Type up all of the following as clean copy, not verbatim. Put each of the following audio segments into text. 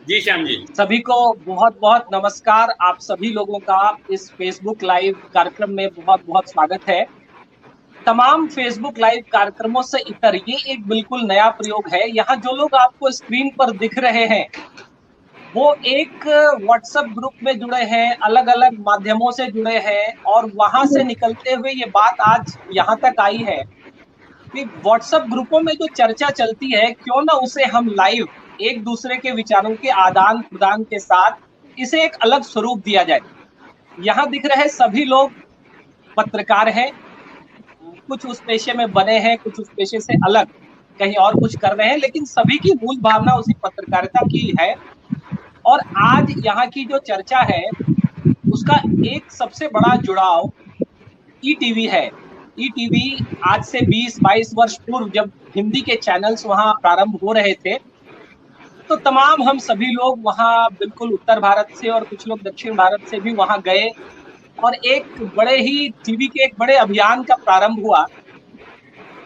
जी श्याम जी। सभी को बहुत बहुत नमस्कार। आप सभी लोगों का इस फेसबुक लाइव कार्यक्रम में बहुत बहुत स्वागत है। तमाम फेसबुक लाइव कार्यक्रमों से इतर ये एक बिल्कुल नया प्रयोग है। यहाँ जो लोग आपको स्क्रीन पर दिख रहे हैं वो एक व्हाट्सएप ग्रुप में जुड़े हैं, अलग अलग माध्यमों से जुड़े हैं और वहां से निकलते हुए ये बात आज यहाँ तक आई है कि व्हाट्सएप ग्रुपों में जो चर्चा चलती है क्यों ना उसे हम लाइव एक दूसरे के विचारों के आदान प्रदान के साथ इसे एक अलग स्वरूप दिया जाए। यहाँ दिख रहे सभी लोग पत्रकार हैं, कुछ उस पेशे में बने हैं, कुछ उस पेशे से अलग कहीं और कुछ कर रहे हैं, लेकिन सभी की मूल भावना उसी पत्रकारिता की है। और आज यहाँ की जो चर्चा है उसका एक सबसे बड़ा जुड़ाव ईटीवी है। ईटीवी आज से 20-22 वर्ष पूर्व जब हिंदी के चैनल्स वहां प्रारंभ हो रहे थे तो तमाम हम सभी लोग वहां बिल्कुल उत्तर भारत से और कुछ लोग दक्षिण भारत से भी वहां गए और एक बड़े ही टीवी के एक बड़े अभियान का प्रारंभ हुआ।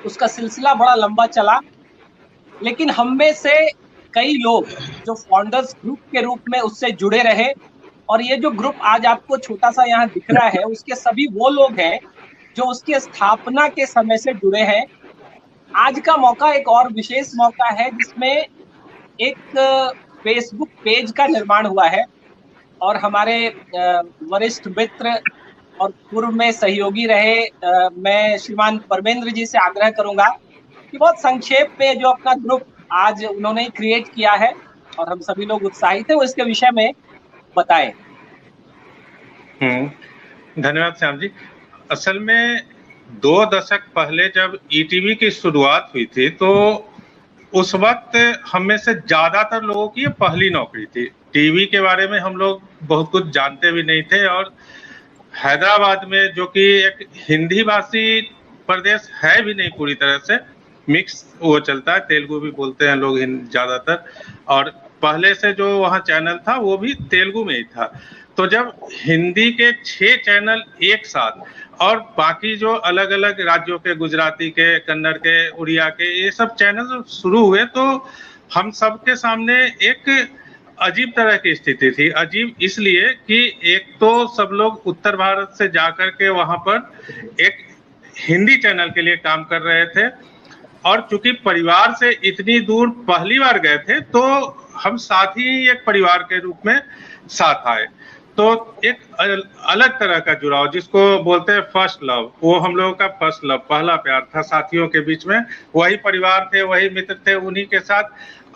उसका सिलसिला बड़ा लंबा चला, लेकिन हम में से कई लोग जो फाउंडर्स ग्रुप के रूप में उससे जुड़े रहे और ये जो ग्रुप आज आपको छोटा सा यहाँ दिख रहा है उसके सभी वो लोग हैं जो उसकी स्थापना के समय से जुड़े हैं। आज का मौका एक और विशेष मौका है जिसमें एक फेसबुक पेज का निर्माण हुआ है और हमारे वरिष्ठ मित्र और पूर्व में सहयोगी रहे मैं श्रीमान परमेंद्र जी से आग्रह करूंगा कि बहुत संक्षेप में जो अपना ग्रुप आज उन्होंने क्रिएट किया है और हम सभी लोग उत्साहित हैं वो इसके विषय में बताएं। धन्यवाद श्याम जी। असल में 2 दशक पहले जब ईटीवी की शुरुआत हुई थी तो उस वक्त हम में से ज्यादातर लोगों की ये पहली नौकरी थी। टीवी के बारे में हम लोग बहुत कुछ जानते भी नहीं थे और हैदराबाद में जो कि एक हिंदी भाषी प्रदेश है भी नहीं, पूरी तरह से मिक्स वो चलता है, तेलुगु भी बोलते हैं लोग ज्यादातर, और पहले से जो वहाँ चैनल था वो भी तेलुगु में ही था। तो जब हिंदी के 6 चैनल एक साथ और बाकी जो अलग अलग राज्यों के, गुजराती के, कन्नड़ के, उड़िया के, ये सब चैनल शुरू हुए तो हम सबके सामने एक अजीब तरह की स्थिति थी। अजीब इसलिए कि एक तो सब लोग उत्तर भारत से जाकर के वहां पर एक हिंदी चैनल के लिए काम कर रहे थे और चूंकि परिवार से इतनी दूर पहली बार गए थे तो हम साथ ही एक परिवार के रूप में साथ आए। तो एक अलग तरह का जुड़ाव जिसको बोलते हैं फर्स्ट लव, वो हम लोगों का फर्स्ट लव, पहला प्यार था साथियों के बीच में। वही परिवार थे, वही मित्र थे, उन्हीं के साथ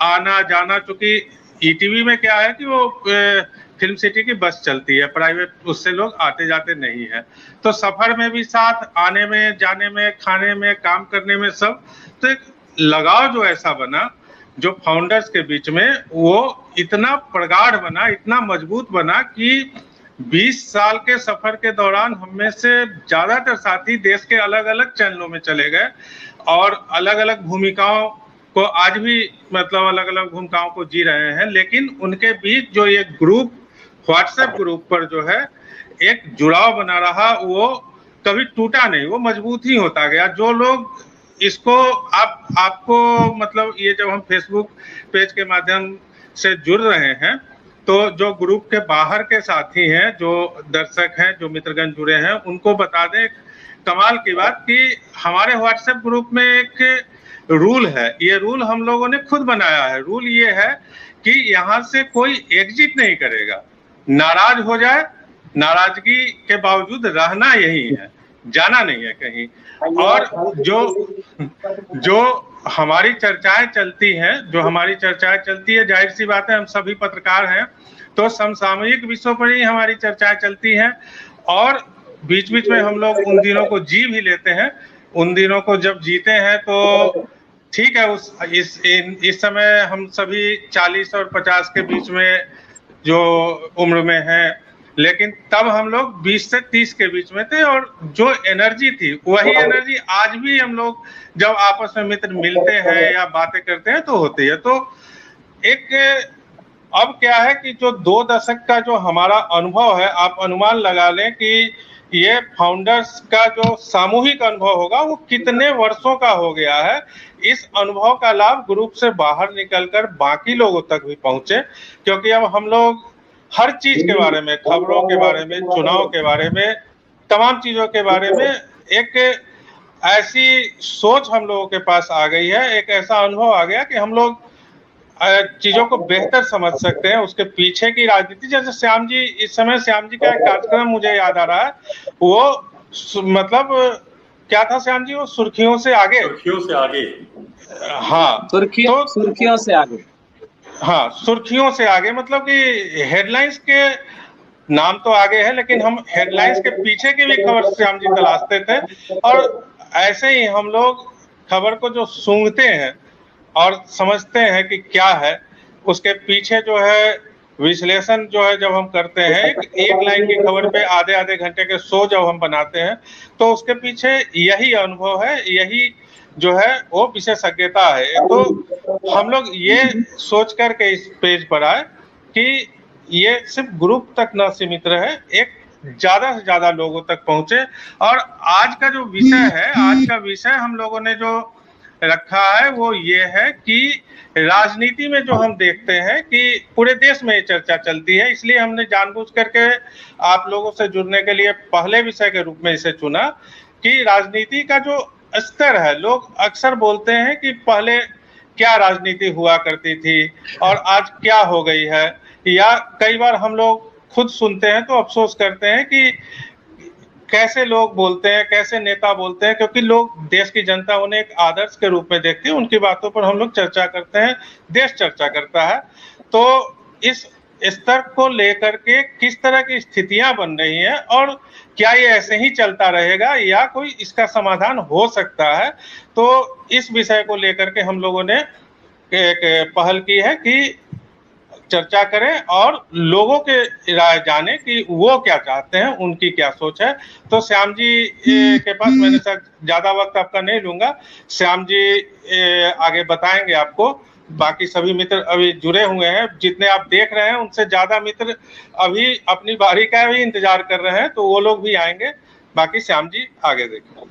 आना जाना। चूंकि ईटीवी में क्या है कि वो फिल्म सिटी की बस चलती है, प्राइवेट, उससे लोग आते जाते नहीं है, तो सफर में भी साथ, आने में, जाने में, खाने में, काम करने में, सब। तो एक लगाव जो ऐसा बना जो फाउंडर्स के बीच में, वो इतना प्रगाढ़ बना, इतना मजबूत बना कि 20 साल के सफर के दौरान हम में से ज्यादातर साथी देश के अलग अलग चैनलों में चले गए और अलग अलग भूमिकाओं को आज भी मतलब अलग अलग भूमिकाओं को जी रहे हैं। लेकिन उनके बीच जो ये ग्रुप, व्हाट्सएप ग्रुप पर जो है एक जुड़ाव बना रहा, वो कभी टूटा नहीं, वो मजबूत ही होता गया। जो लोग इसको आपको मतलब ये जब हम फेसबुक पेज के माध्यम से जुड़ रहे हैं तो जो ग्रुप के बाहर के साथी हैं, जो दर्शक हैं, जो मित्रगण जुड़े हैं, उनको बता दें कमाल की बात कि हमारे व्हाट्सएप ग्रुप में एक रूल है। ये रूल हम लोगों ने खुद बनाया है। रूल ये है कि यहाँ से कोई एग्जिट नहीं करेगा, नाराज हो जाए, नाराजगी के बावजूद रहना यही है, जाना नहीं है कहीं। और जो हमारी चर्चाएं चलती हैं, जाहिर सी बात है हम सभी पत्रकार हैं तो समसामयिक विषयों पर ही हमारी चर्चाएं चलती हैं और बीच बीच में हम लोग उन दिनों को जी भी लेते हैं। उन दिनों को जब जीते हैं तो ठीक है, इस समय हम सभी 40 और 50 के बीच में जो उम्र में हैं, लेकिन तब हम लोग 20 से 30 के बीच में थे और जो एनर्जी थी वही एनर्जी आज भी हम लोग जब आपस में मित्र मिलते हैं या बातें करते हैं तो होती है। तो एक अब क्या है कि जो 2 दशक का जो हमारा अनुभव है, आप अनुमान लगा लें कि ये फाउंडर्स का जो सामूहिक अनुभव होगा वो कितने वर्षों का हो गया है, इस अनुभव का लाभ ग्रुप से बाहर निकलकर बाकी लोगों तक भी पहुंचे। क्योंकि अब हम लोग हर चीज के बारे में, खबरों के बारे में, चुनाव के बारे में, तमाम चीजों के बारे में एक ऐसी सोच हम लोगों के पास आ गई है, एक ऐसा अनुभव आ गया कि हम लोग चीजों को बेहतर समझ सकते हैं, उसके पीछे की राजनीति। जैसे श्याम जी, इस समय श्याम जी का एक कार्यक्रम मुझे याद आ रहा है, वो मतलब क्या था श्याम जी, वो सुर्खियों से आगे। हाँ, सुर्खियों से आगे। हाँ, सुर्खियों से आगे, मतलब कि हेडलाइंस के नाम तो आगे है, लेकिन हम हेडलाइंस के पीछे की भी खबर श्याम जी तलाशते थे। और ऐसे ही हम लोग खबर को जो सूंघते हैं और समझते हैं कि क्या है, उसके पीछे जो है विश्लेषण जो है जब हम करते हैं, एक लाइन की खबर पे आधे आधे घंटे के शो जब हम बनाते हैं, तो उसके पीछे यही अनुभव है, यही जो है वो विशेषज्ञता है। तो हम लोग ये सोच करके इस पेज पर आए कि ये सिर्फ ग्रुप तक न सीमित रहे, एक ज्यादा से ज्यादा लोगों तक पहुंचे। और आज का जो विषय है, आज का विषय हम लोगों ने जो रखा है वो ये है कि राजनीति में जो हम देखते हैं कि पूरे देश में ये चर्चा चलती है, इसलिए हमने जानबूझ करके आप लोगों से जुड़ने के लिए पहले विषय के रूप में इसे चुना कि राजनीति का जो स्तर है, लोग अक्सर बोलते हैं कि पहले क्या राजनीति हुआ करती थी और आज क्या हो गई है, या कई बार हम लोग खुद सुनते हैं तो अफसोस करते हैं कि कैसे लोग बोलते हैं, कैसे नेता बोलते हैं, क्योंकि लोग, देश की जनता उन्हें एक आदर्श के रूप में देखती है, उनकी बातों पर हम लोग चर्चा करते हैं, देश चर्चा करता है। तो इस स्तर को लेकर के किस तरह की स्थितियां बन रही हैं और क्या ये ऐसे ही चलता रहेगा या कोई इसका समाधान हो सकता है, तो इस विषय को लेकर के हम लोगों ने एक पहल की है कि चर्चा करें और लोगों के राय जाने कि वो क्या चाहते हैं, उनकी क्या सोच है। तो श्याम जी के पास मैंने ज्यादा वक्त आपका नहीं लूंगा, श्याम जी आगे बताएंगे आपको। बाकी सभी मित्र अभी जुड़े हुए हैं, जितने आप देख रहे हैं उनसे ज्यादा मित्र अभी अपनी बारी का भी इंतजार कर रहे हैं, तो वो लोग भी आएंगे। बाकी श्याम जी आगे देखिए।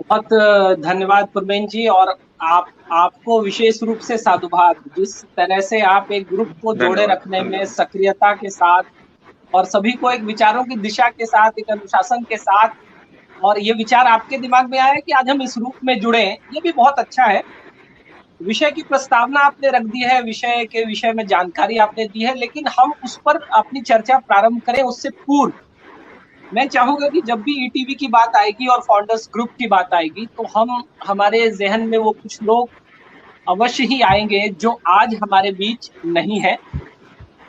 बहुत धन्यवाद प्रवीण जी, और आपको विशेष रूप से साधुवाद, जिस तरह से आप एक ग्रुप को जोड़े रखने में सक्रियता के साथ और सभी को एक विचारों की दिशा के साथ, एक अनुशासन के साथ, और ये विचार आपके दिमाग में आया कि आज हम इस रूप में जुड़े, ये भी बहुत अच्छा है। विषय की प्रस्तावना आपने रख दी है, विषय के विषय में जानकारी आपने दी है, लेकिन हम उस पर अपनी चर्चा प्रारंभ करें उससे पूर्व मैं चाहूंगा कि जब भी ईटीवी की बात आएगी और फाउंडर्स ग्रुप की बात आएगी तो हमारे जहन में वो कुछ लोग अवश्य ही आएंगे जो आज हमारे बीच नहीं है,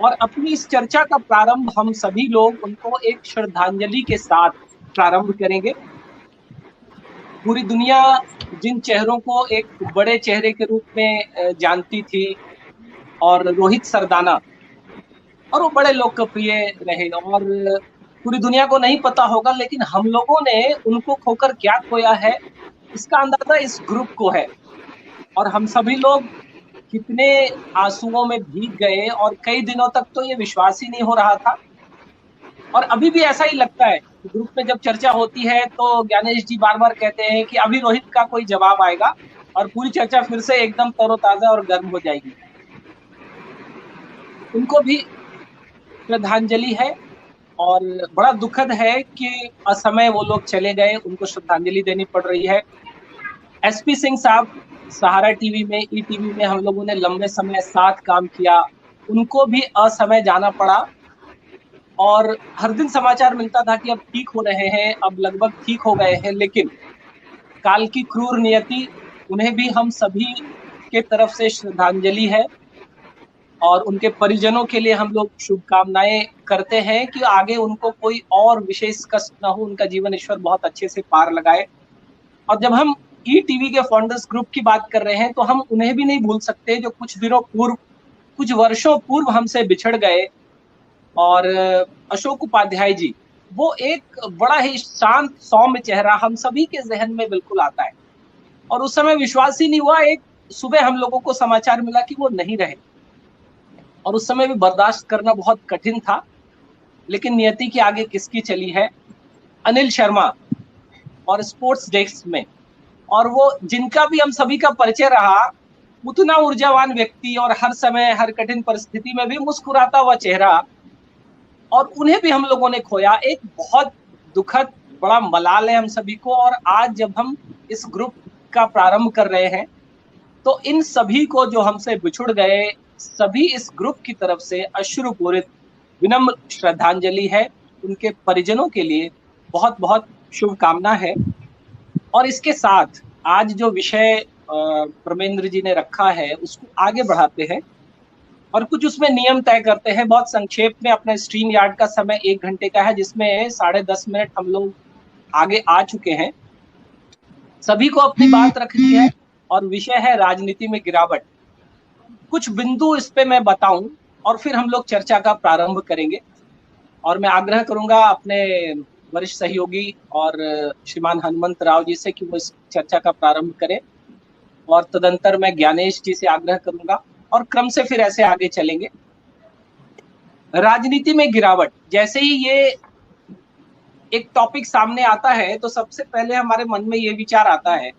और अपनी इस चर्चा का प्रारंभ हम सभी लोग उनको एक श्रद्धांजलि के साथ प्रारंभ करेंगे। पूरी दुनिया जिन चेहरों को एक बड़े चेहरे के रूप में जानती थी, और रोहित सरदाना, और वो बड़े लोकप्रिय रहे, और पूरी दुनिया को नहीं पता होगा, लेकिन हम लोगों ने उनको खोकर क्या खोया है इसका अंदाजा इस ग्रुप को है। और हम सभी लोग कितने आंसुओं में भीग गए, और कई दिनों तक तो ये विश्वास ही नहीं हो रहा था, और अभी भी ऐसा ही लगता है। ग्रुप में जब चर्चा होती है तो ज्ञानेश जी बार बार कहते हैं कि अभी रोहित का कोई जवाब आएगा और पूरी चर्चा फिर से एकदम तरोताजा और गर्म हो जाएगी। उनको भी श्रद्धांजलि है, और बड़ा दुखद है कि असमय वो लोग चले गए, उनको श्रद्धांजलि देनी पड़ रही है। एसपी सिंह साहब, सहारा टीवी में, ईटीवी में हम लोगों ने लंबे समय साथ काम किया, उनको भी असमय जाना पड़ा, और हर दिन समाचार मिलता था कि अब ठीक हो रहे हैं, अब लगभग ठीक हो गए हैं, लेकिन काल की क्रूर नियति, उन्हें भी हम सभी के तरफ से श्रद्धांजलि है, और उनके परिजनों के लिए हम लोग शुभकामनाएं करते हैं कि आगे उनको कोई और विशेष कष्ट न हो, उनका जीवन ईश्वर बहुत अच्छे से पार लगाए। और जब हम ईटीवी के फाउंडर्स ग्रुप की बात कर रहे हैं तो हम उन्हें भी नहीं भूल सकते जो कुछ दिनों पूर्व, कुछ वर्षों पूर्व हमसे बिछड़ गए। और अशोक उपाध्याय जी, वो एक बड़ा ही शांत सौम्य चेहरा हम सभी के जहन में बिल्कुल आता है, और उस समय विश्वास ही नहीं हुआ। एक सुबह हम लोगों को समाचार मिला कि वो नहीं रहे, और उस समय भी बर्दाश्त करना बहुत कठिन था। लेकिन नियति के आगे किसकी चली है? अनिल शर्मा और स्पोर्ट्स डेस्क में। और वो जिनका भी हम सभी का परिचय रहा, उतना ऊर्जावान व्यक्ति और हर समय हर कठिन परिस्थिति में भी मुस्कुराता हुआ चेहरा, और उन्हें भी हम लोगों ने खोया। एक बहुत दुखद बड़ा मलाल है हम सभी को। और आज जब हम इस ग्रुप का प्रारंभ कर रहे हैं तो इन सभी को जो हमसे बिछुड़ गए, सभी इस ग्रुप की तरफ से अश्रुपूरित विनम्र श्रद्धांजलि है। उनके परिजनों के लिए बहुत बहुत शुभकामना है। और इसके साथ आज जो विषय परमेंद्र जी ने रखा है उसको आगे बढ़ाते हैं और कुछ उसमें नियम तय करते हैं। बहुत संक्षेप में अपना स्ट्रीम यार्ड का समय 1 घंटे का है, जिसमें 10.5 मिनट हम लोग आगे आ चुके हैं। सभी को अपनी बात रखनी है और विषय है राजनीति में गिरावट। कुछ बिंदु इस पे मैं बताऊं और फिर हम लोग चर्चा का प्रारंभ करेंगे। और मैं आग्रह करूंगा अपने वरिष्ठ सहयोगी और श्रीमान हनुमंत राव जी से कि वो इस चर्चा का प्रारंभ करें, और तदंतर मैं ज्ञानेश जी से आग्रह करूंगा और क्रम से फिर ऐसे आगे चलेंगे। राजनीति में गिरावट, जैसे ही ये एक टॉपिक सामने आता है तो सबसे पहले हमारे मन में ये विचार आता है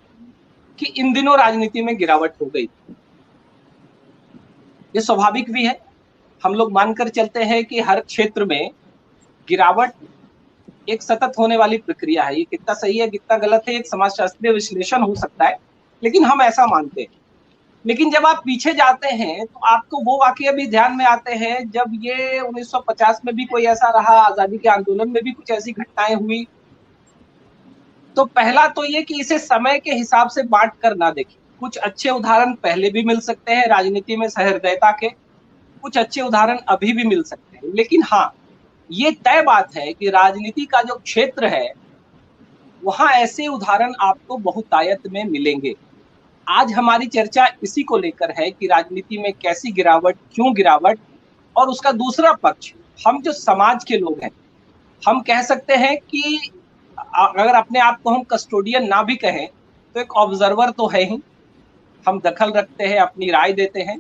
कि इन दिनों राजनीति में गिरावट हो गई। ये स्वाभाविक भी है। हम लोग मानकर चलते हैं कि हर क्षेत्र में गिरावट एक सतत होने वाली प्रक्रिया है। ये कितना सही है कितना गलत है एक समाजशास्त्रीय विश्लेषण हो सकता है, लेकिन हम ऐसा मानते हैं। लेकिन जब आप पीछे जाते हैं तो आपको वो वाकये भी ध्यान में आते हैं जब ये 1950 में भी कोई ऐसा रहा, आजादी के आंदोलन में भी कुछ ऐसी घटनाएं हुई। तो पहला तो ये कि इसे समय के हिसाब से बांट कर ना देखें। कुछ अच्छे उदाहरण पहले भी मिल सकते हैं राजनीति में सहृदयता के, कुछ अच्छे उदाहरण अभी भी मिल सकते हैं। लेकिन हाँ, ये तय बात है कि राजनीति का जो क्षेत्र है वहां ऐसे उदाहरण आपको बहुतायत में मिलेंगे। आज हमारी चर्चा इसी को लेकर है कि राजनीति में कैसी गिरावट, क्यों गिरावट, और उसका दूसरा पक्ष हम जो समाज के लोग हैं। हम कह सकते हैं कि अगर अपने आप को हम कस्टोडियन ना भी कहें तो एक ऑब्जर्वर तो है ही। हम दखल रखते हैं, अपनी राय देते हैं,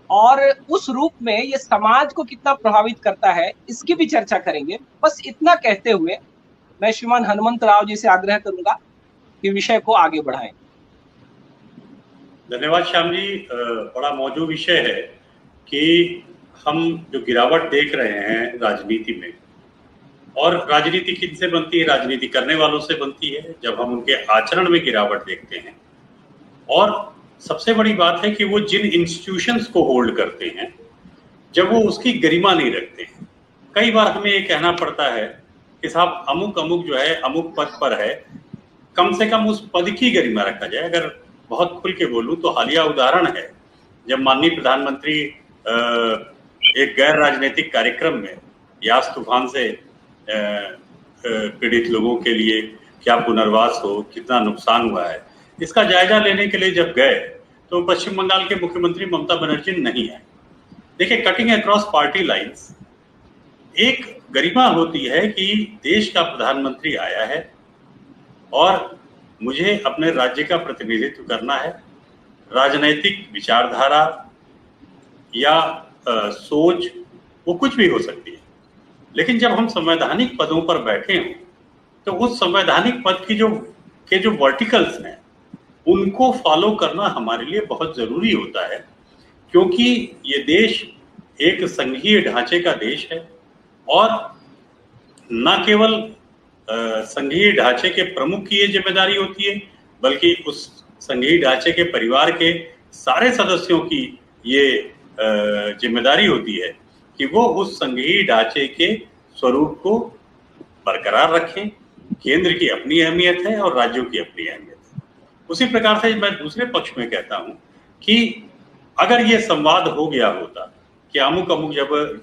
और उस रूप में ये समाज को कितना प्रभावित करता है इसकी भी चर्चा करेंगे। बस इतना कहते हुए मैं श्रीमान हनुमंत राव जी से आग्रह करूंगा कि विषय को आगे बढ़ाएं। धन्यवाद श्याम जी। बड़ा मौजूद विषय है कि हम जो गिरावट देख रहे हैं राजनीति में, और राजनीति किनसे बनती है? राजनीति करने वालों से बनती है जब हम उनके आचरण में गिरावट देखते हैं। और सबसे बड़ी बात है कि वो जिन इंस्टीट्यूशंस को होल्ड करते हैं जब वो उसकी गरिमा नहीं रखते हैं। कई बार हमें ये कहना पड़ता है कि साहब अमुक अमुक जो है अमुक पद पर है, कम से कम उस पद की गरिमा रखा जाए। अगर बहुत खुल के बोलूं तो हालिया उदाहरण है जब माननीय प्रधानमंत्री एक गैर राजनीतिक कार्यक्रम में यास तूफान से पीड़ित लोगों के लिए क्या पुनर्वास हो, कितना नुकसान हुआ है, इसका जायजा लेने के लिए जब गए तो पश्चिम बंगाल के मुख्यमंत्री ममता बनर्जी नहीं है। देखिए, कटिंग अक्रॉस पार्टी लाइंस एक गरिमा होती है कि देश का प्रधानमंत्री आया है और मुझे अपने राज्य का प्रतिनिधित्व करना है। राजनैतिक विचारधारा या सोच वो कुछ भी हो सकती है, लेकिन जब हम संवैधानिक पदों पर बैठे हों तो उस संवैधानिक पद की जो वर्टिकल्स हैं उनको फॉलो करना हमारे लिए बहुत जरूरी होता है, क्योंकि ये देश एक संघीय ढांचे का देश है और न केवल संघीय ढांचे के प्रमुख की ये जिम्मेदारी होती है, बल्कि उस संघीय ढांचे के परिवार के सारे सदस्यों की ये जिम्मेदारी होती है कि वो उस संघीय ढांचे के स्वरूप को बरकरार रखें। केंद्र की अपनी अहमियत है और राज्यों की अपनी अहमियत है। उसी प्रकार से मैं दूसरे पक्ष में कहता हूं कि अगर ये संवाद हो गया होता कि अमुक अमुक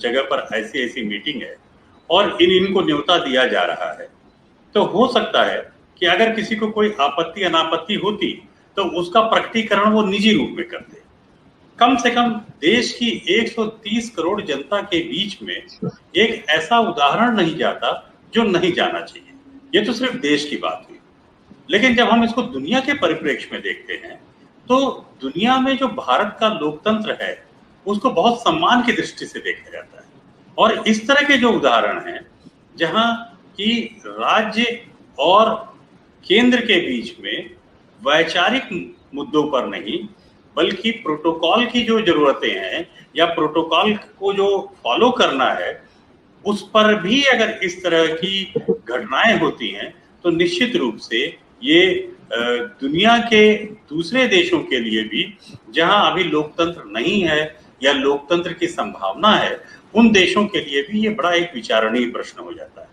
जगह पर ऐसी ऐसी मीटिंग है और इनको न्योता दिया जा रहा है, तो हो सकता है कि अगर किसी को कोई आपत्ति अनापत्ति होती तो उसका प्रकटीकरण वो निजी रूप में करते। कम से कम देश की 130 करोड़ जनता के बीच में एक ऐसा उदाहरण नहीं जाता जो नहीं जाना चाहिए। ये तो सिर्फ देश की बात हुई, लेकिन जब हम इसको दुनिया के परिप्रेक्ष्य में देखते हैं तो दुनिया में जो भारत का लोकतंत्र है उसको बहुत सम्मान की दृष्टि से देखा जाता है। और इस तरह के जो उदाहरण हैं जहां कि राज्य और केंद्र के बीच में वैचारिक मुद्दों पर नहीं बल्कि प्रोटोकॉल की जो जरूरतें हैं या प्रोटोकॉल को जो फॉलो करना है उस पर भी अगर इस तरह की घटनाएं होती हैं तो निश्चित रूप से ये दुनिया के दूसरे देशों के लिए भी जहां अभी लोकतंत्र नहीं है या लोकतंत्र की संभावना है उन देशों के लिए भी ये बड़ा एक विचारणीय प्रश्न हो जाता है।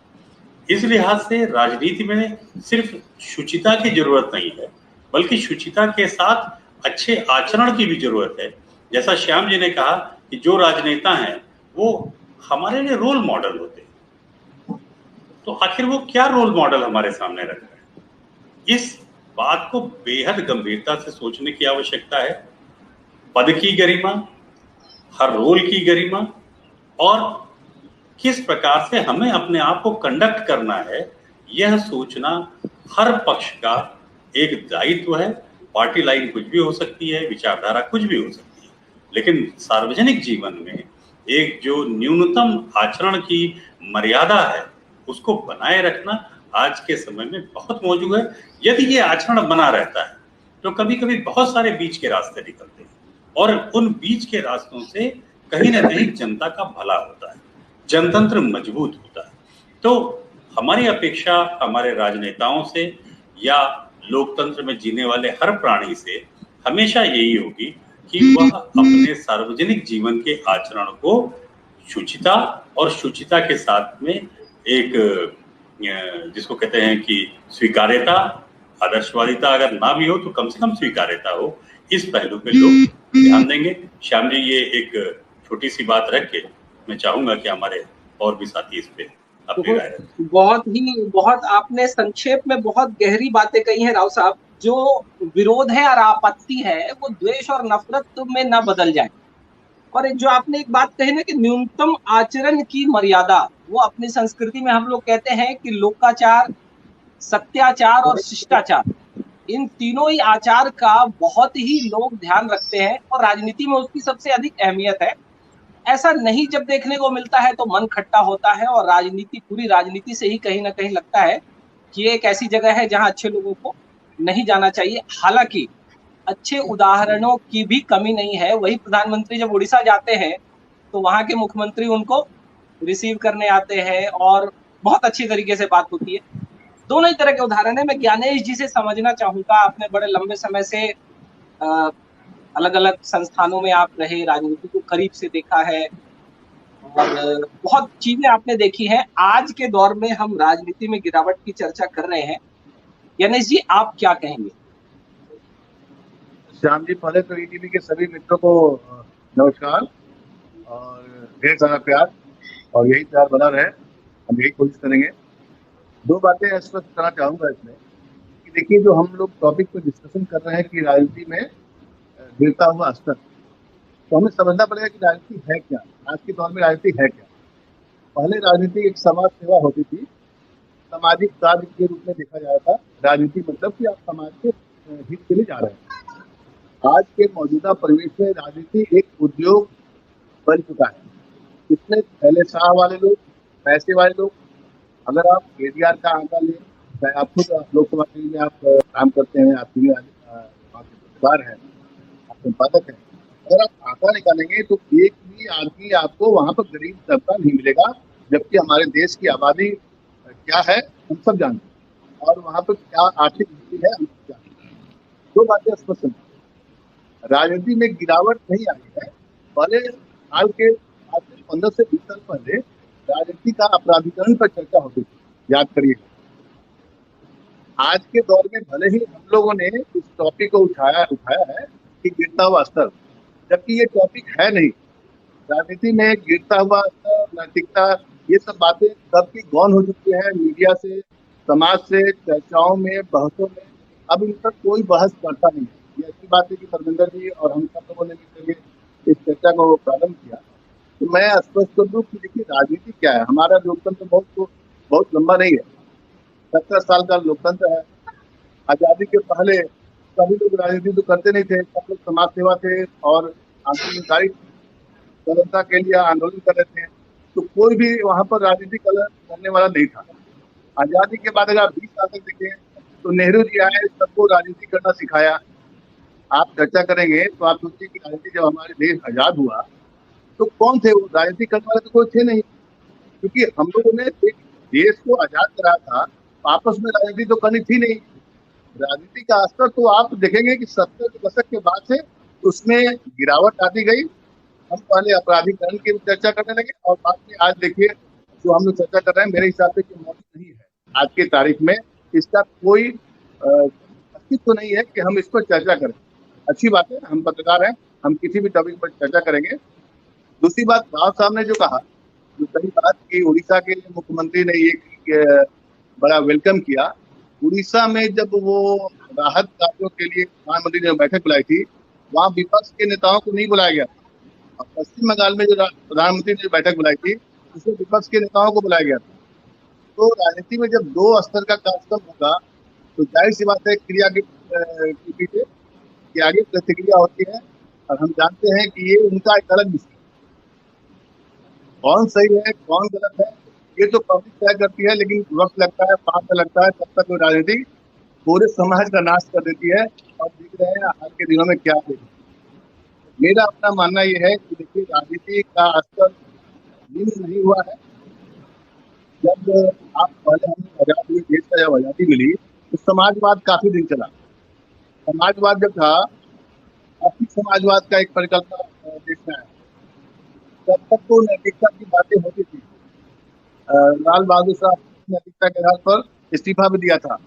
इस लिहाज से राजनीति में सिर्फ शुचिता की जरूरत नहीं है बल्कि शुचिता के साथ अच्छे आचरण की भी जरूरत है। जैसा श्याम जी ने कहा कि जो राजनेता हैं वो हमारे लिए रोल मॉडल होते हैं, तो आखिर वो क्या रोल मॉडल हमारे सामने रख रहे हैं, इस बात को बेहद गंभीरता से सोचने की आवश्यकता है। पद की गरिमा, हर रोल की गरिमा और किस प्रकार से हमें अपने आप को कंडक्ट करना है, यह सोचना हर पक्ष का एक दायित्व है। पार्टी लाइन कुछ भी हो सकती है, विचारधारा कुछ भी हो सकती है, लेकिन सार्वजनिक जीवन में एक जो न्यूनतम आचरण की मर्यादा है उसको बनाए रखना आज के समय में बहुत मौजूद है। यदि ये आचरण बना रहता है तो कभी कभी बहुत सारे बीच के रास्ते निकलते हैं और उन बीच के रास्तों से कहीं ना कहीं जनता का भला होता है, जनतंत्र मजबूत होता है। तो हमारी अपेक्षा हमारे राजनेताओं से या लोकतंत्र में जीने वाले हर प्राणी से हमेशा यही होगी कि वह अपने सार्वजनिक जीवन के आचरण को शुचिता और शुचिता के साथ में एक जिसको कहते हैं कि स्वीकार्यता, आदर्शवादिता अगर ना भी हो तो कम से कम स्वीकार्यता हो, इस पहलू पे लोग ध्यान देंगे। श्याम जी, ये एक छोटी सी बात रख के मैं चाहूंगा कि हमारे और भी साथी इस पे अपनी राय रखें। बहुत आपने संक्षेप में बहुत गहरी बातें कही हैं राव साहब। जो विरोध है और आपत्ति है वो द्वेष और नफरत में ना बदल जाए। और एक जो आपने एक बात कही ना कि न्यूनतम आचरण की मर्यादा, वो अपनी संस्कृति में हम लोग कहते हैं कि लोकाचार, सत्याचार और शिष्टाचार, इन तीनों ही आचार का बहुत ही लोग ध्यान रखते हैं और राजनीति में उसकी सबसे अधिक अहमियत है। ऐसा नहीं जब देखने को मिलता है तो मन खट्टा होता है और राजनीति, पूरी राजनीति से ही कहीं ना कहीं लगता है कि ये एक ऐसी जगह है जहां अच्छे लोगों को नहीं जाना चाहिए। हालांकि अच्छे उदाहरणों की भी कमी नहीं है। वही प्रधानमंत्री जब उड़ीसा जाते हैं तो वहां के मुख्यमंत्री उनको रिसीव करने आते हैं और बहुत अच्छी तरीके से बात होती है। दोनों ही तरह के उदाहरण है। मैं ज्ञानेश जी से समझना चाहूंगा, आपने बड़े लंबे समय से अलग अलग संस्थानों में आप रहे, राजनीति को करीब से देखा है और बहुत चीजें आपने देखी हैं। आज के दौर में हम राजनीति में गिरावट की चर्चा कर रहे हैं, ज्ञानेश जी आप क्या कहेंगे? श्याम जी, पहले तो ईटीवी के सभी मित्रों को नमस्कार और ढेर सारा प्यार, और यही प्यार बना रहे, हम यही कोशिश करेंगे। दो बातें स्पष्ट करना चाहूंगा इसमें कि देखिए, जो हम लोग टॉपिक पर डिस्कशन कर रहे हैं कि राजनीति में गिरता हुआ स्तर, तो हमें समझना पड़ेगा कि राजनीति है क्या। आज के दौर में राजनीति है क्या। पहले राजनीति एक समाज सेवा होती थी, सामाजिक कार्य के रूप में देखा जाता था। राजनीति मतलब कि आप समाज के हित के लिए जा रहे हैं। आज के मौजूदा परिवेश में राजनीति एक उद्योग बन चुका है। इसमें पहले शाह वाले लोग, पैसे वाले लोग, अगर आप एडीआर का आंकड़ा लें, चाहे आप खुद लोकसभा में आप काम करते हैं, आप पत्रकार हैं, आप संपादक हैं, अगर आप आंकड़ा निकालेंगे तो एक भी आदमी आपको वहां पर गरीब तबका नहीं मिलेगा। जबकि हमारे देश की आबादी क्या है हम सब जानते हैं और वहां पर क्या आर्थिक स्थिति है हम सब जानते हैं। दो बातें स्पष्ट हैं, राजनीति में गिरावट नहीं आई है। पहले आज से 15 से 20 साल पहले राजनीति का अपराधीकरण पर चर्चा होती थी, याद करिए। आज के दौर में भले ही हम लोगों ने इस टॉपिक को उठाया है कि गिरता हुआ स्तर, जबकि ये टॉपिक है नहीं। राजनीति में गिरता हुआ स्तर, नैतिकता, ये सब बातें कब की गौन हो चुकी है। मीडिया से, समाज से, चर्चाओं में, बहसों में अब इन पर कोई बहस करता नहीं है। ये अच्छी बात है कि धर्मेंद्र जी और हम सब लोगों ने मिलकर इस चर्चा को प्रारंभ किया। तो मैं स्पष्ट कर दूं कि देखिए, राजनीति क्या है। हमारा लोकतंत्र बहुत लंबा नहीं है, 70 साल का लोकतंत्र है। आजादी के पहले सभी लोग राजनीति तो करते नहीं थे, सब लोग समाज सेवा थे और आंदोलनकारी स्वतंत्रता के लिए आंदोलन कर रहे थे। तो कोई भी वहां पर राजनीति करने वाला नहीं था। आजादी के बाद अगर आप 20 साल तक देखें तो नेहरू जी आए, सबको राजनीति करना सिखाया। आप चर्चा करेंगे तो आप सोचिए कि राजनीति जब हमारे देश आजाद हुआ तो कौन थे वो? राजनीति करने वाले तो कोई थे नहीं, क्योंकि हम लोगों ने देश को आजाद करा था, आपस में राजनीति तो करनी थी नहीं। राजनीति का असर तो आप देखेंगे कि 70 के दशक के बाद से उसमें गिरावट आती गई। हम पहले अपराधीकरण की चर्चा करने लगे और बाद में आज देखिए जो हम लोग चर्चा कर रहे हैं, मेरे हिसाब से मौजूद नहीं है आज की तारीख में। इसका कोई अस्तित्व नहीं है कि हम इस पर चर्चा करें। अच्छी बात है, हम पत्रकार हैं, हम किसी भी टॉपिक पर चर्चा करेंगे। दूसरी बात, राव साहब ने जो कहा, जो कही बात की, उड़ीसा के मुख्यमंत्री ने ये बड़ा वेलकम किया। उड़ीसा में जब वो राहत कार्यों के लिए प्रधानमंत्री ने बैठक बुलाई थी, वहां विपक्ष के नेताओं को नहीं बुलाया गया। और पश्चिम बंगाल में जो प्रधानमंत्री ने बैठक बुलाई थी, उसमें विपक्ष के नेताओं को बुलाया गया था। तो राजनीति में जब 2 स्तर का कार्यक्रम होगा तो जाहिर सी बात है क्रिया के पीछे कि आगे प्रतिक्रिया होती है, और हम जानते हैं कि ये उनका एक अलग विषय। कौन सही है कौन गलत है ये तो पब्लिक तय करती है, लेकिन वक्त लगता है, पाप लगता है, तब तक वो राजनीति पूरे समाज का नाश कर देती है। और देख रहे हैं हाल के दिनों में क्या है। मेरा अपना मानना ये है कि देखिए, राजनीति का स्तर निम्न नहीं हुआ है। जब आप पहले हमें आजाद हुए देश का जब आजादी मिली तो समाजवाद काफी दिन चला। समाजवाद जब था, आर्थिक समाजवाद का एक परिकल्पना देश में आया। तब तक तो नैतिकता की बातें होती थी। लाल बहादुर शास्त्री नैतिकता के आधार पर इस्तीफा भी दिया था,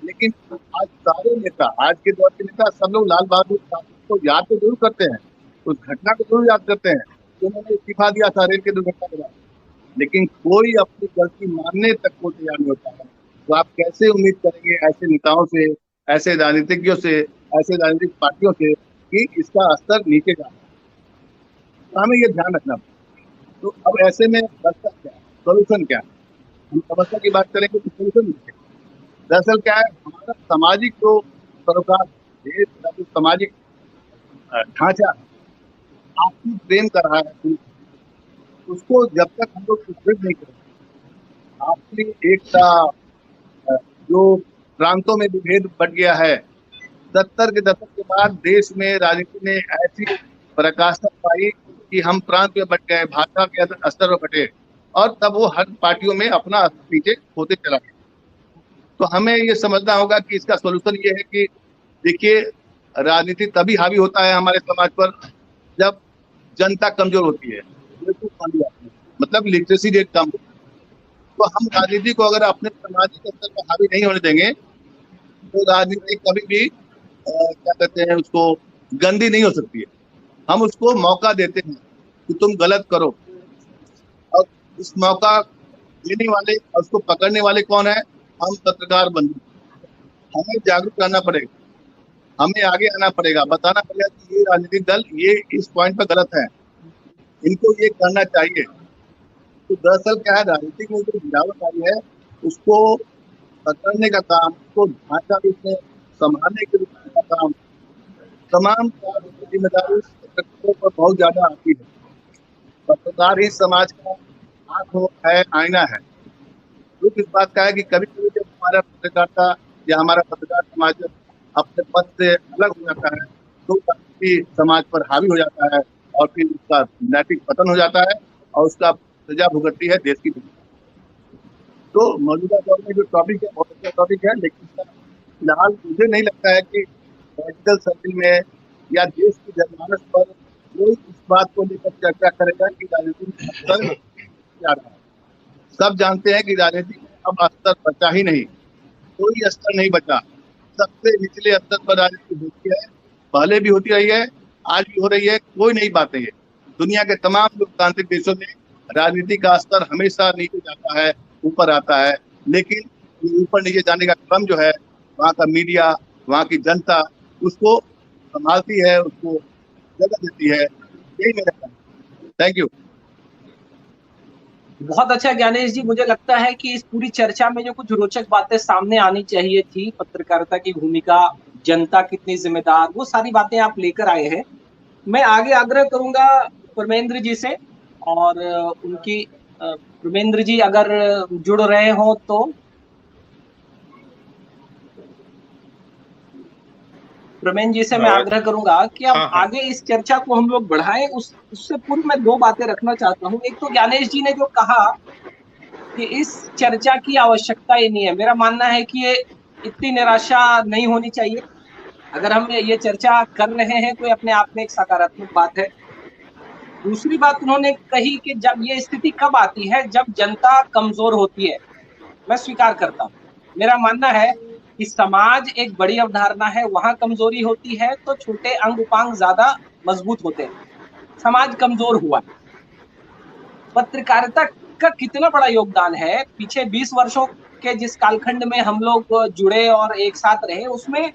लेकिन आज सारे नेता, आज के दौर के नेता, सब लोग लाल बहादुर शास्त्री को याद तो जरूर करते हैं, उस घटना को जरूर याद करते हैं कि उन्होंने इस्तीफा दिया था रेल के दुर्घटना के बाद, लेकिन कोई अपनी गलती मानने तक को तैयार नहीं होता है। तो आप कैसे उम्मीद करेंगे ऐसे नेताओं से, ऐसे राजनीतिज्ञों से, ऐसे राजनीतिक पार्टियों से कि इसका स्तर नीचे जा रहा है? तो हमें ये ध्यान रखना पड़ेगा। तो अब ऐसे में रास्ता क्या है, सोल्यूशन क्या है? हम समस्या की बात करेंगे तो सोल्यूशन नहीं है। दरअसल क्या है, हमारा सामाजिक जो सरोकार, देश का जो सामाजिक ढांचा आपसी प्रेम कर रहा है, उसको जब तक हम लोग सुदृढ़ नहीं करेंगे, आपसी एकता, जो प्रांतों में विभेद बढ़ गया है। 70 के दशक के बाद देश में राजनीति ने ऐसी पराकाष्ठा पाई कि हम प्रांत में बट गए, भाषा के स्तर पर बटे, और तब वो हर पार्टियों में अपना पीछे होते चला गया। तो हमें ये समझना होगा कि इसका सोल्यूशन ये है कि देखिए, राजनीति तभी हावी होता है हमारे समाज पर जब जनता कमजोर होती है, मतलब लिटरेसी रेट कम। तो हम राजनीति को अगर अपने सामाजिक स्तर पर हावी नहीं होने देंगे तो राजनीति कभी भी क्या कहते हैं, उसको गंदी नहीं हो सकती है। हम उसको मौका देते हैं कि तुम गलत करो, और इस मौका देने वाले और उसको पकड़ने वाले कौन है? हम पत्रकार बंधु। हमें जागरूक रहना पड़ेगा, हमें आगे आना पड़ेगा, बताना पड़ेगा कि ये राजनीतिक दल ये इस पॉइंट पर गलत है, इनको ये करना चाहिए। तो दरअसल क्या है, राजनीति में जो गिरावट आई है उसको पकड़ने का काम, उसको ढांचा उसमें संभालने के का काम, तमाम जिम्मेदारी पत्रकारों पर बहुत ज्यादा आती है। पत्रकार ही समाज का आंख है, आईना है। दुख इस बात का है कि कभी कभी जब हमारा पत्रकारिता या हमारा पत्रकार समाज अपने पद से अलग हो जाता है तो समाज पर हावी हो जाता है, और फिर उसका नैतिक पतन हो जाता है, और उसका सजा भुगतती है देश की। तो मौजूदा दौर में जो टॉपिक है बहुत अच्छा टॉपिक है, लेकिन फिलहाल मुझे नहीं लगता है कि पॉलिटिकल सर्किल में या देश की जनमानस पर कोई इस बात को लेकर चर्चा करेगा कि राजनीति स्तर क्या रहा है। सब जानते हैं कि राजनीति में अब स्तर बचा ही नहीं, कोई स्तर नहीं बचा। सबसे निचले स्तर पर राजनीति होती है, पहले भी होती रही है, आज भी हो रही है, कोई नई बात नहीं है। दुनिया के तमाम लोकतांत्रिक देशों में राजनीति का स्तर हमेशा नीचे जाता है, ऊपर आता है, लेकिन ऊपर नीचे जाने का क्रम जो है वहाँ का मीडिया, वहाँ की जनता उसको संभालती है, उसको जगह देती है। यही मेरा कहना है। Thank you. बहुत अच्छा ज्ञानेश जी, मुझे लगता है कि इस पूरी चर्चा में जो कुछ रोचक बातें सामने आनी चाहिए थी, पत्रकारिता की भूमिका, जनता कितनी जिम्मेदार, वो सारी बातें आप लेकर आए हैं। मैं आगे आग्रह करूंगा परमेंद्र जी से और उनकी प्रमेंद्र जी अगर जुड़ रहे हो तो प्रमेंद्र जी से मैं आग्रह करूंगा कि अब आगे इस चर्चा को हम लोग बढ़ाएं। उससे पूर्व मैं दो बातें रखना चाहता हूं। एक तो ज्ञानेश जी ने जो कहा कि इस चर्चा की आवश्यकता ही नहीं है, मेरा मानना है कि ये इतनी निराशा नहीं होनी चाहिए। अगर हम ये चर्चा कर रहे हैं तो ये अपने आप में एक सकारात्मक बात है। दूसरी बात उन्होंने कही कि जब ये स्थिति कब आती है, जब जनता कमजोर होती है। मैं स्वीकार करता हूं, मेरा मानना है कि समाज एक बड़ी अवधारणा है, वहां कमजोरी होती है तो छोटे अंग उपांग ज्यादा मजबूत होते हैं। समाज कमजोर हुआ, पत्रकारिता का कितना बड़ा योगदान है। पीछे 20 वर्षों के जिस कालखंड में हम लोग जुड़े और एक साथ रहे, उसमें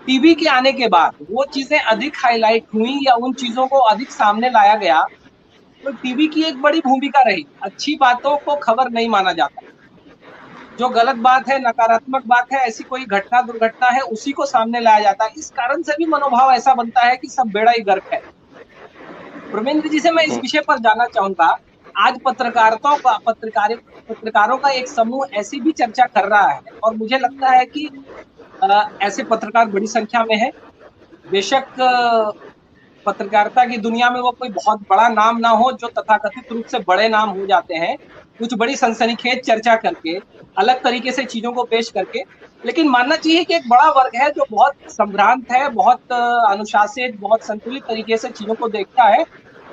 टीवी के आने के बाद वो चीजें अधिक हाईलाइट हुई या उन चीजों को अधिक सामने लाया गया, तो टीवी की एक बड़ी भूमिका रही। अच्छी बातों को खबर नहीं माना जाता, जो गलत बात है, नकारात्मक बात है, ऐसी कोई घटना दुर्घटना है, उसी को सामने लाया जाता है। इस कारण से भी मनोभाव ऐसा बनता है कि सब बेड़ा ही गर्क है। प्रमेंद्र जी से मैं इस विषय पर जानना चाहूंगा, आज पत्रकारों का एक समूह ऐसी भी चर्चा कर रहा है और मुझे लगता है कि ऐसे पत्रकार बड़ी संख्या में है। बेशक पत्रकारिता की दुनिया में वो कोई बहुत बड़ा नाम ना हो, जो तथाकथित रूप से बड़े नाम हो जाते हैं कुछ बड़ी सनसनीखेज चर्चा करके, अलग तरीके से चीजों को पेश करके। लेकिन मानना चाहिए कि एक बड़ा वर्ग है जो बहुत संभ्रांत है, बहुत अनुशासित, बहुत संतुलित तरीके से चीजों को देखता है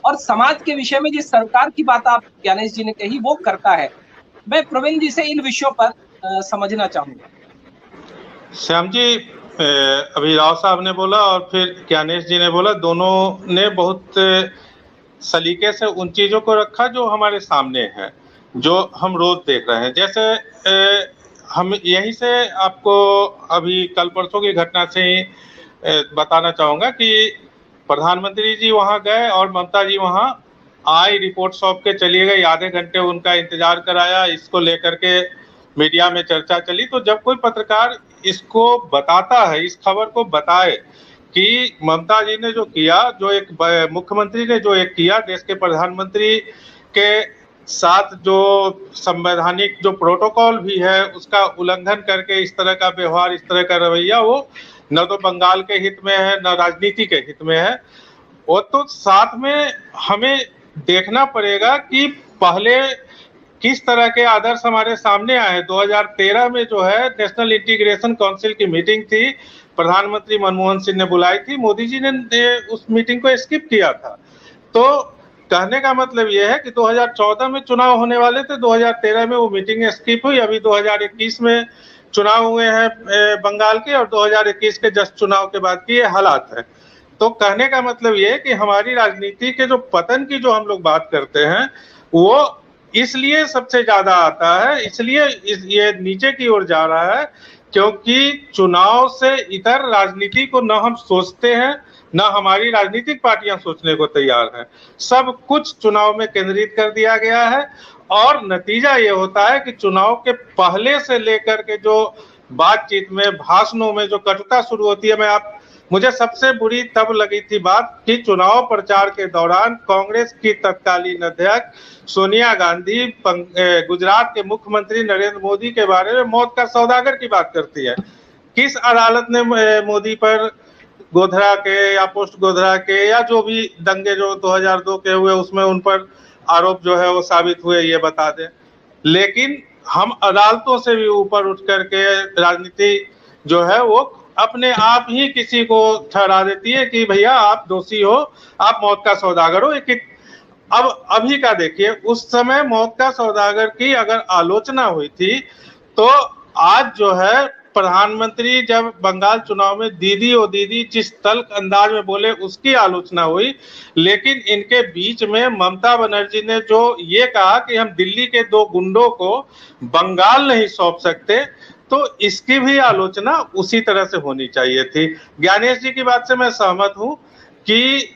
और समाज के विषय में जिस सरकार की बात आप ज्ञानेश जी ने कही वो करता है। मैं प्रवीण जी से इन विषयों पर समझना चाहूंगा। श्याम जी, अभी राव साहब ने बोला और फिर ज्ञानेश जी ने बोला, दोनों ने बहुत सलीके से उन चीजों को रखा जो हमारे सामने है, जो हम रोज देख रहे हैं। जैसे हम यहीं से आपको अभी कल परसों की घटना से ही बताना चाहूंगा कि प्रधानमंत्री जी वहां गए और ममता जी वहां आई, रिपोर्ट सौंप के चली गई। आधे घंटे उनका इंतजार कराया, इसको लेकर के मीडिया में चर्चा चली। तो जब कोई पत्रकार इसको बताता है, इस खबर को बताए कि ममता जी ने जो किया, जो एक मुख्यमंत्री ने जो एक किया, देश के प्रधानमंत्री के साथ जो संवैधानिक जो प्रोटोकॉल भी है उसका उल्लंघन करके इस तरह का व्यवहार, इस तरह का रवैया, वो न तो बंगाल के हित में है न राजनीति के हित में है। वो तो साथ में हमें देखना पड़ेगा कि पहले किस तरह के आदर्श हमारे सामने आए। 2013 में जो है नेशनल इंटीग्रेशन काउंसिल की मीटिंग थी, प्रधानमंत्री मनमोहन सिंह ने बुलाई थी, मोदी जी ने उस मीटिंग को स्किप किया था। तो कहने का मतलब यह है कि 2014 में चुनाव होने वाले थे, 2013 में वो मीटिंग स्किप हुई। अभी 2021 में चुनाव हुए हैं बंगाल के और 2021 के जस्ट चुनाव के बाद की ये हालात है। तो कहने का मतलब ये है कि हमारी राजनीति के जो पतन की जो हम लोग बात करते हैं वो इसलिए सबसे ज्यादा आता है, इसलिए ये नीचे की ओर जा रहा है क्योंकि चुनाव से इतर राजनीति को न हम सोचते हैं, न हमारी राजनीतिक पार्टियां सोचने को तैयार हैं। सब कुछ चुनाव में केंद्रित कर दिया गया है और नतीजा ये होता है कि चुनाव के पहले से लेकर के जो बातचीत में, भाषणों में जो कटुता शुरू होती है, मुझे सबसे बुरी तब लगी थी बात कि चुनाव प्रचार के दौरान कांग्रेस की तत्कालीन अध्यक्ष सोनिया गांधी गुजरात के मुख्यमंत्री नरेंद्र मोदी के बारे में मौत का सौदागर की बात करती है। किस अदालत ने मोदी पर गोधरा के या पोस्ट गोधरा के या जो भी दंगे जो 2002 के हुए उसमें उन पर आरोप जो है वो साबित हुए, ये बता दें। लेकिन हम अदालतों से भी ऊपर उठ करके राजनीति जो है वो अपने आप ही किसी को ठहरा देती है कि भैया आप दोषी हो, आप मौत का सौदागर हो। अब अभी का देखिए, उस समय मौत का सौदागर की अगर आलोचना हुई थी तो आज जो है प्रधानमंत्री जब बंगाल चुनाव में दीदी ओ दीदी जिस तल्ख अंदाज में बोले उसकी आलोचना हुई। लेकिन इनके बीच में ममता बनर्जी ने जो ये कहा कि हम दिल्ली के 2 गुंडों को बंगाल नहीं सौंप सकते, तो इसकी भी आलोचना उसी तरह से होनी चाहिए थी। ज्ञानेश जी की बात से मैं सहमत हूं कि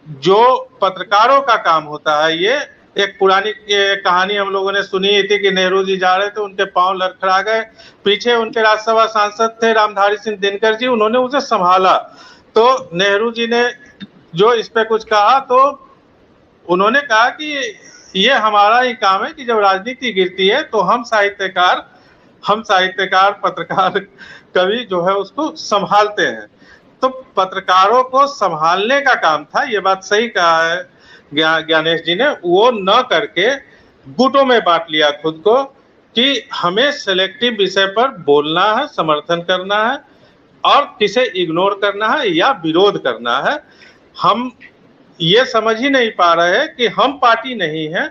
जो पत्रकारों का काम होता है, ये एक पुरानी कहानी हम लोगों ने सुनी थी कि नेहरू जी जा रहे थे, उनके पांव लड़खड़ा गए, पीछे उनके राज्यसभा सांसद थे रामधारी सिंह दिनकर जी, उन्होंने उसे संभाला। तो नेहरू जी ने जो इस पे कुछ कहा तो उन्होंने कहा कि ये हमारा ही काम है कि जब राजनीति गिरती है तो हम साहित्यकार, पत्रकार, कवि जो है उसको संभालते हैं। तो पत्रकारों को संभालने का काम था, ये बात सही कहा है ज्ञानेश जी ने, वो न करके गुटों में बांट लिया खुद को कि हमें सेलेक्टिव विषय पर बोलना है, समर्थन करना है और किसे इग्नोर करना है या विरोध करना है। हम ये समझ ही नहीं पा रहे हैं कि हम पार्टी नहीं है,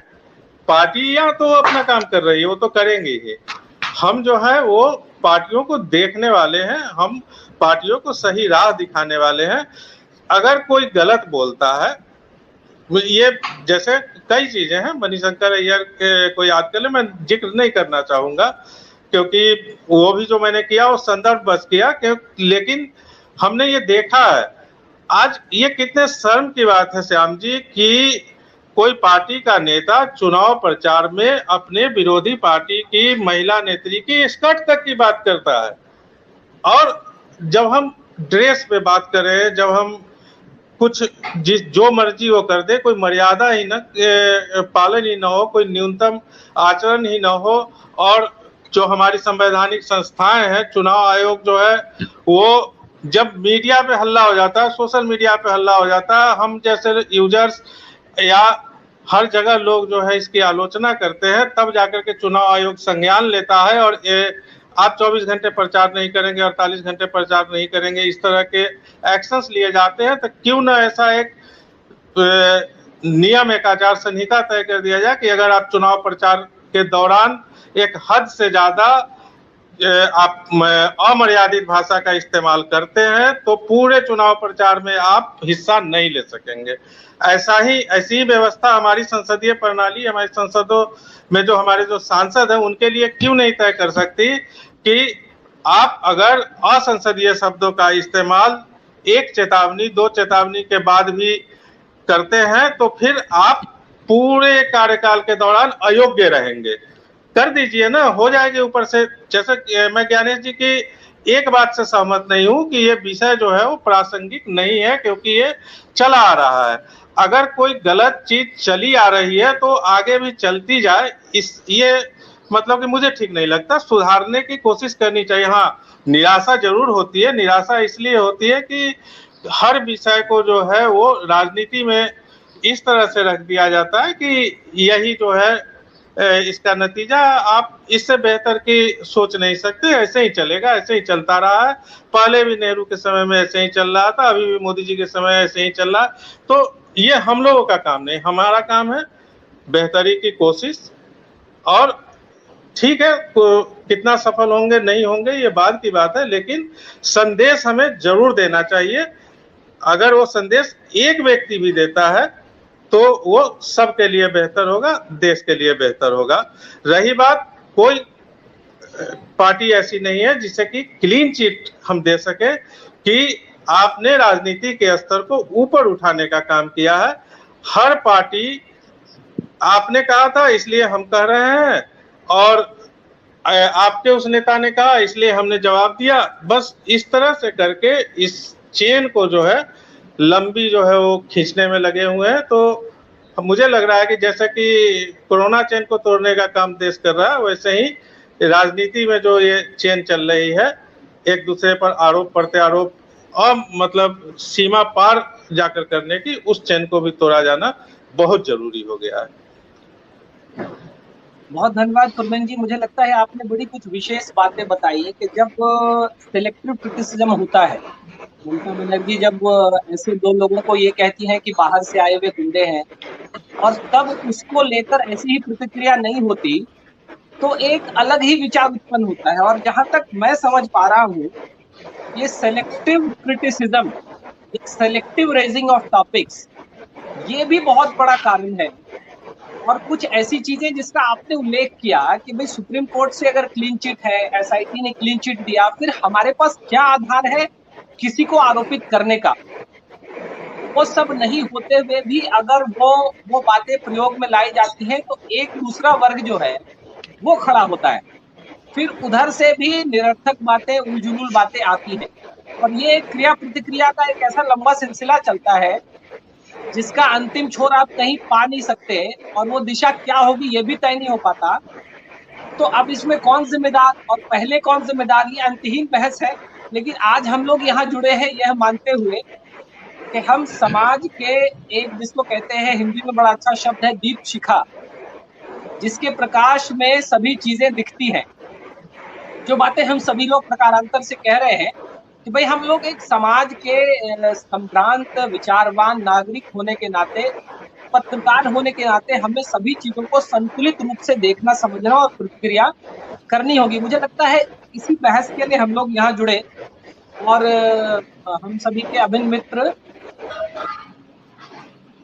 पार्टियां तो अपना काम कर रही है, वो तो करेंगे ही। हम जो है वो पार्टियों को देखने वाले हैं, हम पार्टियों को सही राह दिखाने वाले हैं। अगर कोई गलत बोलता है, ये जैसे कई चीजें हैं, मणिशंकर अय्यर को याद कर ले, मैं जिक्र नहीं करना चाहूंगा क्योंकि वो भी जो मैंने किया वो संदर्भ बस किया, लेकिन हमने ये देखा है आज, ये कितने शर्म की बात है श्याम जी कि कोई पार्टी का नेता चुनाव प्रचार में अपने विरोधी पार्टी की महिला नेत्री की स्कर्ट तक की बात करता है। और जब हम ड्रेस पे बात करें, जब हम कुछ जो मर्जी वो कर दे, कोई मर्यादा ही न पालन ही ना हो, कोई न्यूनतम आचरण ही ना हो, और जो हमारी संवैधानिक संस्थाएं हैं, चुनाव आयोग जो है, वो जब मीडिया पे हल्ला हो जाता है, सोशल मीडिया पे हल्ला हो जाता है, हम जैसे यूजर्स या हर जगह लोग जो है इसकी आलोचना करते हैं, तब जाकर के चुनाव आयोग संज्ञान लेता है और आप 24 घंटे प्रचार नहीं करेंगे, 48 घंटे प्रचार नहीं करेंगे, इस तरह के एक्शंस लिए जाते हैं। तो क्यों ना ऐसा एक नियम, एक आचार संहिता तय कर दिया जाए कि अगर आप चुनाव प्रचार के दौरान एक हद से ज्यादा आप अमर्यादित भाषा का इस्तेमाल करते हैं तो पूरे चुनाव प्रचार में आप हिस्सा नहीं ले सकेंगे। ऐसी ही व्यवस्था हमारी संसदीय प्रणाली, हमारी संसदों में जो हमारे जो सांसद हैं उनके लिए क्यों नहीं तय कर सकती कि आप अगर असंसदीय शब्दों का इस्तेमाल 1 चेतावनी 2 चेतावनी के बाद भी करते हैं तो फिर आप पूरे कार्यकाल के दौरान अयोग्य रहेंगे। कर दीजिए ना, हो जाएगी ऊपर से। जैसे मैं ज्ञानेश जी की एक बात से सहमत नहीं हूं कि ये विषय जो है वो प्रासंगिक नहीं है क्योंकि ये चला आ रहा है। अगर कोई गलत चीज चली आ रही है तो आगे भी चलती जाए, ये मतलब कि मुझे ठीक नहीं लगता। सुधारने की कोशिश करनी चाहिए। हाँ, निराशा जरूर होती है। निराशा इसलिए होती है कि हर विषय को जो है वो राजनीति में इस तरह से रख दिया जाता है कि यही जो है इसका नतीजा, आप इससे बेहतर की सोच नहीं सकते। ऐसे ही चलेगा, ऐसे ही चलता रहा है। पहले भी नेहरू के समय में ऐसे ही चल रहा था, अभी भी मोदी जी के समय ऐसे ही चल रहा है। तो ये हम लोगों का काम नहीं, हमारा काम है बेहतरी की कोशिश। और ठीक है, कितना सफल होंगे नहीं होंगे ये बाद की बात है, लेकिन संदेश हमें जरूर देना चाहिए। अगर वो संदेश एक व्यक्ति भी देता है तो वो सबके लिए बेहतर होगा, देश के लिए बेहतर होगा। रही बात, कोई पार्टी ऐसी नहीं है जिसे कि क्लीन चिट हम दे सके कि आपने राजनीति के स्तर को ऊपर उठाने का काम किया है। हर पार्टी, आपने कहा था इसलिए हम कह रहे हैं और आपके उस नेता ने कहा इसलिए हमने जवाब दिया। बस इस तरह से करके इस चेन को जो है लंबी जो है वो खींचने में लगे हुए हैं। तो मुझे लग रहा है कि जैसे कि कोरोना चेन को तोड़ने का काम देश कर रहा है, वैसे ही राजनीति में जो ये चेन चल रही है, एक दूसरे पर आरोप प्रत्यारोप और मतलब सीमा पार जाकर करने की, उस चेन को भी तोड़ा जाना बहुत जरूरी हो गया है। बहुत धन्यवाद कुरबेन जी। मुझे लगता है आपने बड़ी कुछ विशेष बातें बताई है कि जब सिलेक्टिव क्रिटिसिज्म होता है, ममता बनर्जी जब ऐसे 2 लोगों को ये कहती हैं कि बाहर से आए हुए गुंडे हैं और तब उसको लेकर ऐसी ही प्रतिक्रिया नहीं होती तो एक अलग ही विचार उत्पन्न होता है। और जहां तक मैं समझ पा रहा हूँ, ये selective criticism, selective raising of topics, ये भी बहुत बड़ा कारण है। और कुछ ऐसी चीजें जिसका आपने उल्लेख किया कि भाई सुप्रीम कोर्ट से अगर क्लीन चिट है, एसआईटी ने क्लीन चिट दिया, फिर हमारे पास क्या आधार है किसी को आरोपित करने का? वो सब नहीं होते हुए भी अगर वो बातें प्रयोग में लाई जाती हैं तो एक दूसरा वर्ग जो है वो खड़ा होता है। फिर उधर से भी निरर्थक बातें, उलझुल बातें आती हैं और ये क्रिया प्रतिक्रिया का एक ऐसा लंबा सिलसिला चलता है जिसका अंतिम छोर आप कहीं पा नहीं सकते और वो दिशा क्या होगी ये भी तय नहीं हो पाता, तो अब इसमें कौन जिम्मेदार और पहले कौन जिम्मेदार, ये अंतहीन बहस है। लेकिन आज हम लोग यहाँ जुड़े हैं यह मानते हुए कि हम समाज के एक, जिसको कहते हैं हिंदी में बड़ा अच्छा शब्द है, दीप शिखा, जिसके प्रकाश में सभी चीजें दिखती हैं। जो बातें हम सभी लोग प्रकारांतर से कह रहे हैं कि भाई हम लोग एक समाज के संभ्रांत विचारवान नागरिक होने के नाते, पत्रकार होने के नाते हमें सभी चीजों को संतुलित रूप से देखना, समझना और प्रतिक्रिया करनी होगी। मुझे लगता है इसी बहस के लिए हम लोग यहाँ जुड़े और हम सभी के अभिन्न मित्र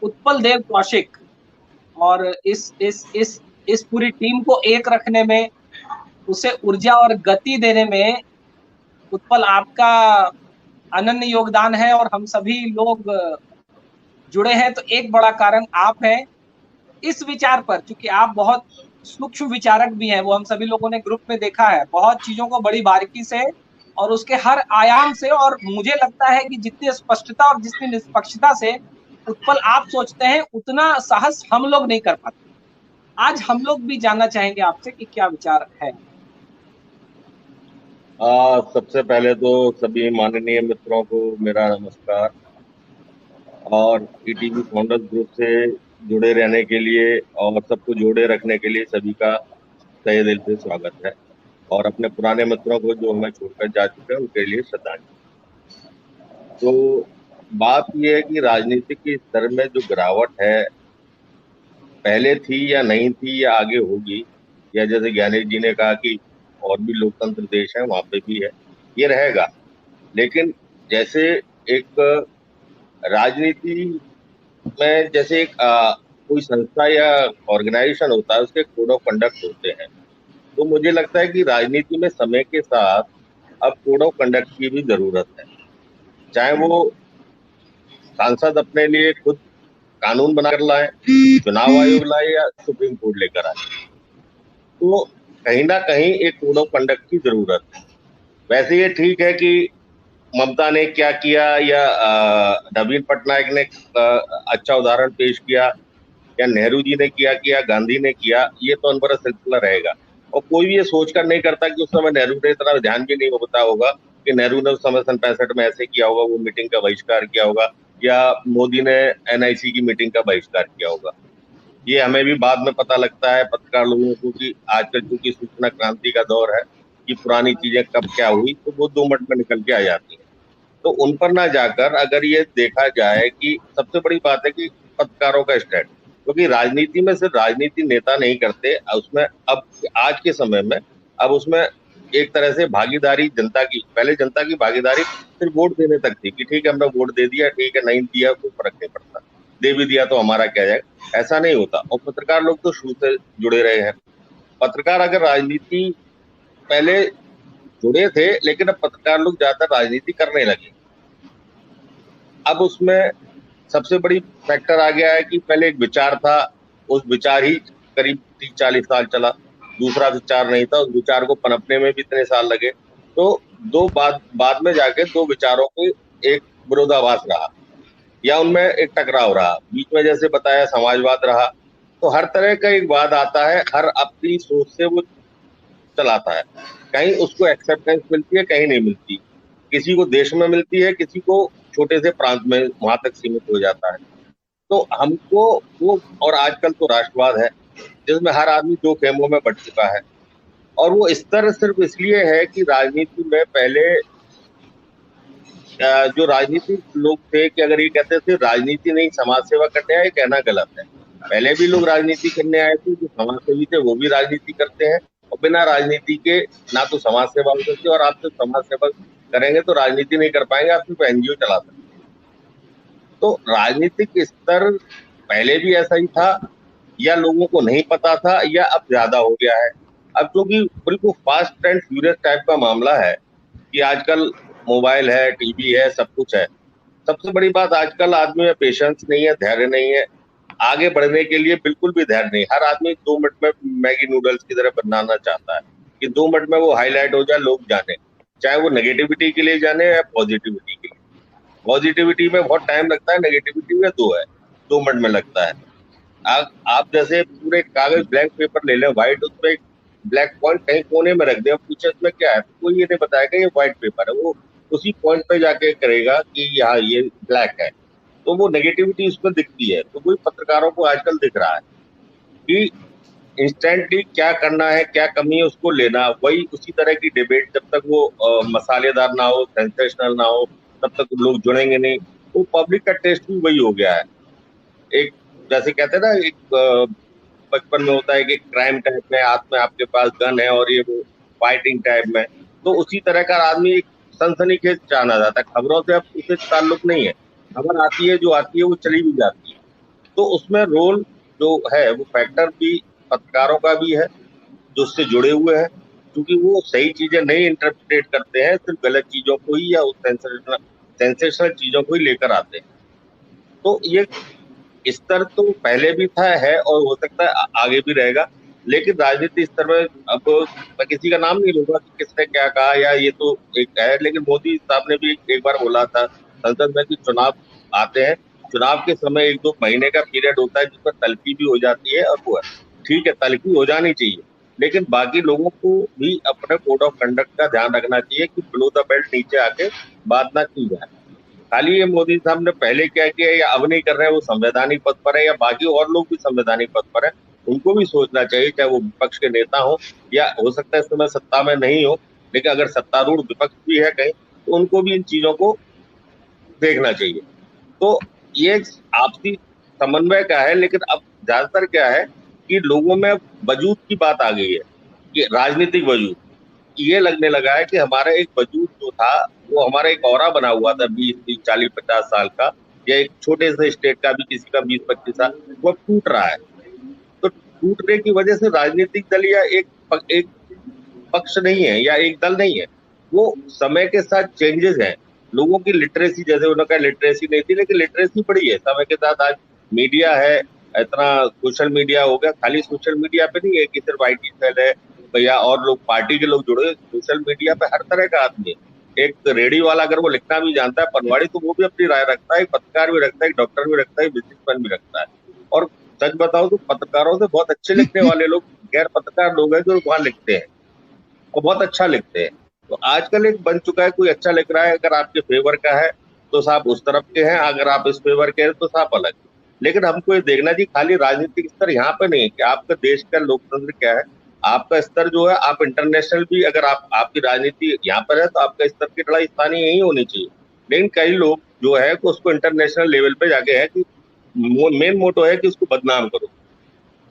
उत्पल देव कौशिक और इस पूरी टीम को एक रखने में, उसे ऊर्जा और गति देने में उत्पल आपका अनन्य योगदान है और हम सभी लोग जुड़े हैं तो एक बड़ा कारण आप हैं। इस विचार पर, चूंकि आप बहुत सूक्ष्म विचारक भी हैं, वो हम सभी लोगों ने ग्रुप में देखा है, बहुत चीजों को बड़ी बारीकी से और उसके हर आयाम से, और मुझे लगता है कि जितनी स्पष्टता और जितनी निष्पक्षता से उत्पल आप सोचते हैं उतना साहस हम लोग नहीं कर पाते। आज हम लोग भी जानना चाहेंगे आपसे कि क्या विचार है। सबसे पहले तो सभी माननीय मित्रों को मेरा नमस्कार और ईटीवी फाउंडर्स ग्रुप से जुड़े रहने के लिए और सबको जोड़े रखने के लिए सभी का तहे दिल से स्वागत है, और अपने पुराने मित्रों को जो हमें छोड़कर जा चुके हैं उनके लिए श्रद्धांजलि। तो बात यह है कि राजनीतिक के स्तर में जो गिरावट है, पहले थी या नहीं थी या आगे होगी, या जैसे ज्ञानेश जी ने कहा कि और भी लोकतंत्र देश है वहां पे भी है, ये रहेगा। लेकिन जैसे एक राजनीति में जैसे एक कोई संस्था या ऑर्गेनाइजेशन होता है, उसके कोड ऑफ कंडक्ट होते हैं, तो मुझे लगता है कि राजनीति में समय के साथ अब कोड ऑफ कंडक्ट की भी जरूरत है। चाहे वो सांसद अपने लिए खुद कानून बनाकर लाए, चुनाव आयोग लाए या सुप्रीम कोर्ट लेकर आए, तो कहीं ना कहीं एक कोड ऑफ कंडक्ट की जरूरत है। वैसे ये ठीक है कि ममता ने क्या किया या नवीन पटनायक ने अच्छा उदाहरण पेश किया, या नेहरू जी ने क्या किया, गांधी ने किया, ये तो अनवरत सिलसिला रहेगा। और कोई भी ये सोचकर नहीं करता कि उस समय नेहरू ने इतना ध्यान भी नहीं होता होगा कि नेहरू ने उस समय 65 में ऐसे किया होगा, वो मीटिंग का बहिष्कार किया होगा, या मोदी ने एनआईसी की मीटिंग का बहिष्कार किया होगा। ये हमें भी बाद में पता लगता है पत्रकार लोगों को कि आजकल चूंकि सूचना क्रांति का दौर है कि पुरानी चीजें कब क्या हुई तो वो 2 मिनट में निकल के आ जाती है। तो उन पर ना जाकर अगर ये देखा जाए कि सबसे बड़ी बात है कि पत्रकारों का स्टैंड, क्योंकि राजनीति में सिर्फ राजनीति नेता नहीं करते, उसमें अब आज के समय में अब उसमें एक तरह से भागीदारी जनता की, पहले जनता की भागीदारी सिर्फ वोट देने तक थी कि ठीक है हमने वोट दे दिया, ठीक है, नहीं दिया कोई फर्क नहीं पड़ता, दे भी दिया तो हमारा क्या जाएगा, ऐसा नहीं होता। और पत्रकार लोग तो शुरू से जुड़े रहे हैं। पत्रकार अगर राजनीति पहले जुड़े थे, लेकिन अब पत्रकार लोग ज्यादातर राजनीति करने लगे। अब उसमें सबसे बड़ी फैक्टर आ गया है कि पहले एक विचार था, उस विचार ही करीब 30-40 साल चला, दूसरा विचार नहीं था, उस विचार को पनपने में भी इतने साल लगे, तो बाद में जाके 2 विचारों को एक विरोधाभास रहा या उनमें एक टकराव रहा, बीच में जैसे बताया समाजवाद रहा। तो हर तरह का एक वाद आता है, हर अपनी सोच से वो चलाता है, कहीं उसको एक्सेप्टेंस मिलती है, कहीं नहीं मिलती, किसी को देश में मिलती है, किसी को छोटे से प्रांत में वहां तक सीमित हो जाता है। तो हमको वो, और आजकल तो राष्ट्रवाद है जिसमें हर आदमी 2 खेमों में बट चुका है, और वो स्तर सिर्फ इसलिए है कि राजनीति में पहले जो राजनीतिक लोग थे कि अगर ये कहते थे राजनीति नहीं समाज सेवा करने आए, कहना गलत है। पहले भी लोग राजनीति करने आए थे, जो समाज सेवी थे वो भी राजनीति करते हैं, और बिना राजनीति के ना तो समाज सेवा हो सकती, और आप सिर्फ समाज सेवा करेंगे तो राजनीति नहीं कर पाएंगे, आप सिर्फ एनजीओ चला सकते हैं। तो राजनीतिक स्तर पहले भी ऐसा ही था, या लोगों को नहीं पता था, या अब ज्यादा हो गया है। अब क्योंकि बिल्कुल फास्ट एंड फ्यूरियस टाइप का मामला है कि आजकल मोबाइल है, टीवी है, सब कुछ है। सबसे बड़ी बात, आजकल आदमी में पेशेंस नहीं है, धैर्य नहीं है, आगे बढ़ने के लिए बिल्कुल भी धैर्य नहीं। हर आदमी 2 मिनट में मैगी नूडल्स की तरह बनाना चाहता है कि 2 मिनट में वो हाईलाइट हो जाए, लोग जाने, चाहे वो नेगेटिविटी के लिए जाने या पॉजिटिविटी के लिए। पॉजिटिविटी में बहुत टाइम लगता है, नेगेटिविटी में 2 है। मिनट में लगता है। आप जैसे पूरे कागज ब्लैंक पेपर ले लें व्हाइट, उसमें एक ब्लैक पॉइंट कहीं कोने में रख दे, अब पूछे इसमें क्या है, कोई ये नहीं बताएगा ये व्हाइट पेपर है, वो उसी पॉइंट पे जाके करेगा कि यहाँ ये ब्लैक है, तो वो नेगेटिविटी उसमें दिखती है। तो वही पत्रकारों को आजकल दिख रहा है कि इंस्टेंटली क्या करना है, क्या कमी है उसको लेना, वही उसी तरह की डिबेट जब तक वो मसालेदार ना हो, सेंसेशनल ना हो, तब तक लोग जुड़ेंगे नहीं। तो पब्लिक का टेस्ट भी वही हो गया है। एक जैसे कहते हैं ना, एक बचपन में होता है कि क्राइम टाइप में, हाथ में आपके पास गन है और ये वो फाइटिंग टाइप में, तो उसी तरह का आदमी एक सनसनीखेज जाना जाता है। खबरों से अब उसे ताल्लुक नहीं है, खबर आती है जो आती है वो चली भी जाती है। तो उसमें रोल जो है वो फैक्टर भी पत्रकारों का भी है जो उससे जुड़े हुए हैं, क्योंकि वो सही चीजें नहीं इंटरप्रेट करते हैं, सिर्फ गलत चीजों को ही या उस सेंसेशनल चीजों को ही लेकर आते हैं। तो ये स्तर तो पहले भी था, है और हो सकता है आगे भी रहेगा, लेकिन राजनीति स्तर में अब मैं किसी का नाम नहीं लूंगा कि किसने क्या कहा या ये तो एक है, लेकिन मोदी साहब ने भी एक बार बोला था संसद में कि चुनाव आते हैं, चुनाव के समय 1-2 महीने का पीरियड होता है जिसमें तल्खी भी हो जाती है, और वो ठीक है तल्खी हो जानी चाहिए, लेकिन बाकी लोगों को भी अपने कोड ऑफ कंडक्ट का ध्यान रखना चाहिए कि बिलो द बेल्ट नीचे आके बात ना की जाए। खाली ये मोदी साहब ने पहले क्या किया या अब नहीं कर रहे हैं, वो संवैधानिक पद पर है, या बाकी और लोग भी संवैधानिक पद पर है, उनको भी सोचना चाहिए, चाहे वो विपक्ष के नेता हो या हो सकता है इस समय सत्ता में नहीं हो, लेकिन अगर सत्तारूढ़ विपक्ष भी है कहीं तो उनको भी इन चीजों को देखना चाहिए। तो ये आपसी समन्वय का है, लेकिन अब ज्यादातर क्या है कि लोगों में वजूद की बात आ गई है, कि राजनीतिक वजूद ये लगने लगा है कि हमारा एक वजूद जो था वो हमारा एक औरा बना हुआ था 20, 40, 50 साल का, या एक छोटे से स्टेट का भी किसी का 20-25 साल, वो टूट रहा है। तो टूटने की वजह से राजनीतिक दल या एक पक्ष नहीं है या एक दल नहीं है, वो समय के साथ चेंजेस हैं। लोगों की लिटरेसी, जैसे उन्होंने कहा लिटरेसी नहीं थी, लेकिन लिटरेसी बढ़ी है समय के साथ। आज मीडिया है, इतना सोशल मीडिया हो गया, खाली सोशल मीडिया पे नहीं है कि सिर्फ IT सेल है या और लोग पार्टी के लोग जुड़े, सोशल मीडिया पे हर तरह का आदमी है। एक रेडी वाला अगर वो लिखना भी जानता है पनवाड़ी, तो वो भी अपनी राय रखता है, एक पत्रकार भी रखता है, एक डॉक्टर भी रखता है, बिजनेसमैन भी रखता है। और सच बताओ तो पत्रकारों से बहुत अच्छे लिखने वाले लोग गैर पत्रकार लोग हैं जो वहां लिखते हैं और बहुत अच्छा लिखते हैं। तो आजकल एक बन चुका है, कोई अच्छा लिख रहा है अगर आपके फेवर का है तो साहब उस तरफ के हैं, अगर आप इस फेवर के हैं तो साहब अलग। लेकिन हमको ये देखना चाहिए खाली राजनीतिक स्तर यहाँ पे नहीं है कि आपका देश का लोकतंत्र क्या है, आपका स्तर जो है, आप इंटरनेशनल भी अगर आपकी राजनीति यहाँ पर है तो आपका स्तर की लड़ाई स्थानीय यही होनी चाहिए। लेकिन कई लोग जो है उसको इंटरनेशनल लेवल पे जाके है कि मेन मोटो है कि उसको बदनाम करो।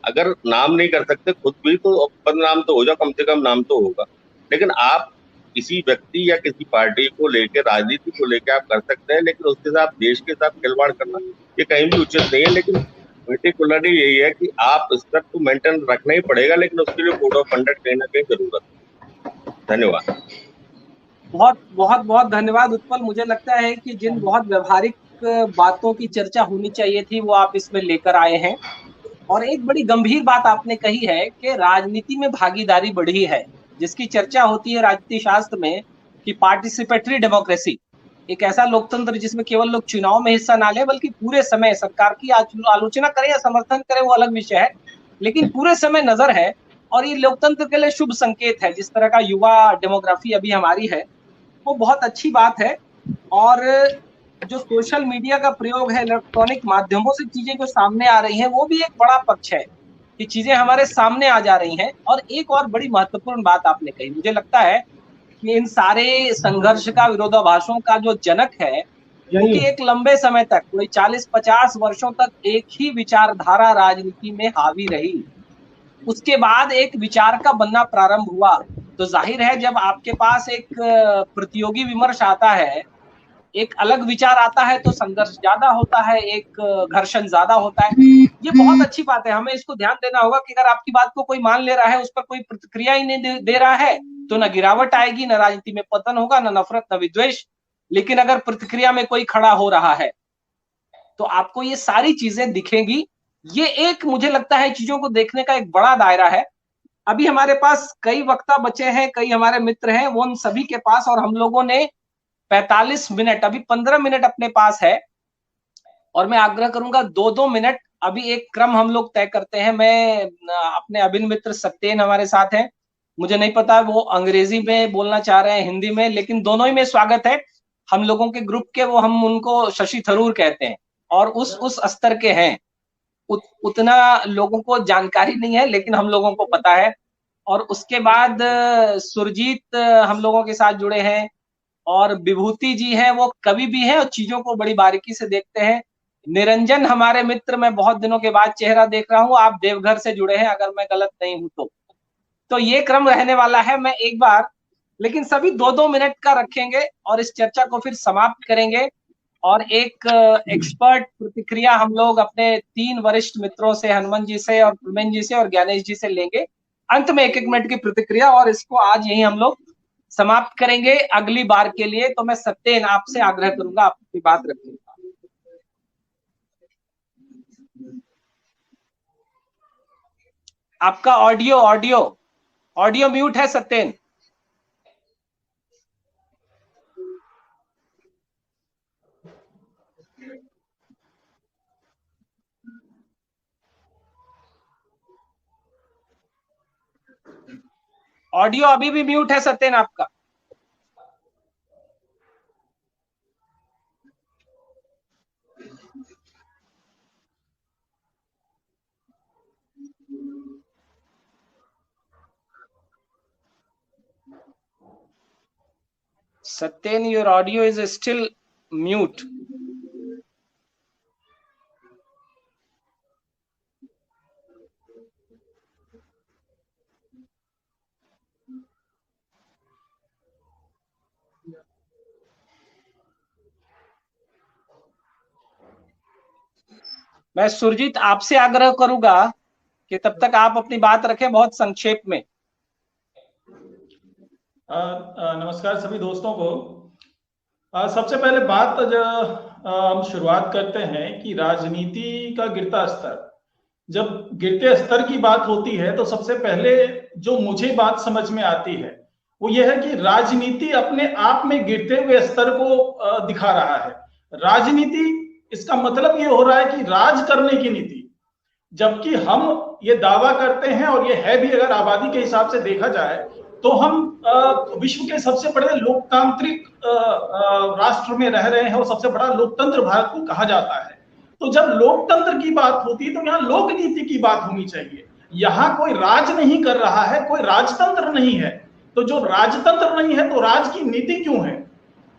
अगर नाम नहीं कर सकते खुद भी तो बदनाम तो हो जाओ, कम से कम नाम तो होगा। लेकिन आप किसी व्यक्ति या किसी पार्टी को लेकर, राजनीति को लेकर आप कर सकते हैं, लेकिन उसके साथ देश के साथ खिलवाड़ करना ये कहीं भी उचित नहीं है। लेकिन पर्टिकुलरली यही है कि आप स्तर तो मेंटेन रखना ही पड़ेगा, लेकिन उसके लिए कोड ऑफ कंडक्ट कहीं ना कहीं जरूरत है। धन्यवाद। बहुत बहुत बहुत धन्यवाद उत्पल। मुझे लगता है कि जिन बहुत व्यवहारिक बातों की चर्चा होनी चाहिए थी वो आप इसमें लेकर आए हैं, और एक बड़ी गंभीर बात आपने कही है कि राजनीति में भागीदारी बढ़ी है, जिसकी चर्चा होती है राजनीति शास्त्र में कि पार्टिसिपेटरी डेमोक्रेसी, एक ऐसा लोकतंत्र जिसमें केवल लोग चुनाव में हिस्सा ना ले बल्कि पूरे समय सरकार की आलोचना करें या समर्थन करें वो अलग विषय है, लेकिन पूरे समय नजर है। और ये लोकतंत्र के लिए शुभ संकेत है। जिस तरह का युवा डेमोग्राफी अभी हमारी है वो बहुत अच्छी बात है। और जो सोशल मीडिया का प्रयोग है, इलेक्ट्रॉनिक माध्यमों से चीजें जो सामने आ रही हैं वो भी एक बड़ा पक्ष है कि चीजें हमारे सामने आ जा रही हैं। और एक और बड़ी महत्वपूर्ण बात आपने कही, मुझे लगता है कि इन सारे संघर्ष का, विरोधाभासों का जो जनक है, क्योंकि एक लंबे समय तक, कोई 40-50 वर्षों तक एक ही विचारधारा राजनीति में हावी रही। उसके बाद एक विचार का बनना प्रारंभ हुआ, तो जाहिर है जब आपके पास एक प्रतियोगी विमर्श आता है, एक अलग विचार आता है, तो संघर्ष ज्यादा होता है, एक घर्षण ज्यादा होता है। ये बहुत अच्छी बात है, हमें इसको ध्यान देना होगा कि अगर आपकी बात को कोई मान ले रहा है, उस पर कोई प्रतिक्रिया ही नहीं दे रहा है, तो न गिरावट आएगी, न राजनीति में पतन होगा, न नफरत, न विद्वेष। लेकिन अगर प्रतिक्रिया में कोई खड़ा हो रहा है तो आपको ये सारी चीजें दिखेंगी। ये एक, मुझे लगता है, चीजों को देखने का एक बड़ा दायरा है। अभी हमारे पास कई वक्ता बचे हैं, कई हमारे मित्र हैं, वो उन सभी के पास, और हम लोगों ने 45 मिनट, अभी 15 मिनट अपने पास है। और मैं आग्रह करूंगा 2-2 मिनट। अभी एक क्रम हम लोग तय करते हैं। मैं अपने अभिन्न मित्र सत्येन हमारे साथ हैं, मुझे नहीं पता वो अंग्रेजी में बोलना चाह रहे हैं हिंदी में, लेकिन दोनों ही में स्वागत है। हम लोगों के ग्रुप के वो हम उनको शशि थरूर कहते हैं और उस स्तर के हैं। उतना लोगों को जानकारी नहीं है लेकिन हम लोगों को पता है। और उसके बाद सुरजीत हम लोगों के साथ जुड़े हैं और विभूति जी हैं, वो कवि भी हैं और चीजों को बड़ी बारीकी से देखते हैं। निरंजन हमारे मित्र, मैं बहुत दिनों के बाद चेहरा देख रहा हूं, आप देवघर से जुड़े हैं अगर मैं गलत नहीं हूं तो ये क्रम रहने वाला है। मैं एक बार लेकिन सभी 2-2 मिनट का रखेंगे और इस चर्चा को फिर समाप्त करेंगे और एक एक्सपर्ट प्रतिक्रिया हम लोग अपने 3 वरिष्ठ मित्रों से, हनुमान जी से और प्रमेन जी से और ज्ञानेश जी से लेंगे। अंत में 1-1 मिनट की प्रतिक्रिया और इसको आज यही हम लोग समाप्त करेंगे अगली बार के लिए। तो मैं सत्येन आपसे आग्रह करूंगा, आप अपनी बात रखिएगा। आपका ऑडियो म्यूट है सत्येन। ऑडियो अभी भी म्यूट है सत्येन आपका। Satyen, your audio is still mute. मैं सुरजीत आपसे आग्रह करूंगा कि तब तक आप अपनी बात रखें बहुत संक्षेप में। नमस्कार सभी दोस्तों को। सबसे पहले बात हम शुरुआत करते हैं कि राजनीति का गिरता स्तर। जब गिरते स्तर की बात होती है तो सबसे पहले जो मुझे बात समझ में आती है वो यह है कि राजनीति अपने आप में गिरते हुए स्तर को दिखा रहा है। राजनीति, इसका मतलब ये हो रहा है कि राज करने की नीति, जबकि हम ये दावा करते हैं और ये है भी, अगर आबादी के हिसाब से देखा जाए तो हम विश्व के सबसे बड़े लोकतांत्रिक राष्ट्र में रह रहे हैं और सबसे बड़ा लोकतंत्र भारत को कहा जाता है। तो जब लोकतंत्र की बात होती है तो यहाँ लोक नीति की बात होनी चाहिए। यहाँ कोई राज नहीं कर रहा है, कोई राजतंत्र नहीं है। तो जो राजतंत्र नहीं है तो राज की नीति क्यों है?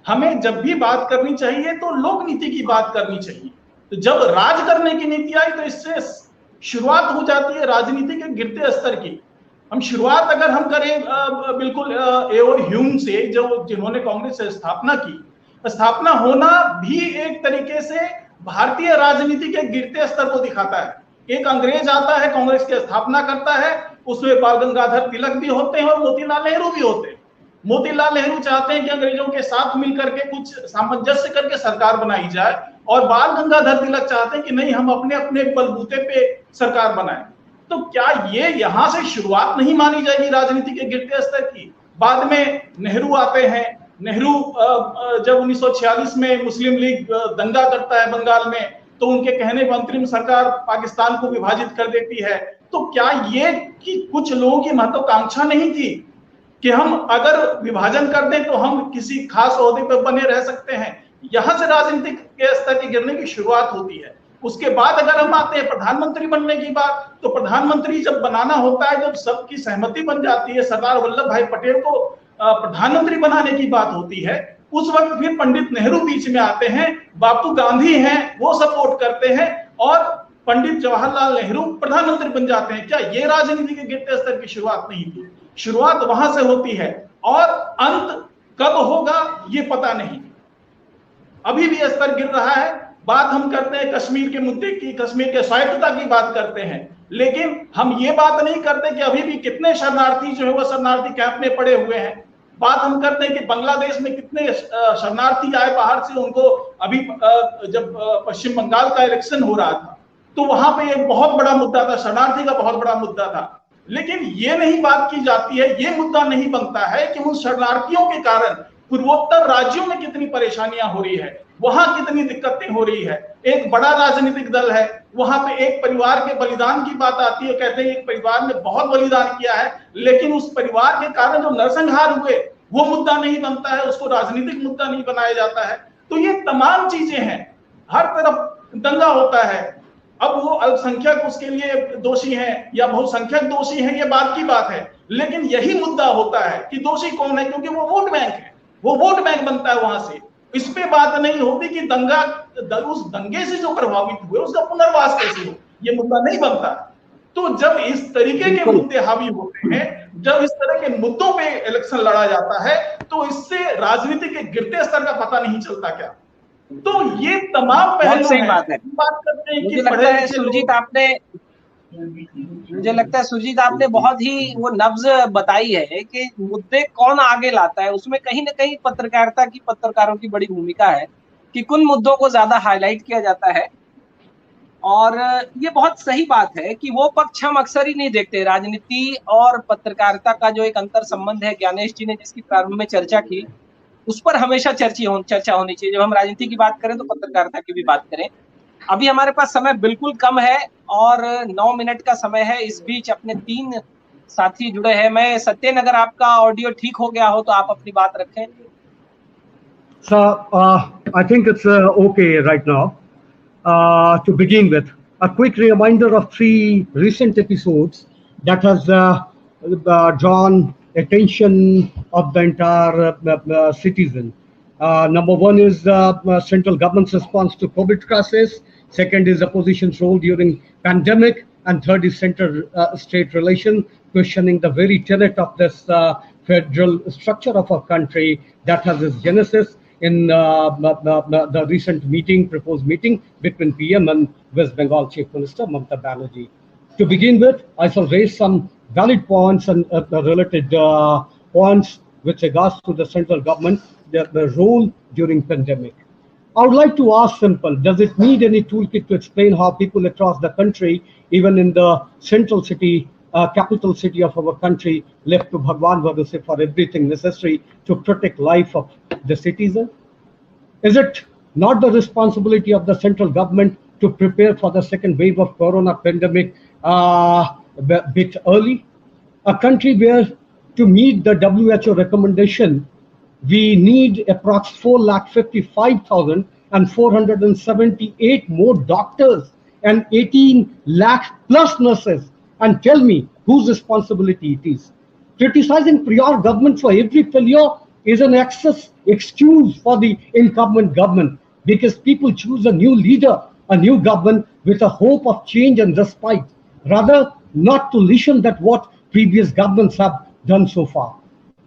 हमें जब भी बात करनी चाहिए तो लोक नीति की बात करनी चाहिए। तो जब राज करने की नीति आई तो इससे शुरुआत हो जाती है राजनीति के गिरते स्तर की। हम शुरुआत अगर हम करें बिल्कुल एओर ह्यूम से, जो जिन्होंने कांग्रेस से स्थापना की, स्थापना होना भी एक तरीके से भारतीय राजनीति के गिरते स्तर को दिखाता है। एक अंग्रेज आता है, कांग्रेस की स्थापना करता है, उसमें बाल गंगाधर तिलक भी होते हैं और मोतीलाल नेहरू भी होते हैं। मोतीलाल नेहरू चाहते हैं कि अंग्रेजों के साथ मिलकर के कुछ सामंजस्य करके सरकार बनाई जाए और बाल गंगाधर तिलक चाहते हैं कि नहीं, हम अपने अपने बलबूते पे सरकार बनाएं। तो क्या ये यहां से शुरुआत नहीं मानी जाएगी राजनीति के गिरते स्तर की? बाद में नेहरू आते हैं। नेहरू जब 1946 में मुस्लिम लीग दंगा करता है बंगाल में, तो उनके कहने पर अंतरिम सरकार पाकिस्तान को विभाजित कर देती है। तो क्या ये कि कुछ लोगों की महत्वाकांक्षा नहीं थी कि हम अगर विभाजन कर दें तो हम किसी खास ओहदे पर बने रह सकते हैं? यहां से राजनीतिक के स्तर के गिरने की शुरुआत होती है। उसके बाद अगर हम आते हैं प्रधानमंत्री बनने की बात, तो प्रधानमंत्री जब बनाना होता है, जब सबकी सहमति बन जाती है, सरदार वल्लभ भाई पटेल को प्रधानमंत्री बनाने की बात होती है, उस वक्त फिर पंडित नेहरू बीच में आते हैं, बापू गांधी हैं, वो सपोर्ट करते हैं और पंडित जवाहरलाल नेहरू प्रधानमंत्री बन जाते हैं। क्या ये राजनीति के गिरते स्तर की शुरुआत नहीं थी? शुरुआत वहां से होती है और अंत कब होगा ये पता नहीं। अभी भी स्तर गिर रहा है। बात हम करते हैं कश्मीर के मुद्दे की, कश्मीर के स्वायत्तता की बात करते हैं, लेकिन हम ये बात नहीं करते कि अभी भी कितने शरणार्थी जो है वो शरणार्थी कैंप में पड़े हुए हैं। बात हम करते हैं कि बांग्लादेश में कितने शरणार्थी आए बाहर से, उनको अभी जब पश्चिम बंगाल का इलेक्शन हो रहा था तो वहां पे एक बहुत बड़ा मुद्दा था, शरणार्थी का बहुत बड़ा मुद्दा था। लेकिन ये नहीं बात की जाती है, ये मुद्दा नहीं बनता है कि उन शरणार्थियों के कारण पूर्वोत्तर राज्यों में कितनी परेशानियां हो रही है। वहां कितनी दिक्कतें हो रही है। एक बड़ा राजनीतिक दल है, वहां पे एक परिवार के बलिदान की बात आती है, कहते हैं एक परिवार ने बहुत बलिदान किया है, लेकिन उस परिवार के कारण जो नरसंहार हुए वो मुद्दा नहीं बनता है, उसको राजनीतिक मुद्दा नहीं बनाया जाता है। तो ये तमाम चीजें हैं, हर तरफ दंगा होता है। अब वो अल्पसंख्यक उसके लिए दोषी हैं या बहुसंख्यक दोषी हैं, ये बात की बात है, लेकिन यही मुद्दा होता है कि दोषी कौन है, क्योंकि वो वोट बैंक है, वो वोट बैंक बनता है वहां से। इस पे बात नहीं होती कि उस दंगे से जो प्रभावित हुए उसका पुनर्वास कैसे हो, ये मुद्दा नहीं बनता। तो जब इस तरीके के मुद्दे हावी होते हैं, जब इस तरह के मुद्दों पे इलेक्शन लड़ा जाता है, तो इससे राजनीति के गिरते स्तर का पता नहीं चलता क्या। तो ये तमाम पहलू सही बात है। बात करते हैं कि मुझे लगता है सुरजीत आपने बहुत ही वो नब्ज बताई है कि मुद्दे कौन आगे लाता है, उसमें कहीं ना कहीं पत्रकारों की बड़ी भूमिका है कि किन मुद्दों को ज्यादा हाईलाइट किया जाता है। और ये बहुत सही बात है कि वो पक्ष हम अक्सर ही नहीं देखते। राजनीति और पत्रकारिता का जो एक अंतर संबंध है, ज्ञानेश जी ने जिसकी प्रारंभ में चर्चा की, उस पर हमेशा चर्चा होनी चाहिए। जब हम राजनीति की बात करें तो पत्रकारिता की भी बात करें। अभी हमारे पास समय बिल्कुल कम है और 9 मिनट का समय है। इस बीच अपने 3 साथी जुड़े हैं। मैं सत्यन, अगर आपका ऑडियो ठीक हो गया हो तो आप अपनी बात रखें। So I think it's okay right now. To begin with, a quick reminder of 3 recent episodes that has drawn attention of the entire citizen. Number 1 is central government's response to COVID crisis. Second is opposition's role during pandemic, and third is center-state relation, questioning the very tenet of this federal structure of our country that has its genesis in the recent proposed meeting between PM and West Bengal Chief Minister Mamata Banerjee. To begin with, I shall raise some valid points and related points with regards to the central government, the role during pandemic. I would like to ask simple, does it need any toolkit to explain how people across the country, even in the central city, capital city of our country, left to Bhagwan Bharose for everything necessary to protect life of the citizen? Is it not the responsibility of the central government to prepare for the second wave of corona pandemic a bit early? A country where to meet the WHO recommendation, we need approx 4,55,478 more doctors and 18 lakh plus nurses. And tell me whose responsibility it is. Criticizing prior government for every failure is an excuse for the incumbent government, because people choose a new leader, a new government with a hope of change and respite, rather not to listen that what previous governments have done so far.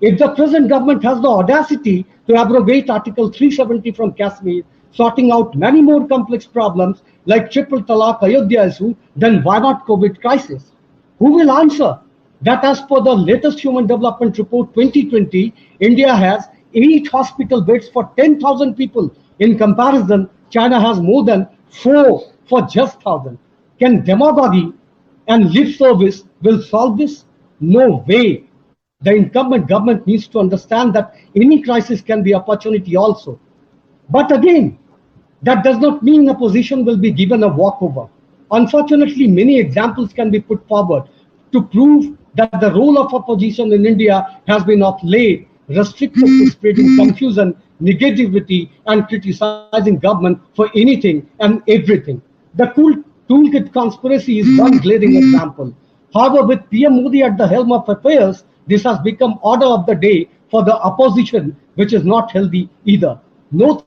If the present government has the audacity to abrogate Article 370 from Kashmir, sorting out many more complex problems like triple talaq, Ayodhya issue, then why not COVID crisis? Who will answer that as per the latest Human Development Report 2020, India has 8 hospital beds for 10,000 people. In comparison, China has more than 4 for just 1,000. Can demagoguery and lip service will solve this? No way. The incumbent government needs to understand that any crisis can be opportunity also. But again, that does not mean opposition will be given a walkover. Unfortunately, many examples can be put forward to prove that the role of opposition in India has been of late restricted to spreading confusion, negativity, and criticizing government for anything and everything. The toolkit conspiracy is one glaring example. However, with PM Modi at the helm of affairs, this has become order of the day for the opposition, which is not healthy either. No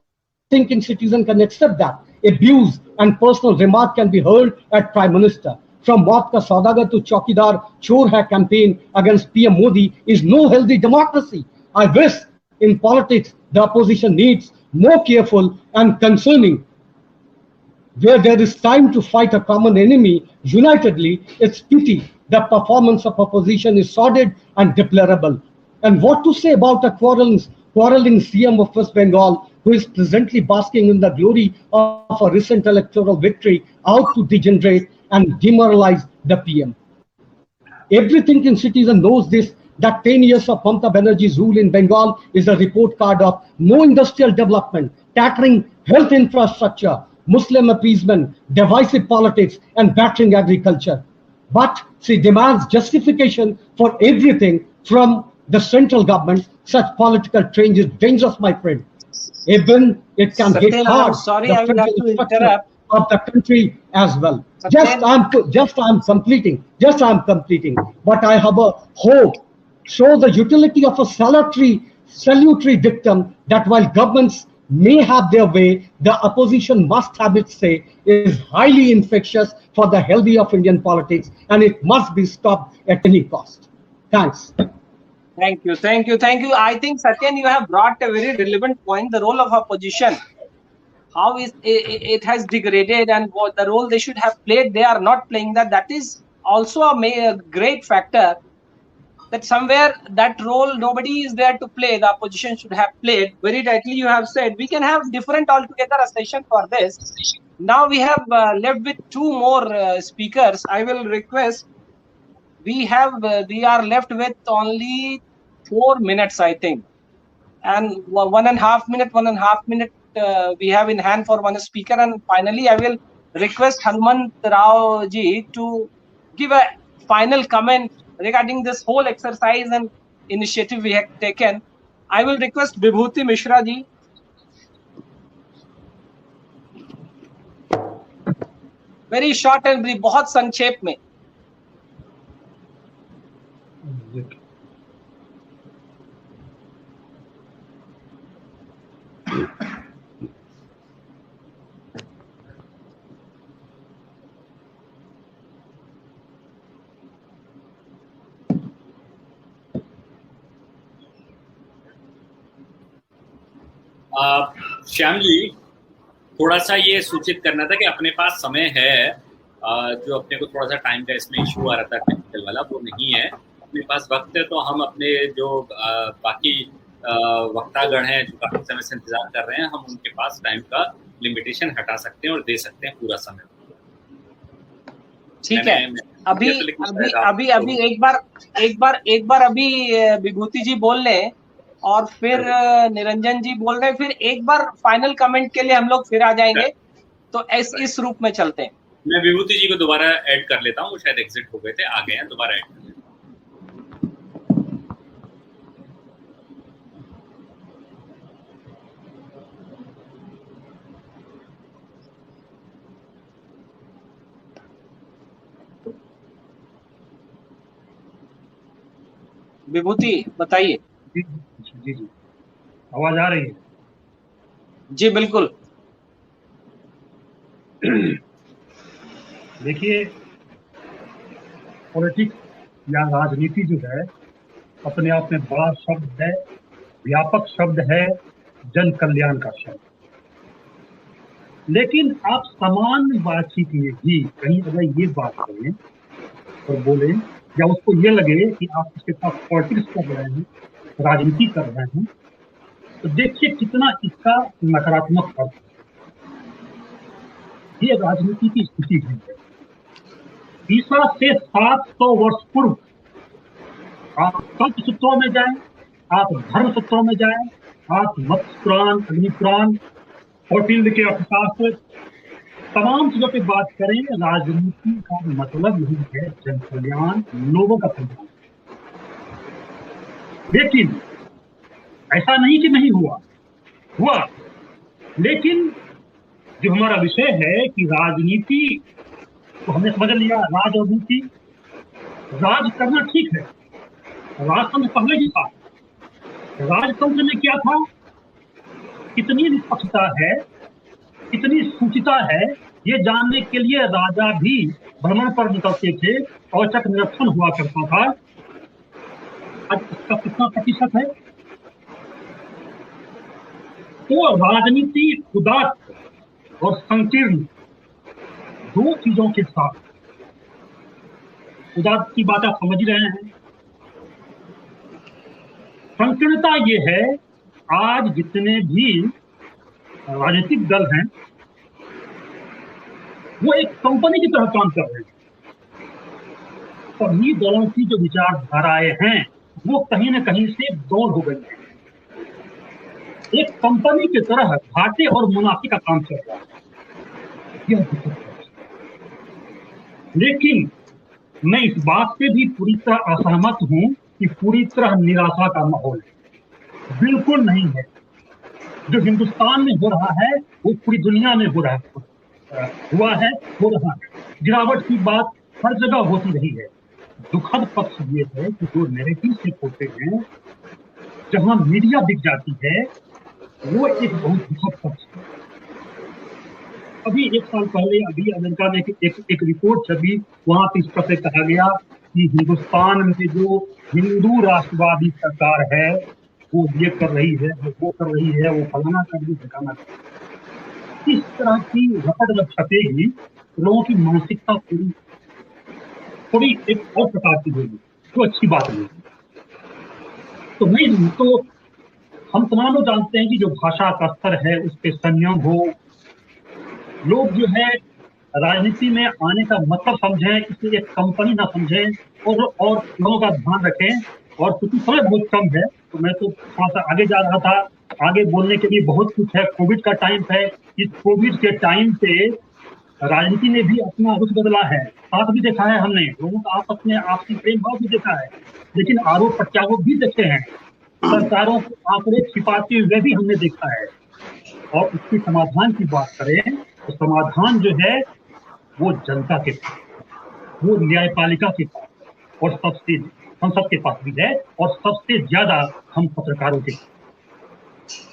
thinking citizen can accept that. Abuse and personal remark can be heard at Prime Minister. From Maut Ka Saudagar to Chaukidar Chor Hai campaign against PM Modi is no healthy democracy. I wish in politics the opposition needs more careful and concerning. Where there is time to fight a common enemy unitedly, it's pity the performance of opposition is sordid and deplorable. And what to say about a quarreling CM of West Bengal, who is presently basking in the glory of a recent electoral victory, out to degenerate and demoralize the PM. Every thinking citizen knows this, that 10 years of Mamata Banerjee's rule in Bengal is a report card of no industrial development, tattering health infrastructure, Muslim appeasement, divisive politics, and battering agriculture. But she demands justification for everything from the central government. Such political change is dangerous, my friend. Even it can hit Satyen, hard I'm sorry, the I will have to central structure interrupt. of the country as well. Satyen. Just I'm completing. But I have a hope. Show the utility of a salutary dictum that while governments may have their way, the opposition must have its say, is highly infectious for the healthy of Indian politics, and it must be stopped at any cost. Thanks. Thank you. I think, Satyen, you have brought a very relevant point, the role of opposition. How is it has degraded, and what the role they should have played, they are not playing that. That is also a great factor, that somewhere that role nobody is there to play. The opposition should have played. Very rightly you have said, we can have different altogether a session for this. Now we have left with two more speakers. I will request, we are left with only 4 minutes, I think, and 1.5 minute we have in hand for one speaker. And finally I will request Hanumant Rao ji to give a final comment regarding this whole exercise and initiative we have taken. I will request Vibhuti Mishra ji. Very short and brief, बहुत संक्षेप में. श्याम जी, थोड़ा सा ये सूचित करना था कि अपने पास समय है, जो अपने को थोड़ा सा टाइम का इसमें इशू आ रहा था टेक्निकल वाला, वो नहीं है. अपने पास वक्त है तो हम अपने जो बाकी वक्तागण हैं जो काफी समय से इंतजार कर रहे हैं, हम उनके पास टाइम का लिमिटेशन हटा सकते हैं और दे सकते हैं पूरा समय. ठीक है. अभी एक बार अभी विभूति जी बोल लें और फिर निरंजन जी बोल रहे हैं, फिर एक बार फाइनल कमेंट के लिए हम लोग फिर आ जाएंगे. तो इस रूप में चलते हैं. मैं विभूति जी को दोबारा ऐड कर लेता हूँ, वो शायद एग्जिट हो गए थे, आ गए हैं, दोबारा ऐड कर लेता हूँ. विभूति बताइए. जी आवाज आ रही है? जी बिल्कुल. देखिए, पॉलिटिक्स या राजनीति जो है अपने आप में बड़ा शब्द है, व्यापक शब्द है, जन कल्याण का शब्द. लेकिन आप सामान्य बातचीत में भी कहीं अगर ये बात करें और बोले या उसको ये लगे कि आप उसके साथ पॉलिटिक्स कर रहे हैं, राजनीति कर रहे हैं, तो देखिए कितना इसका नकारात्मक अर्थ है. ये राजनीति की स्थिति है. ईसा से 700 वर्ष पूर्व आप कल्प सूत्रों में जाएं, आप धर्म सूत्रों में जाएं, आप मत्स्य पुराण, अग्नि पुराण, कौटिल्य के अर्थशास्त्र, तमाम चीजों पे बात करें, राजनीति का मतलब यही है जन कल्याण, लोगों का कल्याण. लेकिन ऐसा नहीं कि नहीं हुआ, लेकिन जो हमारा विषय है कि राजनीति तो हमने समझ लिया, राज और नीति. राज करना ठीक है, राजतंत्र पहले ही था. राजतंत्र में क्या था, कितनी निष्पक्षता है, कितनी सूचिता है, ये जानने के लिए राजा भी भ्रमण पर निकलते थे, औचक निरीक्षण हुआ करता था. आज इसका कितना प्रतिशत है? तो राजनीति उदात्त और संकीर्ण दो चीजों के साथ. उदात्त की बात आप समझ ही रहे हैं. संकीर्णता ये है, आज जितने भी राजनीतिक दल हैं वो एक कंपनी की तरह काम कर रहे हैं. सभी दलों की जो विचारधाराएं हैं वो कहीं ना कहीं से डाउन हो गई है। एक कंपनी की तरह घाटे और मुनाफे का काम चल रहा है। यह दिक्कत है। लेकिन मैं इस बात से भी पूरी तरह असहमत हूं कि पूरी तरह निराशा का माहौल है। बिल्कुल नहीं है। जो हिंदुस्तान में हो रहा है वो पूरी दुनिया में हो रहा है, हुआ है, हो रहा है। गिरावट की बात हर जगह होती रही है। दुखद पक्ष ये है कि जो नैरेटिव से होते हैं, जहां मीडिया दिख जाती है, वो एक बहुत दुखद पक्ष है। अभी 1 साल पहले अभी अमेरिका में एक रिपोर्ट छपी, वहां पे इस तरह से कहा गया कि हिंदुस्तान में जो हिंदू राष्ट्रवादी सरकार है वो ये कर रही है, वो कर रही है, वो फलाना कर रही है, ठिकाना कर रही है। इस तरह की रपट जब छपेगी तो लोगों की मानसिकता थोड़ी एक और प्रकार की होगी, तो अच्छी बात नहीं। तो हम तमाम लोग जानते हैं कि जो भाषा का स्तर है उस पर संयम हो, लोग जो है राजनीति में आने का मतलब समझें, इसे एक कंपनी ना समझें और लोगों का ध्यान रखें। और क्योंकि समय बहुत कम है तो मैं तो थोड़ा सा आगे जा रहा था। आगे बोलने के लिए बहुत कुछ है। कोविड का टाइम है। इस कोविड के टाइम पे राजनीति ने भी अपना रुख बदला है। साथ भी देखा है हमने, लोगों का आपस में आपसी प्रेम भाव भी देखा है, लेकिन आरोप प्रत्यारोप भी देखे हैं। सरकारों को आंकड़े छिपाते हुए भी हमने देखा है। और उसकी समाधान की बात करें तो समाधान जो है वो जनता के पास, वो न्यायपालिका के पास और सबसे हम सबके पास भी है, और सबसे ज्यादा हम पत्रकारों के पास।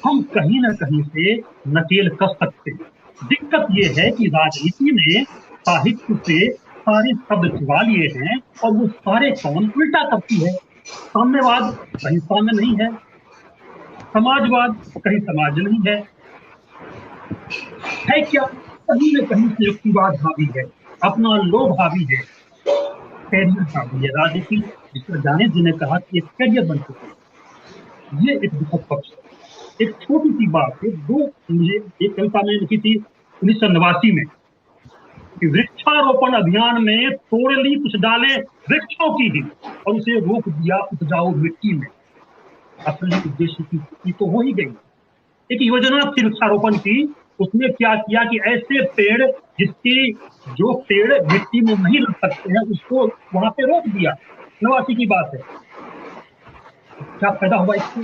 हम कहीं ना कहीं से नकेल कस सकते हैं। दिक्कत ये है कि राजनीति में साहित्य से सारे शब्द चुरा लिए हैं और वो सारे कौन उल्टा करती है। साम्यवाद कहीं साम्य नहीं है, समाजवाद कहीं समाज नहीं है क्या? कहीं न कहीं से युक्तिवाद हावी है, अपना लोभ हावी है, कैरियर हावी है। राजनीति जिस पर जाने जी ने कहा कि एक कैरियर बन चुकी है। ये एक दुखद पक्ष है। एक छोटी सी बात है, मुझे एक कविता में लिखी थी 1989 में कि वृक्षारोपण अभियान में तोड़ ली कुछ डाले वृक्षों की ही और उसे रोक दिया उपजाऊ मिट्टी में। असली उद्देश्य की तो हो ही गई। एक योजना थी वृक्षारोपण की, उसने क्या किया कि ऐसे पेड़ जिसकी जो पेड़ मिट्टी में नहीं लग सकते हैं उसको वहां पे रोक दिया। 89 की बात है। क्या फायदा हुआ इससे?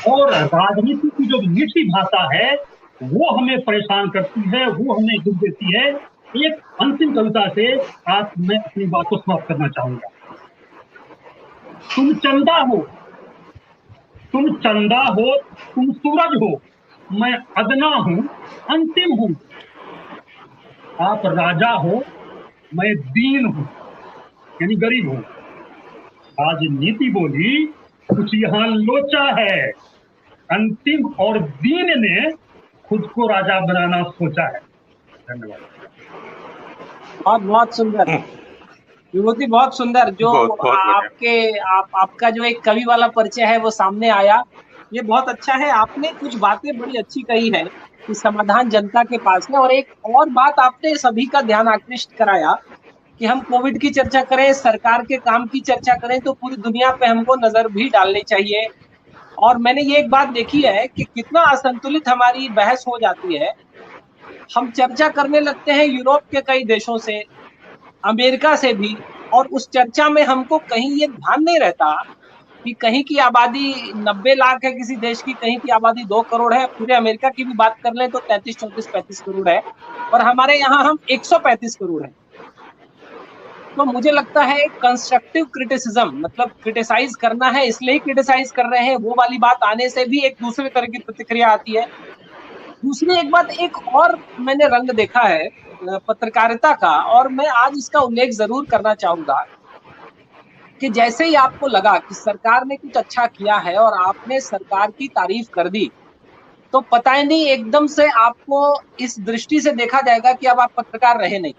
और राजनीति की जो मीठी भाषा है वो हमें परेशान करती है, वो हमें दुख देती है। एक अंतिम कविता से आज मैं अपनी बात को समाप्त करना चाहूंगा। तुम चंदा हो, तुम चंदा हो, तुम सूरज हो, मैं अदना हूं, अंतिम हूं। आप राजा हो, मैं दीन हूं, यानी गरीब हूं। राजनीति बोली कुछ यहाँ लोचा है, अंतिम और दीन ने खुद को राजा बनाना सोचा है। धन्यवाद। बहुत सुंदर विभूति, बहुत सुंदर। जो आपका जो एक कवि वाला परिचय है वो सामने आया, ये बहुत अच्छा है। आपने कुछ बातें बड़ी अच्छी कही है कि समाधान जनता के पास है। और एक और बात आपने सभी का ध्यान आकृष्ट कराया कि हम कोविड की चर्चा करें, सरकार के काम की चर्चा करें तो पूरी दुनिया पे हमको नजर भी डालनी चाहिए। और मैंने ये एक बात देखी है कि कितना असंतुलित हमारी बहस हो जाती है। हम चर्चा करने लगते हैं यूरोप के कई देशों से, अमेरिका से भी, और उस चर्चा में हमको कहीं ये ध्यान नहीं रहता कि कहीं की आबादी 90 लाख है किसी देश की, कहीं की आबादी 2 करोड़ है। पूरे अमेरिका की भी बात कर लें तो 33, 34, 35 करोड़ है, और हमारे यहाँ हम 135 करोड़ है। तो मुझे लगता है कंस्ट्रक्टिव क्रिटिसिज्म, मतलब क्रिटिसाइज करना है इसलिए क्रिटिसाइज कर रहे हैं, वो वाली बात आने से भी एक दूसरे तरह की प्रतिक्रिया आती है। दूसरी एक बात, एक और मैंने रंग देखा है पत्रकारिता का, और मैं आज इसका उल्लेख जरूर करना चाहूंगा कि जैसे ही आपको लगा कि सरकार ने कुछ अच्छा किया है और आपने सरकार की तारीफ कर दी, तो पता ही नहीं एकदम से आपको इस दृष्टि से देखा जाएगा कि अब आप पत्रकार रहे नहीं।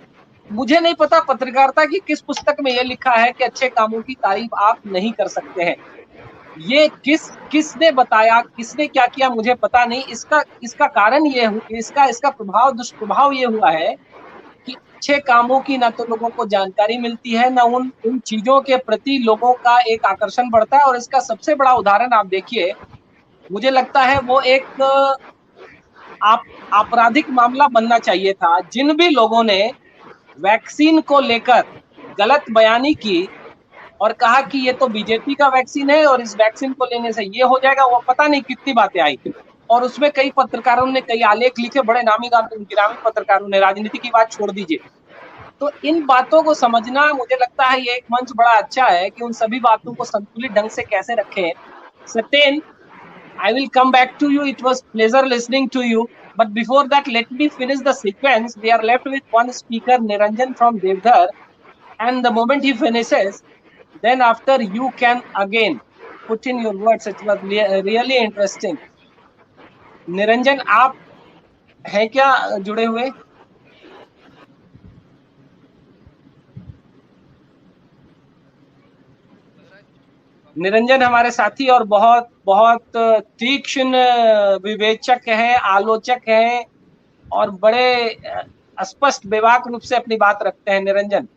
मुझे नहीं पता पत्रकारिता की किस पुस्तक में यह लिखा है कि अच्छे कामों की तारीफ आप नहीं कर सकते हैं। ये किसने बताया, किसने क्या किया, मुझे पता नहीं। इसका कारण ये इसका प्रभाव, दुष्प्रभाव ये हुआ है कि अच्छे कामों की ना तो लोगों को जानकारी मिलती है, ना उन चीजों के प्रति लोगों का एक आकर्षण बढ़ता है। और इसका सबसे बड़ा उदाहरण आप देखिए, मुझे लगता है वो एक आपराधिक मामला बनना चाहिए था। जिन भी लोगों ने वैक्सीन को लेकर गलत बयानी की और कहा कि ये तो बीजेपी का वैक्सीन है और इस वैक्सीन को लेने से ये हो जाएगा, वो पता नहीं कितनी बातें आई। और उसमें कई पत्रकारों ने कई आलेख लिखे, बड़े नामी गिरामी पत्रकारों ने, राजनीति की बात छोड़ दीजिए। तो इन बातों को समझना, मुझे लगता है ये एक मंच बड़ा अच्छा है कि उन सभी बातों को संतुलित ढंग से कैसे रखें। सत्येन, I will come back to you. It was pleasure listening to you. But before that, let me finish the sequence. We are left with one speaker, Niranjan from Devdhar. And the moment he finishes, then after you can again put in your words. It was really interesting. Niranjan, आप हैं क्या जुड़े हुए? निरंजन हमारे साथी और बहुत बहुत तीक्ष्ण विवेचक हैं, आलोचक हैं और बड़े स्पष्ट बेबाक रूप से अपनी बात रखते हैं। निरंजन,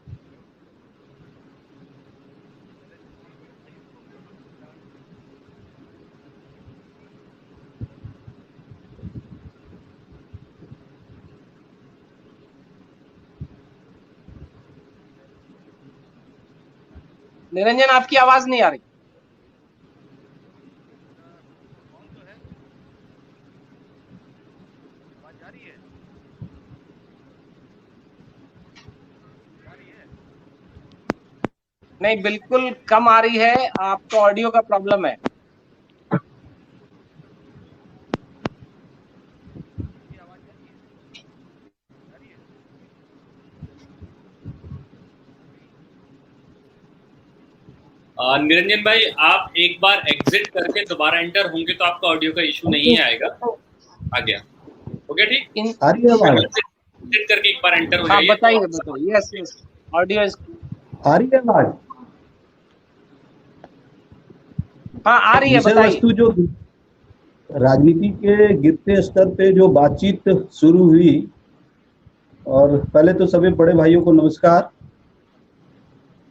निरंजन आपकी आवाज नहीं आ रही। नहीं, बिल्कुल कम आ रही है। आपको ऑडियो का प्रॉब्लम है। निरंजन भाई, आप एक बार एग्जिट करके दोबारा एंटर होंगे तो आपका ऑडियो का इशू नहीं आएगा। आ गया, हो गया ठीक? आ रही है आवाज? एग्जिट करके एक बार एंटर हो जाइए। बताइए। यस यस, ऑडियो आ रही है आवाज? हाँ, आ रही है, बताइए। जो राजनीति के गिरते स्तर पे जो बातचीत शुरू हुई, और पहले तो सभी बड़े भाइयों को नमस्कार।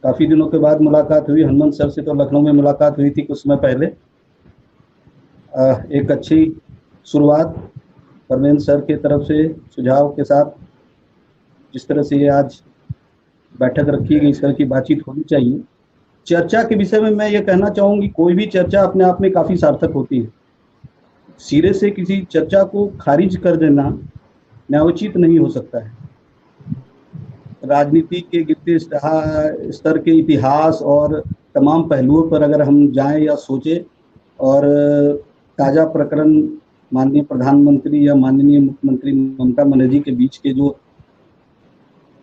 काफी दिनों के बाद मुलाकात हुई। हनुमंत सर से तो लखनऊ में मुलाकात हुई थी कुछ समय पहले। एक अच्छी शुरुआत परवेन सर के तरफ से सुझाव के साथ, जिस तरह से ये आज बैठक रखी गई, इस तरह की बातचीत होनी चाहिए। चर्चा के विषय में मैं ये कहना चाहूँगी, कोई भी चर्चा अपने आप में काफ़ी सार्थक होती है। सिरे से किसी चर्चा को खारिज कर देना न्यायोचित नहीं हो सकता है। राजनीति के गिरते स्तर के इतिहास और तमाम पहलुओं पर अगर हम जाएं या सोचें, और ताज़ा प्रकरण माननीय प्रधानमंत्री या माननीय मुख्यमंत्री ममता बनर्जी के बीच के जो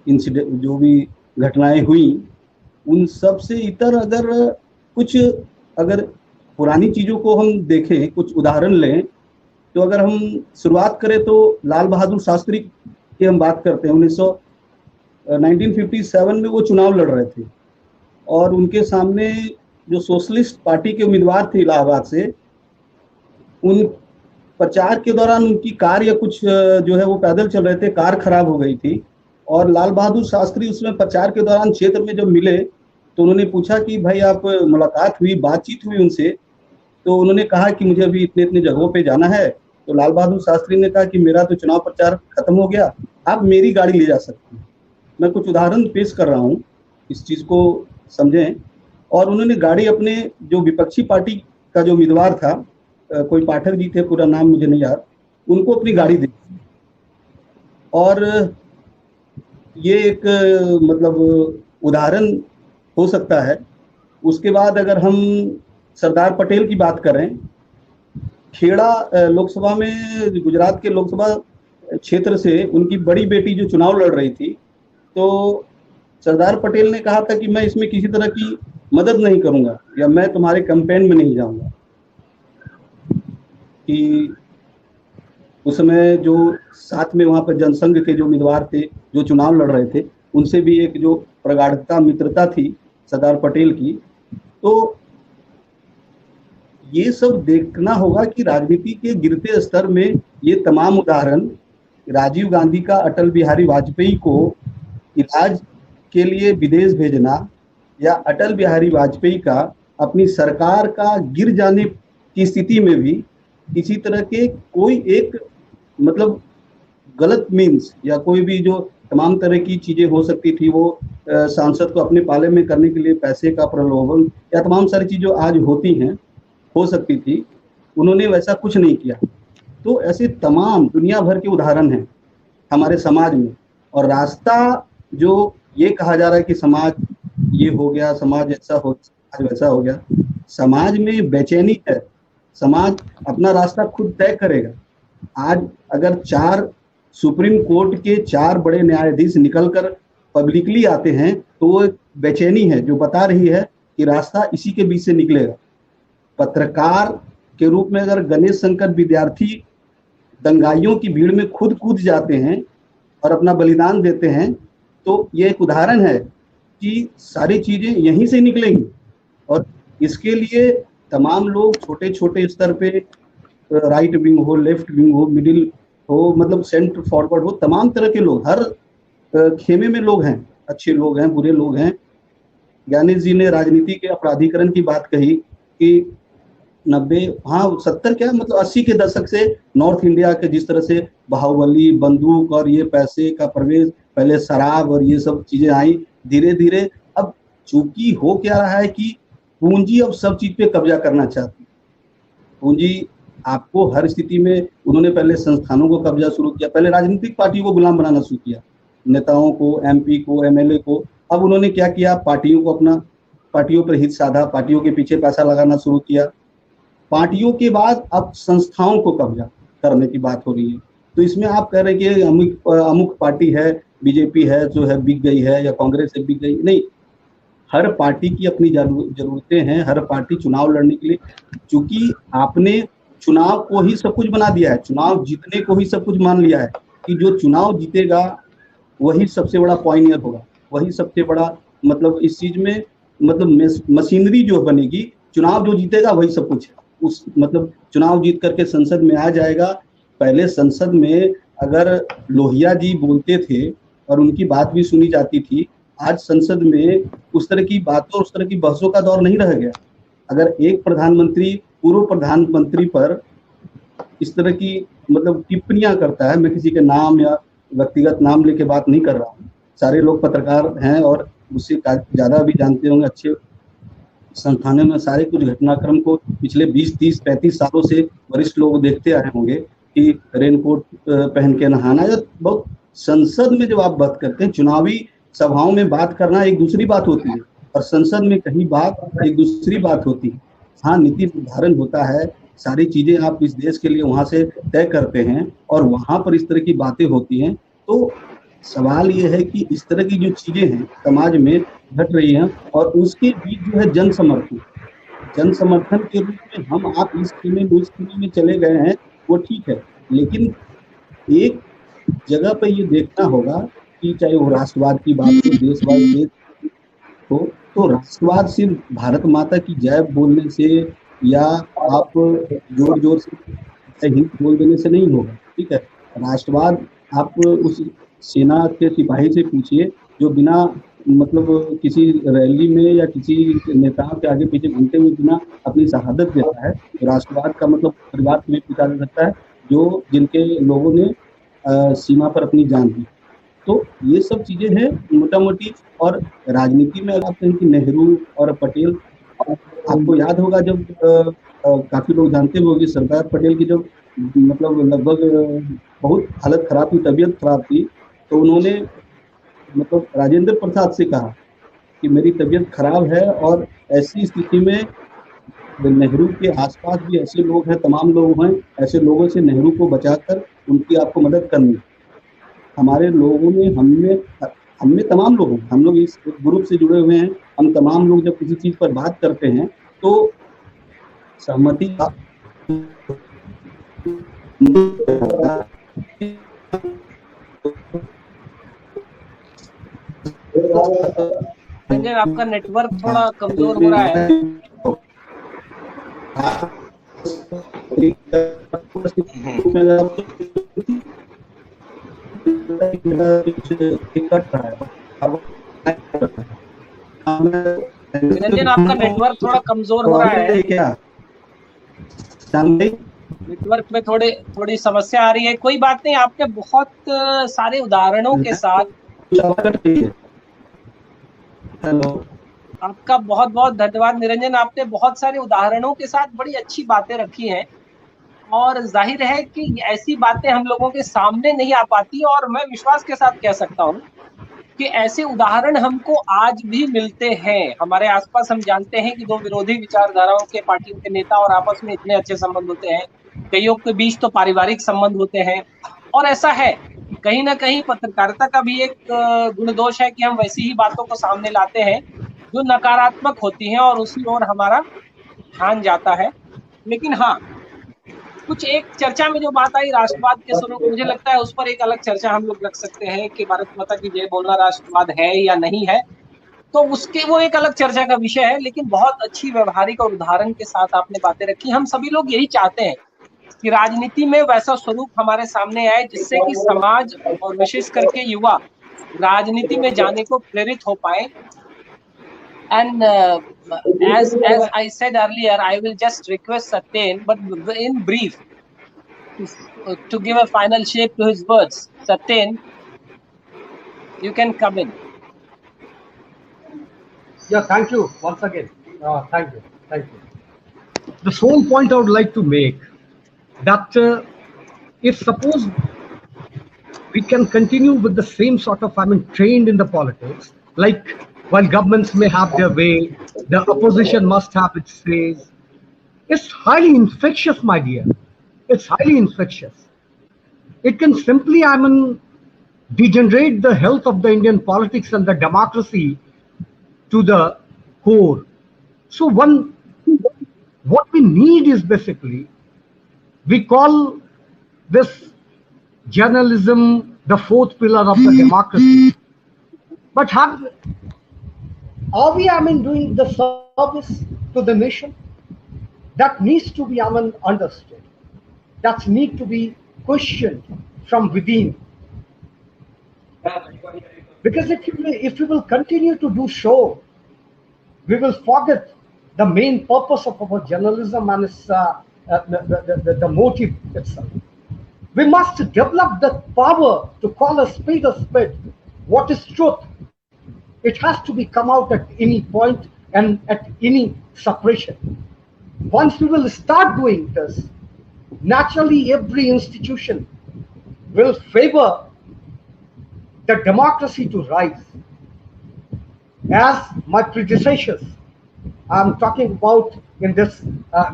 इंसिडेंट, जो भी घटनाएं हुई, उन सब से इतर अगर पुरानी चीज़ों को हम देखें, कुछ उदाहरण लें, तो अगर हम शुरुआत करें तो लाल बहादुर शास्त्री की हम बात करते हैं। 1957 में वो चुनाव लड़ रहे थे और उनके सामने जो सोशलिस्ट पार्टी के उम्मीदवार थे इलाहाबाद से, उन प्रचार के दौरान उनकी कार या कुछ जो है वो पैदल चल रहे थे, कार खराब हो गई थी। और लाल बहादुर शास्त्री उसमें प्रचार के दौरान क्षेत्र में जब मिले तो उन्होंने पूछा कि भाई आप मुलाकात हुई, बातचीत हुई उनसे? तो उन्होंने कहा कि मुझे अभी इतने इतने जगहों पे जाना है। तो लाल बहादुर शास्त्री ने कहा कि मेरा तो चुनाव प्रचार खत्म हो गया, आप मेरी गाड़ी ले जा सकते हैं। मैं कुछ उदाहरण पेश कर रहा हूँ, इस चीज़ को समझें। और उन्होंने गाड़ी अपने जो विपक्षी पार्टी का जो उम्मीदवार था, कोई पाठक जी थे, पूरा नाम मुझे नहीं याद, उनको अपनी गाड़ी दी। और ये एक मतलब उदाहरण हो सकता है। उसके बाद अगर हम सरदार पटेल की बात करें, खेड़ा लोकसभा में, गुजरात के लोकसभा क्षेत्र से उनकी बड़ी बेटी जो चुनाव लड़ रही थी, तो सरदार पटेल ने कहा था कि मैं इसमें किसी तरह की मदद नहीं करूंगा या मैं तुम्हारे कैंपेन में नहीं जाऊंगा। कि उस समय जो साथ में वहाँ पर जनसंघ के जो उम्मीदवार थे जो चुनाव लड़ रहे थे, उनसे भी एक जो प्रगाढ़ता मित्रता थी सरदार पटेल की। तो ये सब देखना होगा कि राजनीति के गिरते स्तर में ये तमाम उदाहरण, राजीव गांधी का अटल बिहारी वाजपेयी को इलाज के लिए विदेश भेजना या अटल बिहारी वाजपेयी का अपनी सरकार का गिर जाने की स्थिति में भी किसी तरह के कोई एक मतलब गलत मीन्स या कोई भी जो तमाम तरह की चीजें हो सकती थी वो सांसद को अपने पाले में करने के लिए पैसे का प्रलोभन या तमाम सारी चीजें जो आज होती हैं हो सकती थी, उन्होंने वैसा कुछ नहीं किया। तो ऐसे तमाम दुनिया भर के उदाहरण हैं हमारे समाज में। और रास्ता जो ये कहा जा रहा है कि समाज ये हो गया, समाज ऐसा हो, समाज वैसा हो गया, समाज में बेचैनी है, समाज अपना रास्ता खुद तय करेगा। आज अगर 4 सुप्रीम कोर्ट के 4 बड़े न्यायाधीश निकलकर पब्लिकली आते हैं तो वो एक बेचैनी है जो बता रही है कि रास्ता इसी के बीच से निकलेगा। पत्रकार के रूप में अगर गणेश शंकर विद्यार्थी दंगाइयों की भीड़ में खुद कूद जाते हैं और अपना बलिदान देते हैं तो ये एक उदाहरण है कि सारी चीजें यहीं से निकलेंगी। और इसके लिए तमाम लोग छोटे छोटे स्तर पे, राइट विंग हो, लेफ्ट विंग हो, मिडिल हो, मतलब सेंटर फॉरवर्ड हो, तमाम तरह के लोग, हर खेमे में लोग हैं, अच्छे लोग हैं, बुरे लोग हैं। ज्ञानेश जी ने राजनीति के अपराधीकरण की बात कही कि 70 क्या मतलब 80 के दशक से नॉर्थ इंडिया के जिस तरह से बाहुबली, बंदूक और ये पैसे का प्रवेश, पहले शराब और ये सब चीजें आई, धीरे धीरे अब चूंकि हो क्या रहा है कि पूंजी अब सब चीज पे कब्जा करना चाहती है। पूंजी आपको हर स्थिति में, उन्होंने पहले संस्थानों को कब्जा शुरू किया, पहले राजनीतिक पार्टियों को गुलाम बनाना शुरू किया, नेताओं को, एमपी को, एमएलए को। अब उन्होंने क्या किया, पार्टियों को अपना, पार्टियों पर हित साधा, पार्टियों के पीछे पैसा लगाना शुरू किया। पार्टियों के बाद अब संस्थाओं को कब्जा करने की बात हो रही है। तो इसमें आप कह रहे हैं कि अमुक पार्टी है, बीजेपी है जो है बिक गई है या कांग्रेस है बिक गई, नहीं। हर पार्टी की अपनी जरूरतें हैं, हर पार्टी चुनाव लड़ने के लिए, चूंकि आपने चुनाव को ही सब कुछ बना दिया है, चुनाव जीतने को ही सब कुछ मान लिया है कि जो चुनाव जीतेगा वही सबसे बड़ा पॉइनियर होगा, वही सबसे बड़ा मतलब इस चीज में मतलब मशीनरी जो बनेगी, चुनाव जो जीतेगा वही सब कुछ है। उस मतलब चुनाव जीत करके संसद में आ जाएगा। पहले संसद में अगर लोहिया जी बोलते थे और उनकी बात भी सुनी जाती थी, आज संसद में उस तरह की बातों, उस तरह की बहसों का दौर नहीं रह गया। अगर एक प्रधानमंत्री पूर्व प्रधानमंत्री पर इस तरह की मतलब टिप्पणियां करता है, मैं किसी के नाम या व्यक्तिगत नाम लेके बात नहीं कर रहा हूँ, सारे लोग पत्रकार हैं और उससे ज्यादा भी जानते होंगे, अच्छे संस्थानों में सारे कुछ घटनाक्रम को पिछले 20, 30, 35 सालों से वरिष्ठ लोग देखते आए होंगे कि रेनकोट पहन के नहाना, या बहुत संसद में जब आप बात करते हैं, चुनावी सभाओं में बात करना एक दूसरी बात होती है और संसद में कहीं बात एक दूसरी बात होती है। हाँ, नीति निर्धारण होता है, सारी चीजें आप इस देश के लिए वहां से तय करते हैं और वहां पर इस तरह की बातें होती हैं। तो सवाल ये है कि इस तरह की जो चीजें हैं समाज में घट रही हैं और उसके बीच जो है जन समर्थन के रूप में हम आप इस खेमे में उस खेमे में चले गए हैं, वो ठीक है, लेकिन एक जगह पे ये देखना होगा कि चाहे वो राष्ट्रवाद की बात हो, देशवाद हो, तो राष्ट्रवाद सिर्फ भारत माता की जय बोलने से या आप जोर जोर से हिंद बोल देने से नहीं होगा। ठीक है, राष्ट्रवाद आप उस सेना के सिपाही से पूछिए जो बिना मतलब किसी रैली में या किसी नेताओं के आगे पीछे घूमते हुए बिना अपनी शहादत देता है। तो राष्ट्रवाद का मतलब परिवार में पूछा जा सकता है जो जिनके लोगों ने सीमा पर अपनी जान दी। तो ये सब चीजें हैं मोटा मोटी। और राजनीति में अगर आप कहें कि नेहरू और पटेल, आपको याद होगा जब काफी लोग जानते होंगे सरदार पटेल की जब मतलब लगभग बहुत हालत खराब थी, तबीयत खराब थी, तो उन्होंने मतलब राजेंद्र प्रसाद से कहा कि मेरी तबीयत खराब है और ऐसी स्थिति में नेहरू के आसपास भी ऐसे लोग हैं, तमाम लोग हैं, ऐसे लोगों से नेहरू को बचाकर उनकी आपको मदद करनी। हमारे लोगों में हमने तमाम लोग, हम लोग इस ग्रुप से जुड़े हुए हैं, हम तमाम लोग जब किसी चीज पर बात करते हैं तो सहमति संजय, आपका नेटवर्क थोड़ा कमजोर हो रहा है। निरंजन, आपका नेटवर्क थोड़ा कमजोर हो रहा है क्या? नेटवर्क में थोड़ी समस्या आ रही है। कोई बात नहीं, आपने बहुत सारे उदाहरणों के साथ, हेलो, आपका बहुत बहुत धन्यवाद निरंजन। आपने बहुत सारे उदाहरणों के साथ बड़ी अच्छी बातें रखी हैं और जाहिर है कि ऐसी बातें हम लोगों के सामने नहीं आ पाती, और मैं विश्वास के साथ कह सकता हूँ कि ऐसे उदाहरण हमको आज भी मिलते हैं हमारे आसपास। हम जानते हैं कि दो विरोधी विचारधाराओं के पार्टियों के नेता और आपस में इतने अच्छे संबंध होते हैं, कईयों के बीच तो पारिवारिक संबंध होते हैं। और ऐसा है, कहीं ना कहीं पत्रकारिता का भी एक गुण दोष है कि हम वैसी ही बातों को सामने लाते हैं जो नकारात्मक होती हैं और उसी ओर हमारा ध्यान जाता है। लेकिन हाँ, कुछ एक चर्चा में जो बात आई राष्ट्रवाद के स्वरूप, मुझे लगता है उस पर एक अलग चर्चा हम लोग रख सकते हैं कि भारत माता की जय बोलना राष्ट्रवाद है या नहीं है, तो उसके वो एक अलग चर्चा का विषय है। लेकिन बहुत अच्छी व्यवहारिक और उदाहरण के साथ आपने बातें रखी। हम सभी लोग यही चाहते हैं कि राजनीति में वैसा स्वरूप हमारे सामने आए जिससे कि समाज और विशेष करके युवा राजनीति में जाने को प्रेरित हो पाए। And as I said earlier, I will just request Satyen, but in brief, to give a final shape to his words. Satyen, you can come in. Yeah, thank you once again. Thank you. The sole point I would like to make that if suppose we can continue with the same sort of, trained in the politics, like while governments may have their way, the opposition must have its say. It's highly infectious, my dear. It's highly infectious. It can simply, degenerate the health of the Indian politics and the democracy to the core. So what we need is basically, we call this journalism the fourth pillar of the democracy. But are we, doing the service to the nation? That needs to be, understood. That needs to be questioned from within. Because if we will continue to do so, we will forget the main purpose of our journalism and its, the motive itself. We must develop the power to call a spade a spade. What is truth? It has to be come out at any point and at any separation. Once we will start doing this, naturally every institution will favor the democracy to rise. As my predecessors, I'm talking about in this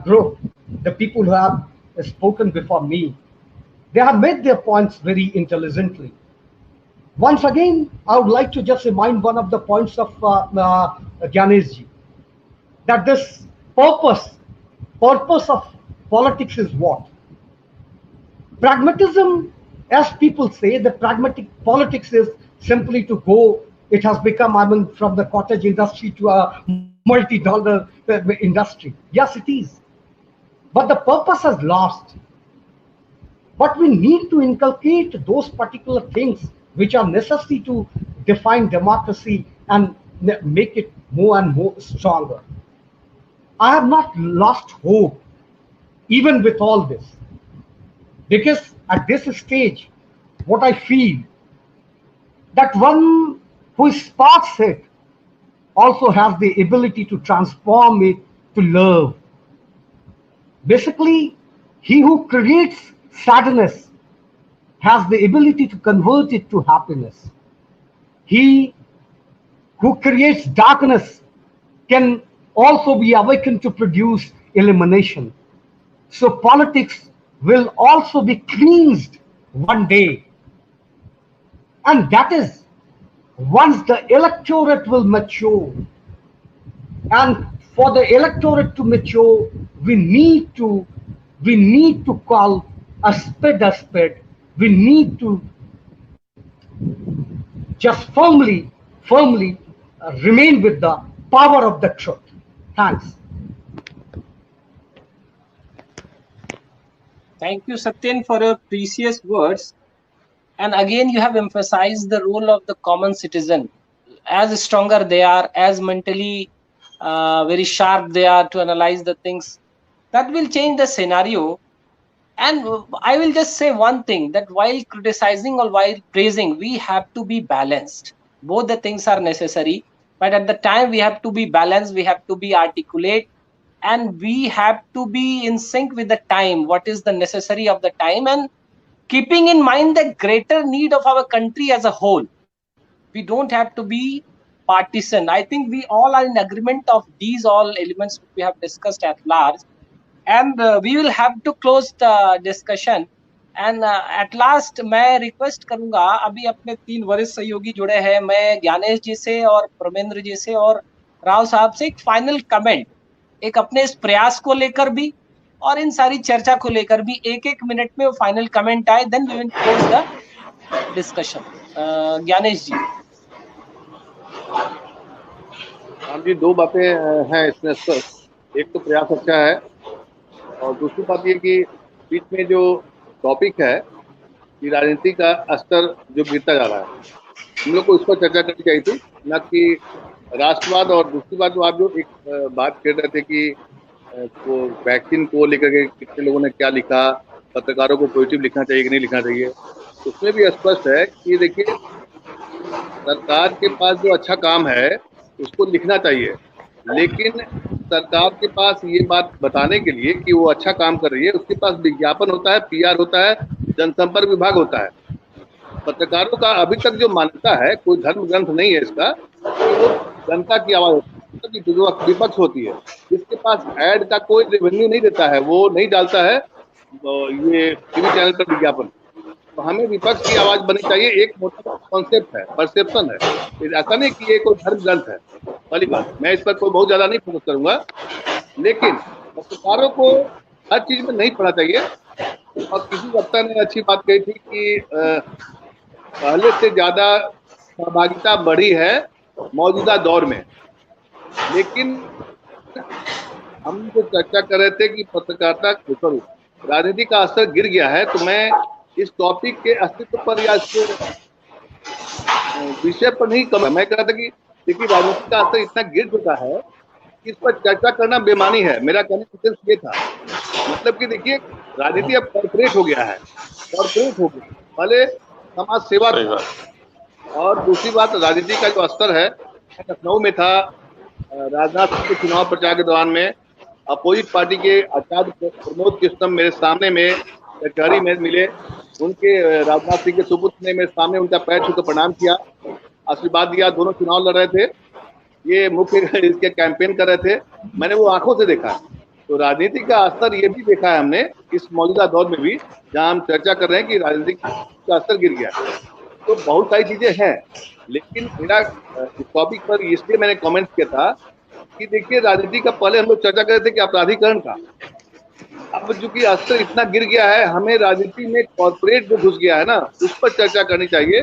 group, the people who have spoken before me, they have made their points very intelligently. Once again, I would like to just remind one of the points of Gyaneshji, that this purpose of politics is what? Pragmatism, as people say, the pragmatic politics is simply to go, it has become, from the cottage industry to a multi-dollar industry. Yes, it is. But the purpose has lost. But we need to inculcate those particular things which are necessary to define democracy and make it more and more stronger. I have not lost hope, even with all this. Because at this stage, what I feel, that one who sparks it also has the ability to transform it to love. Basically, he who creates sadness has the ability to convert it to happiness. He who creates darkness can also be awakened to produce illumination. So politics will also be cleansed one day. And that is once the electorate will mature. And for the electorate to mature, we need to call a spade a spade. We need to just firmly remain with the power of the truth. Thanks. Thank you, Satyen, for your precious words. And again, you have emphasized the role of the common citizen. as stronger they are, as mentally very sharp they are to analyze the things, that will change the scenario. And I will just say one thing, that while criticizing or while praising, we have to be balanced. Both the things are necessary, but at the time we have to be balanced, we have to be articulate, and we have to be in sync with the time, what is the necessary of the time, and keeping in mind the greater need of our country as a whole. We don't have to be partisan. I think we all are in agreement of these all elements which we have discussed at large, and we will have to close the discussion. And at last मैं request करूंगा, अभी अपने 3 वरिष्ठ सहयोगी जुड़े हैं, मैं ज्ञानेश जी से और प्रमेंद्र जी से और राव साहब से एक फाइनल कमेंट, एक अपने इस प्रयास को लेकर भी और इन सारी चर्चा को लेकर भी 1-1 मिनट में वो फाइनल कमेंट आए, then we will close the discussion. Gyanesh ji. हाँ जी, 2 बातें हैं इसमें। एक तो प्रयास अच्छा है, और दूसरी बात ये कि बीच में जो टॉपिक है कि राजनीति का स्तर जो गिरता जा रहा है, हम लोग को इस पर चर्चा करनी चाहिए थी, न कि राष्ट्रवाद। और दूसरी बात, जो आप जो एक बात कह रहे थे कि वो वैक्सीन को लेकर के कितने लोगों ने क्या लिखा, पत्रकारों को पॉजिटिव लिखना चाहिए कि नहीं लिखना चाहिए, उसमें भी स्पष्ट है कि देखिए, सरकार के पास जो अच्छा काम है उसको लिखना चाहिए, लेकिन सरकार के पास ये बात बताने के लिए कि वो अच्छा काम कर रही है, उसके पास विज्ञापन होता है, पीआर होता है, जनसंपर्क विभाग होता है। पत्रकारों का अभी तक जो मान्यता है, कोई धर्म ग्रंथ नहीं है इसका, कि वो जनता की आवाज होती है, जो विपक्ष होती है, जिसके पास ऐड का कोई रेवेन्यू नहीं देता है, वो नहीं डालता है ये टीवी चैनल पर विज्ञापन। तो हमें विपक्ष की आवाज बननी चाहिए। एक मोटा कॉन्सेप्ट है, परसेप्शन है, ऐसा नहीं कि ये कोई धर्म ग्रंथ है। पहली बात, मैं इस पर कोई बहुत ज्यादा नहीं फोकस करूंगा, लेकिन पत्रकारों को हर चीज में नहीं पढ़ना चाहिए। और किसी वक्ता ने अच्छी बात कही थी कि पहले से ज्यादा सहभागिता बढ़ी है मौजूदा दौर में, लेकिन हम जो चर्चा कर रहे थे कि पत्रकारिता राजनीति का असर गिर गया है, तो मैं इस टॉपिक के अस्तित्व पर या इसके विषय पर नहीं कम, मैं कह रहा था कि देखिए, राजनीति का असर इतना गिर चुका है कि इस पर चर्चा करना बेमानी है। मेरा कहने का सिर्फ ये था, मतलब कि देखिए, राजनीति अब कॉर्पोरेट हो गया है, कॉर्पोरेट हो गया, पहले समाज सेवा था। और दूसरी बात, राजनीति का जो स्तर है, लखनऊ में था राजनाथ सिंह के चुनाव प्रचार के दौरान में अपोजिट पार्टी के आचार्य प्रमोद कृष्णम मेरे सामने में कचहरी में मिले, उनके राजनाथ सिंह के सुपुत्र ने मेरे सामने उनका पैर छूकर प्रणाम किया, आशीर्वाद दिया। दोनों चुनाव लड़ रहे थे, ये मुख्य इसके कैंपेन कर रहे थे, मैंने वो आंखों से देखा। तो राजनीति का स्तर ये भी देखा है हमने इस मौजूदा दौर में भी, जहां हम चर्चा कर रहे हैं कि राजनीति का स्तर गिर गया। तो बहुत सारी चीजें हैं, लेकिन मेरा इस टॉपिक पर इसलिए मैंने कमेंट किया था कि देखिए, राजनीति का पहले हम लोग चर्चा कर रहे थे कि अपराधीकरण का, अब चूंकि स्तर इतना गिर गया है, हमें राजनीति में कॉर्पोरेट जो घुस गया है ना, उस पर चर्चा करनी चाहिए,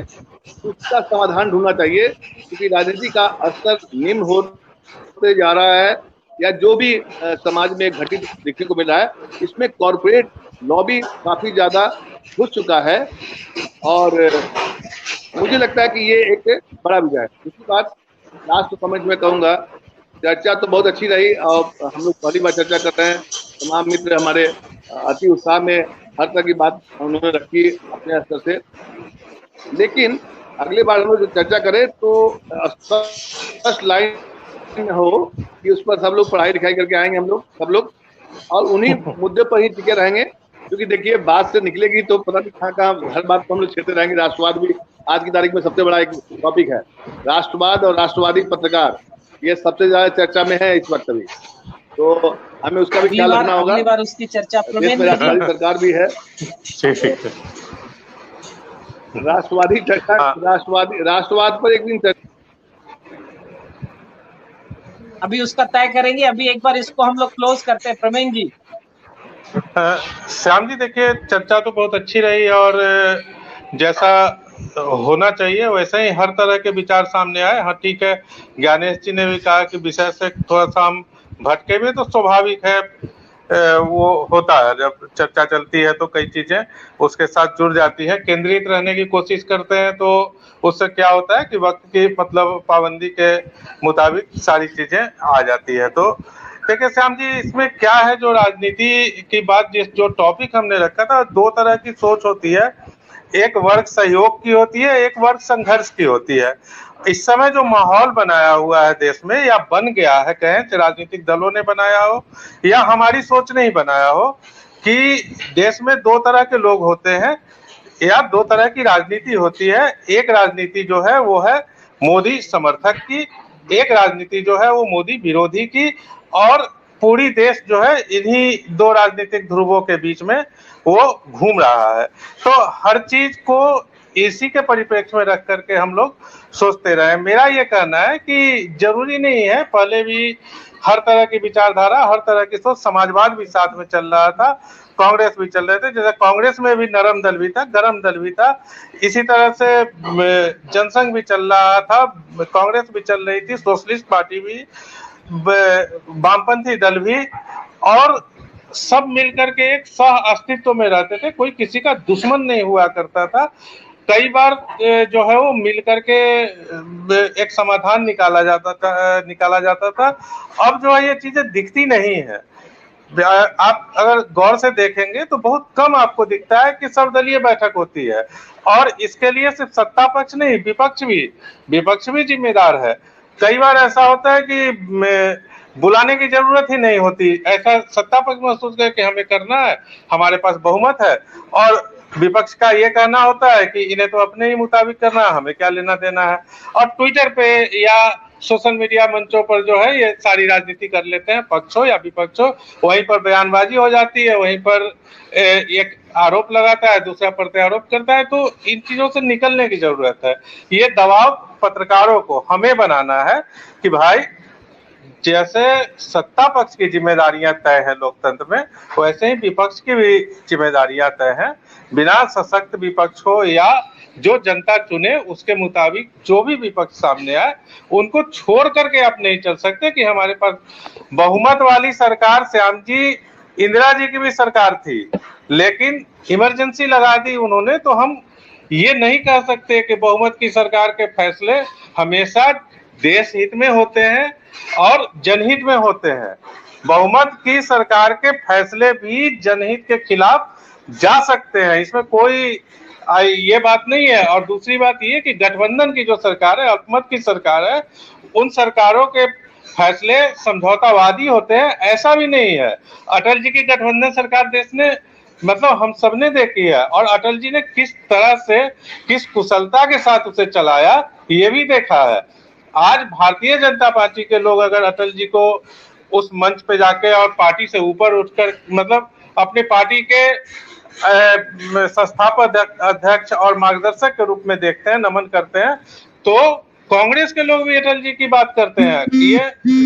उसका समाधान ढूंढना चाहिए। क्योंकि राजनीति का स्तर निम्न होते जा रहा है, या जो भी समाज में घटित देखने को मिल रहा है, इसमें कॉर्पोरेट लॉबी काफी ज्यादा घुस चुका है, और मुझे लगता है कि ये एक बड़ा विजय है। दूसरी बात, लास्ट कमेंट में कहूंगा, चर्चा तो बहुत अच्छी रही, और हम लोग पहली बार चर्चा कर रहे हैं, तमाम मित्र हमारे अति उत्साह में हर तरह की बात उन्होंने रखी अपने स्तर से, लेकिन अगले बार हम लोग चर्चा करें तो फर्स्ट लाइन हो कि उस पर सब लोग पढ़ाई लिखाई करके आएंगे, हम लोग सब लोग, और उन्हीं मुद्दे पर ही टिके रहेंगे। क्योंकि देखिए, बात से निकलेगी तो पता नहीं कहाँ कहाँ हर बात को हम लोग छेड़ते रहेंगे। राष्ट्रवाद भी आज की तारीख में सबसे बड़ा एक टॉपिक है, राष्ट्रवाद और राष्ट्रवादी पत्रकार, ये सबसे ज्यादा चर्चा में है इस वक्त अभी, तो हमें उसका भी ख्याल रखना होगा। अगली बार उसकी चर्चा राष्ट्रवादी सरकार भी है, राष्ट्रवादी राष्ट्रवाद पर एक दिन अभी उसका तय करेंगे। अभी एक बार इसको हम लोग क्लोज करते हैं। प्रमेंद्र जी। श्याम जी, देखिए, चर्चा तो बहुत अच्छी रही, और जैसा होना चाहिए वैसे ही हर तरह के विचार सामने आए। हाँ, ठीक है, ज्ञानेश जी ने भी कहा कि विषय से थोड़ा सा हम भटके हुए, तो स्वाभाविक है। वो होता है, जब चर्चा चलती है तो कई चीजें उसके साथ जुड़ जाती है। केंद्रित रहने की कोशिश करते हैं तो उससे क्या होता है कि वक्त की मतलब पाबंदी के मुताबिक सारी चीजें आ जाती है। तो देखिए श्याम जी, इसमें क्या है, जो राजनीति की बात, जो टॉपिक हमने रखा था, दो तरह की सोच होती है। एक वर्ग सहयोग की होती है, एक वर्ग संघर्ष की होती है। इस समय जो माहौल बनाया हुआ है देश में, या बन गया है, कहें राजनीतिक दलों ने बनाया हो या हमारी सोच ने ही बनाया हो, कि देश में दो तरह के लोग होते हैं या दो तरह की राजनीति होती है। एक राजनीति जो है वो है मोदी समर्थक की, एक राजनीति जो है वो मोदी विरोधी की, और पूरी देश जो है इन्हीं दो राजनीतिक ध्रुवों के बीच में वो घूम रहा है। तो हर चीज को इसी के परिप्रेक्ष्य में रख करके हम लोग सोचते रहे। मेरा ये कहना है कि जरूरी नहीं है, पहले भी हर तरह की विचारधारा, हर तरह की सोच, समाजवाद भी साथ में चल रहा था, कांग्रेस भी चल रहे थे, जैसे कांग्रेस में भी नरम दल भी था, गरम दल भी था, इसी तरह से जनसंघ भी चल रहा था, कांग्रेस भी चल रही थी, सोशलिस्ट पार्टी भी, वामपंथी दल भी, और सब मिलकर के एक सह अस्तित्व में रहते थे, कोई किसी का दुश्मन नहीं हुआ करता था। कई बार जो है वो मिलकर के एक समाधान निकाला जाता था। अब जो है ये चीजें दिखती नहीं है। आप अगर गौर से देखेंगे तो बहुत कम आपको दिखता है कि सर्वदलीय बैठक होती है, और इसके लिए सिर्फ सत्ता पक्ष नहीं, विपक्ष भी जिम्मेदार है। कई बार ऐसा होता है कि बुलाने की जरूरत ही नहीं होती, ऐसा सत्ता पक्ष महसूस करे कि हमें करना है, हमारे पास बहुमत है, और विपक्ष का ये कहना होता है कि इन्हें तो अपने ही मुताबिक करना है, हमें क्या लेना देना है। और ट्विटर पे या सोशल मीडिया मंचों पर जो है ये सारी राजनीति कर लेते हैं, पक्ष हो या विपक्ष हो, वहीं पर बयानबाजी हो जाती है, वहीं पर एक आरोप लगाता है, दूसरा प्रत्यारोप करता है। तो इन चीजों से निकलने की जरूरत है। ये दबाव पत्रकारों को, हमें बनाना है कि भाई जैसे सत्ता पक्ष की जिम्मेदारियां तय है लोकतंत्र में, वैसे ही विपक्ष की भी जिम्मेदारियां तय हैं। बिना सशक्त विपक्ष हो या जो जनता चुने उसके मुताबिक जो भी विपक्ष सामने आए, उनको छोड़ करके आप नहीं चल सकते कि हमारे पास बहुमत वाली सरकार, श्याम जी, इंदिरा जी की भी सरकार थी, लेकिन इमरजेंसी लगा दी उन्होंने। तो हम ये नहीं कह सकते कि बहुमत की सरकार के फैसले हमेशा देश हित में होते हैं और जनहित में होते हैं। बहुमत की सरकार के फैसले भी जनहित के खिलाफ जा सकते हैं, इसमें कोई ये बात नहीं है। और दूसरी बात ये कि गठबंधन की जो सरकार है, अल्पमत की सरकार है, उन सरकारों के फैसले समझौतावादी होते हैं, ऐसा भी नहीं है। अटल जी की गठबंधन सरकार देश ने, मतलब हम सबने देखी है, और अटल जी ने किस तरह से, किस कुशलता के साथ उसे चलाया, ये भी देखा है। आज भारतीय जनता पार्टी के लोग अगर अटल जी को उस मंच पे जाके और पार्टी से ऊपर उठकर, मतलब अपनी पार्टी के संस्थापक अध्यक्ष और मार्गदर्शक के रूप में देखते हैं, नमन करते हैं, तो कांग्रेस के लोग भी अटल जी की बात करते हैं। ये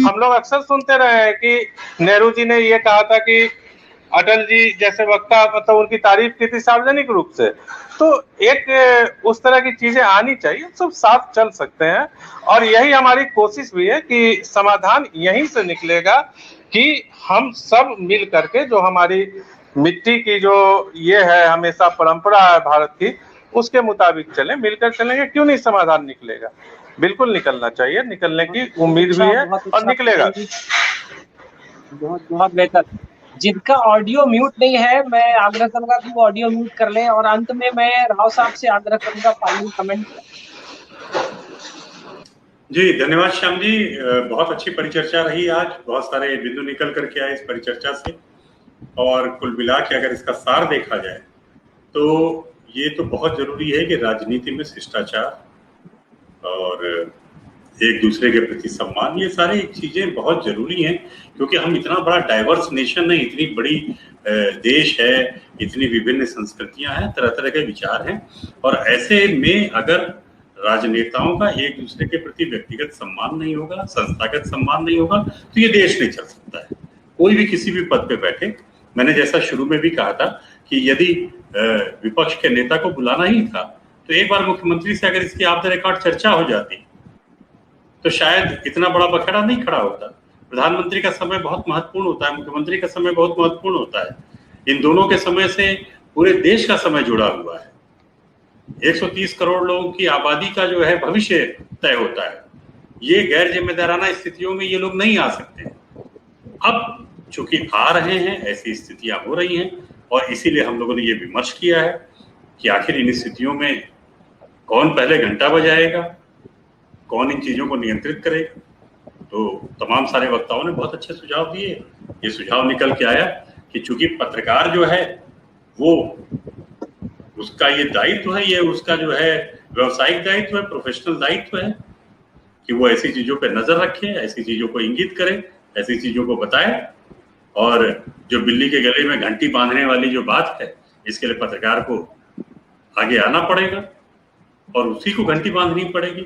हम लोग अक्सर सुनते रहे हैं कि नेहरू जी ने ये कहा था कि अटल जी जैसे वक्ता, मतलब उनकी तारीफ की थी सार्वजनिक रूप से। तो एक उस तरह की चीजें आनी चाहिए, सब साथ चल सकते हैं, और यही हमारी कोशिश भी है कि समाधान यहीं से निकलेगा कि हम सब मिल करके, जो हमारी मिट्टी की जो ये है हमेशा परंपरा है भारत की, उसके मुताबिक चलें, मिलकर चलेंगे, क्यों नहीं समाधान निकलेगा। बिल्कुल निकलना चाहिए, निकलने की उम्मीद भी है और निकलेगा। बहुत बहुत बेहतर। जिनका ऑडियो म्यूट नहीं है, मैं आग्रह करूंगा कि वो ऑडियो म्यूट कर लें। और अंत में मैं राव साहब से आग्रह करूंगा फाइनल कमेंट। जी धन्यवाद श्याम जी, बहुत अच्छी परिचर्चा रही आज, बहुत सारे बिंदु निकल करके आए इस परिचर्चा से। और कुल मिला के अगर इसका सार देखा जाए तो ये तो बहुत जरूरी है कि राजनीति में शिष्टाचार और एक दूसरे के प्रति सम्मान, ये सारी चीजें बहुत जरूरी हैं, क्योंकि हम इतना बड़ा डाइवर्स नेशन है, इतनी बड़ी देश है, इतनी विभिन्न संस्कृतियां हैं, तरह तरह के विचार हैं, और ऐसे में अगर राजनेताओं का एक दूसरे के प्रति व्यक्तिगत सम्मान नहीं होगा, संस्थागत सम्मान नहीं होगा, तो ये देश नहीं चल सकता है। कोई भी किसी भी पद पे बैठे, मैंने जैसा शुरू में भी कहा था कि यदि विपक्ष के नेता को बुलाना ही था तो एक बार मुख्यमंत्री से अगर इसकी ऑफ द रिकॉर्ड चर्चा हो जाती तो शायद इतना बड़ा बखेड़ा नहीं खड़ा होता। प्रधानमंत्री का समय बहुत महत्वपूर्ण होता है, मुख्यमंत्री का समय बहुत महत्वपूर्ण होता है। इन दोनों के समय से पूरे देश का समय जुड़ा हुआ है। 130 करोड़ लोगों की आबादी का जो है भविष्य तय होता है। ये गैर जिम्मेदाराना स्थितियों में ये लोग नहीं आ सकते हैं। अब चूंकि आ रहे हैं, ऐसी स्थितियां हो रही हैं, और इसीलिए हम लोगों ने ये विमर्श किया है कि आखिर इन स्थितियों में कौन पहले घंटा बजाएगा, कौन इन चीजों को नियंत्रित करेगा। तो तमाम सारे वक्ताओं ने बहुत अच्छे सुझाव दिए। ये सुझाव निकल के आया कि चूंकि पत्रकार जो है वो उसका ये दायित्व है, ये उसका जो है व्यावसायिक दायित्व है, प्रोफेशनल दायित्व है कि वो ऐसी चीजों पे नजर रखे, ऐसी चीजों को इंगित करे, ऐसी चीजों को बताए। और जो बिल्ली के गले में घंटी बांधने वाली जो बात है, इसके लिए पत्रकार को आगे आना पड़ेगा और उसी को घंटी बांधनी पड़ेगी,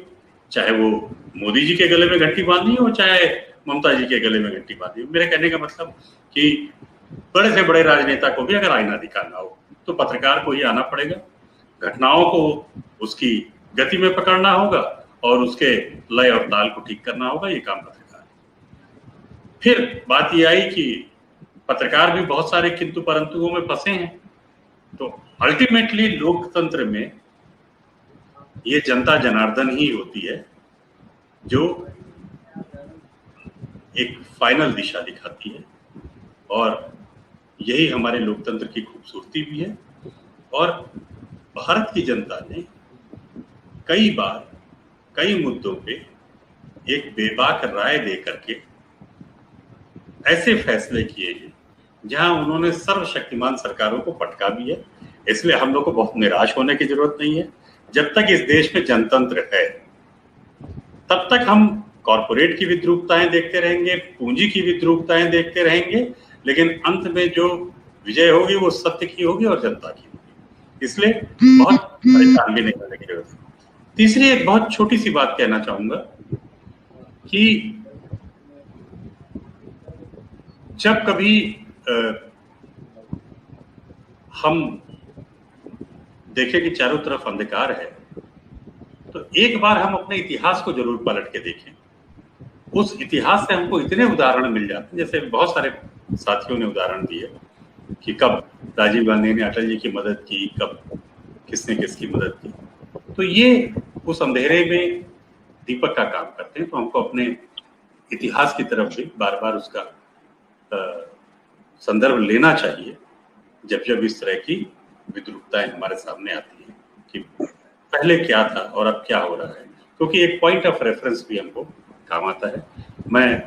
चाहे वो मोदी जी के गले में घंटी बांधनी हो, चाहे ममता जी के गले में घंटी बांधनी हो। मेरे कहने का मतलब कि बड़े से बड़े राजनेता को भी अगर आईना दिखाना हो तो पत्रकार को ही आना पड़ेगा, घटनाओं को उसकी गति में पकड़ना होगा और उसके लय और ताल को ठीक करना होगा। ये काम पत्रकार है। फिर बात ये आई कि पत्रकार भी बहुत सारे किंतु परंतुओं में फंसे हैं। तो अल्टीमेटली लोकतंत्र में ये जनता जनार्दन ही होती है जो एक फाइनल दिशा दिखाती है, और यही हमारे लोकतंत्र की खूबसूरती भी है। और भारत की जनता ने कई बार कई मुद्दों पे एक बेबाक राय दे करके ऐसे फैसले किए हैं जहां उन्होंने सर्वशक्तिमान सरकारों को पटका भी है। इसलिए हम लोग को बहुत निराश होने की जरूरत नहीं है। जब तक इस देश में जनतंत्र है तब तक हम कॉरपोरेट की विद्रूपताएं देखते रहेंगे, पूंजी की विद्रूपताएं देखते रहेंगे, लेकिन अंत में जो विजय होगी वो सत्य की होगी और जनता की होगी। इसलिए बहुत परेशान भी नहीं होने की जरूरत है। तीसरी एक बहुत छोटी सी बात कहना चाहूंगा कि जब कभी हम देखें कि चारों तरफ अंधकार है तो एक बार हम अपने इतिहास को जरूर पलट के देखें। उस इतिहास से हमको इतने उदाहरण मिल जाते हैं, जैसे बहुत सारे साथियों ने उदाहरण दिए कि कब राजीव गांधी ने अटल जी की मदद की, कब किसने किसकी मदद की। तो ये उस अंधेरे में दीपक का काम करते हैं। तो हमको अपने इतिहास की तरफ भी बार बार उसका संदर्भ लेना चाहिए जब जब इस तरह की विद्रूपताएं हमारे सामने आती हैं कि पहले क्या था और अब क्या हो रहा है, क्योंकि एक पॉइंट ऑफ रेफरेंस भी हमको काम आता है। मैं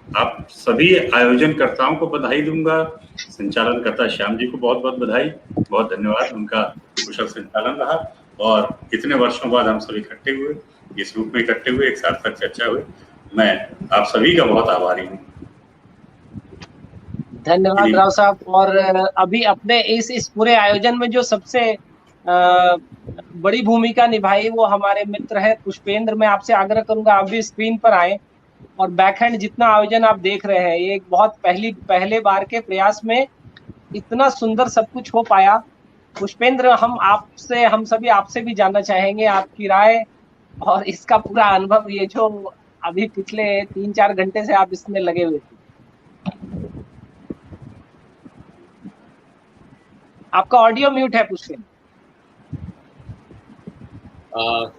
आप सभी आयोजनकर्ताओं को बधाई दूंगा, संचालनकर्ता श्याम जी को बहुत बहुत बधाई, बहुत धन्यवाद। उनका कुशल संचालन रहा और इतने वर्षों बाद हम सभी इकट्ठे हुए, इस रूप में इकट्ठे हुए, एक सार्थक चर्चा हुई। मैं आप सभी का बहुत आभारी हूँ। धन्यवाद राव साहब। और अभी अपने इस पूरे आयोजन में जो सबसे बड़ी भूमिका निभाई वो हमारे मित्र है पुष्पेंद्र। मैं आपसे आग्रह करूंगा आप भी स्क्रीन पर आए और बैकहैंड जितना आयोजन आप देख रहे हैं, ये एक बहुत पहले बार के प्रयास में इतना सुंदर सब कुछ हो पाया। पुष्पेंद्र, हम सभी आपसे भी जानना चाहेंगे आपकी राय और इसका पूरा अनुभव, ये जो अभी पिछले 3-4 घंटे से आप इसमें लगे हुए थे। आपका ऑडियो म्यूट है पुष्पेंद्र।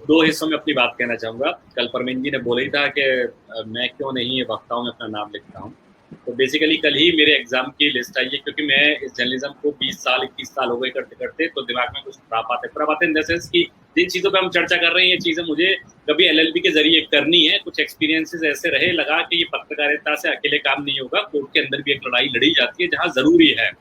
दो हिस्सों में अपनी बात कहना चाहूंगा। कल परमीन जी ने बोला ही था कि मैं क्यों नहीं वक्ताओं में अपना नाम लिखता हूँ। तो बेसिकली कल ही मेरे एग्जाम की लिस्ट आई है, क्योंकि मैं इस जर्नलिज्म को 20-21 साल हो गए करते करते, तो दिमाग में कुछ खराब आते इन द सेंस कि जिन चीज़ों पे हम चर्चा कर रहे हैं ये चीज़ें मुझे कभी LLB के जरिए करनी है। कुछ एक्सपीरियंसेस ऐसे रहे, लगा कि ये पत्रकारिता से अकेले काम नहीं होगा, कोर्ट के अंदर भी एक लड़ाई लड़ी जाती है जहाँ जरूरी है।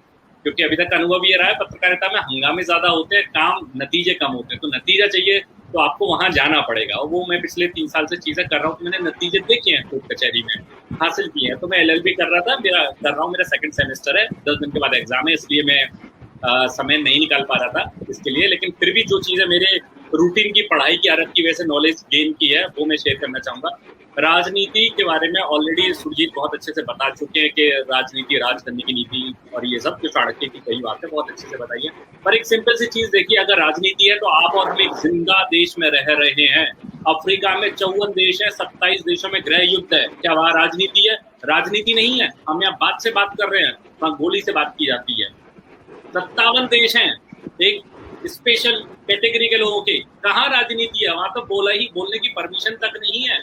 क्योंकि अभी तक अनुभव ये रहा है पत्रकारिता में हंगामे ज्यादा होते हैं, काम नतीजे कम होते हैं। तो नतीजा चाहिए तो आपको वहां जाना पड़ेगा, और वो मैं पिछले 3 साल से चीजें कर रहा हूँ। तो मैंने नतीजे देखे हैं, कोर्ट कचहरी में हासिल किए हैं। तो मैं LLB कर रहा था, मेरा 2nd सेमेस्टर है, 10 दिन के बाद एग्जाम है, इसलिए मैं समय नहीं निकाल पा रहा था इसके लिए। लेकिन फिर भी जो चीजें मेरे रूटीन की पढ़ाई की आदत की वजह से नॉलेज गेन की है वो मैं शेयर करना चाहूंगा। राजनीति के बारे में ऑलरेडी सुरजीत बहुत अच्छे से बता चुके हैं कि राजनीति, राज करने की नीति और ये सब जो चाणक्य की कई बातें बहुत अच्छे से बताई है। पर एक सिंपल सी चीज देखिए, अगर राजनीति है तो आप और हम एक जिंदा देश में रह रहे हैं। अफ्रीका में 54 देश है, 27 देशों में गृह युद्ध है। क्या वहाँ राजनीति है? राजनीति नहीं है। हम यहाँ बात से बात कर रहे हैं, वहाँ गोली से बात की जाती है। 57 देश हैं एक स्पेशल कैटेगरी के लोगों के, कहाँ राजनीति है? वहां तो बोलने की परमिशन तक नहीं है।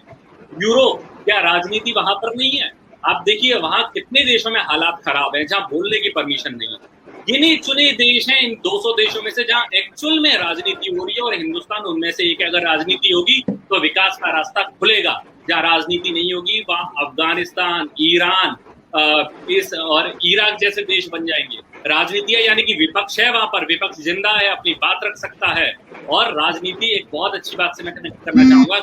यूरोप, क्या राजनीति वहां पर नहीं है? आप देखिए वहां कितने देशों में हालात खराब है जहां बोलने की परमिशन नहीं है। गिने चुने देश हैं इन 200 देशों में से जहां एक्चुअल में राजनीति हो रही है, और हिंदुस्तान उनमें से एक। अगर राजनीति होगी तो विकास का रास्ता खुलेगा। जहां राजनीति नहीं होगी वहां अफगानिस्तान, ईरान और इराक जैसे देश बन जाएंगे। राजनीति है यानी कि विपक्ष है, वहां पर विपक्ष जिंदा है, अपनी बात रख सकता है। और राजनीति, एक बहुत अच्छी बात से मैं कनेक्ट करना चाहूंगा,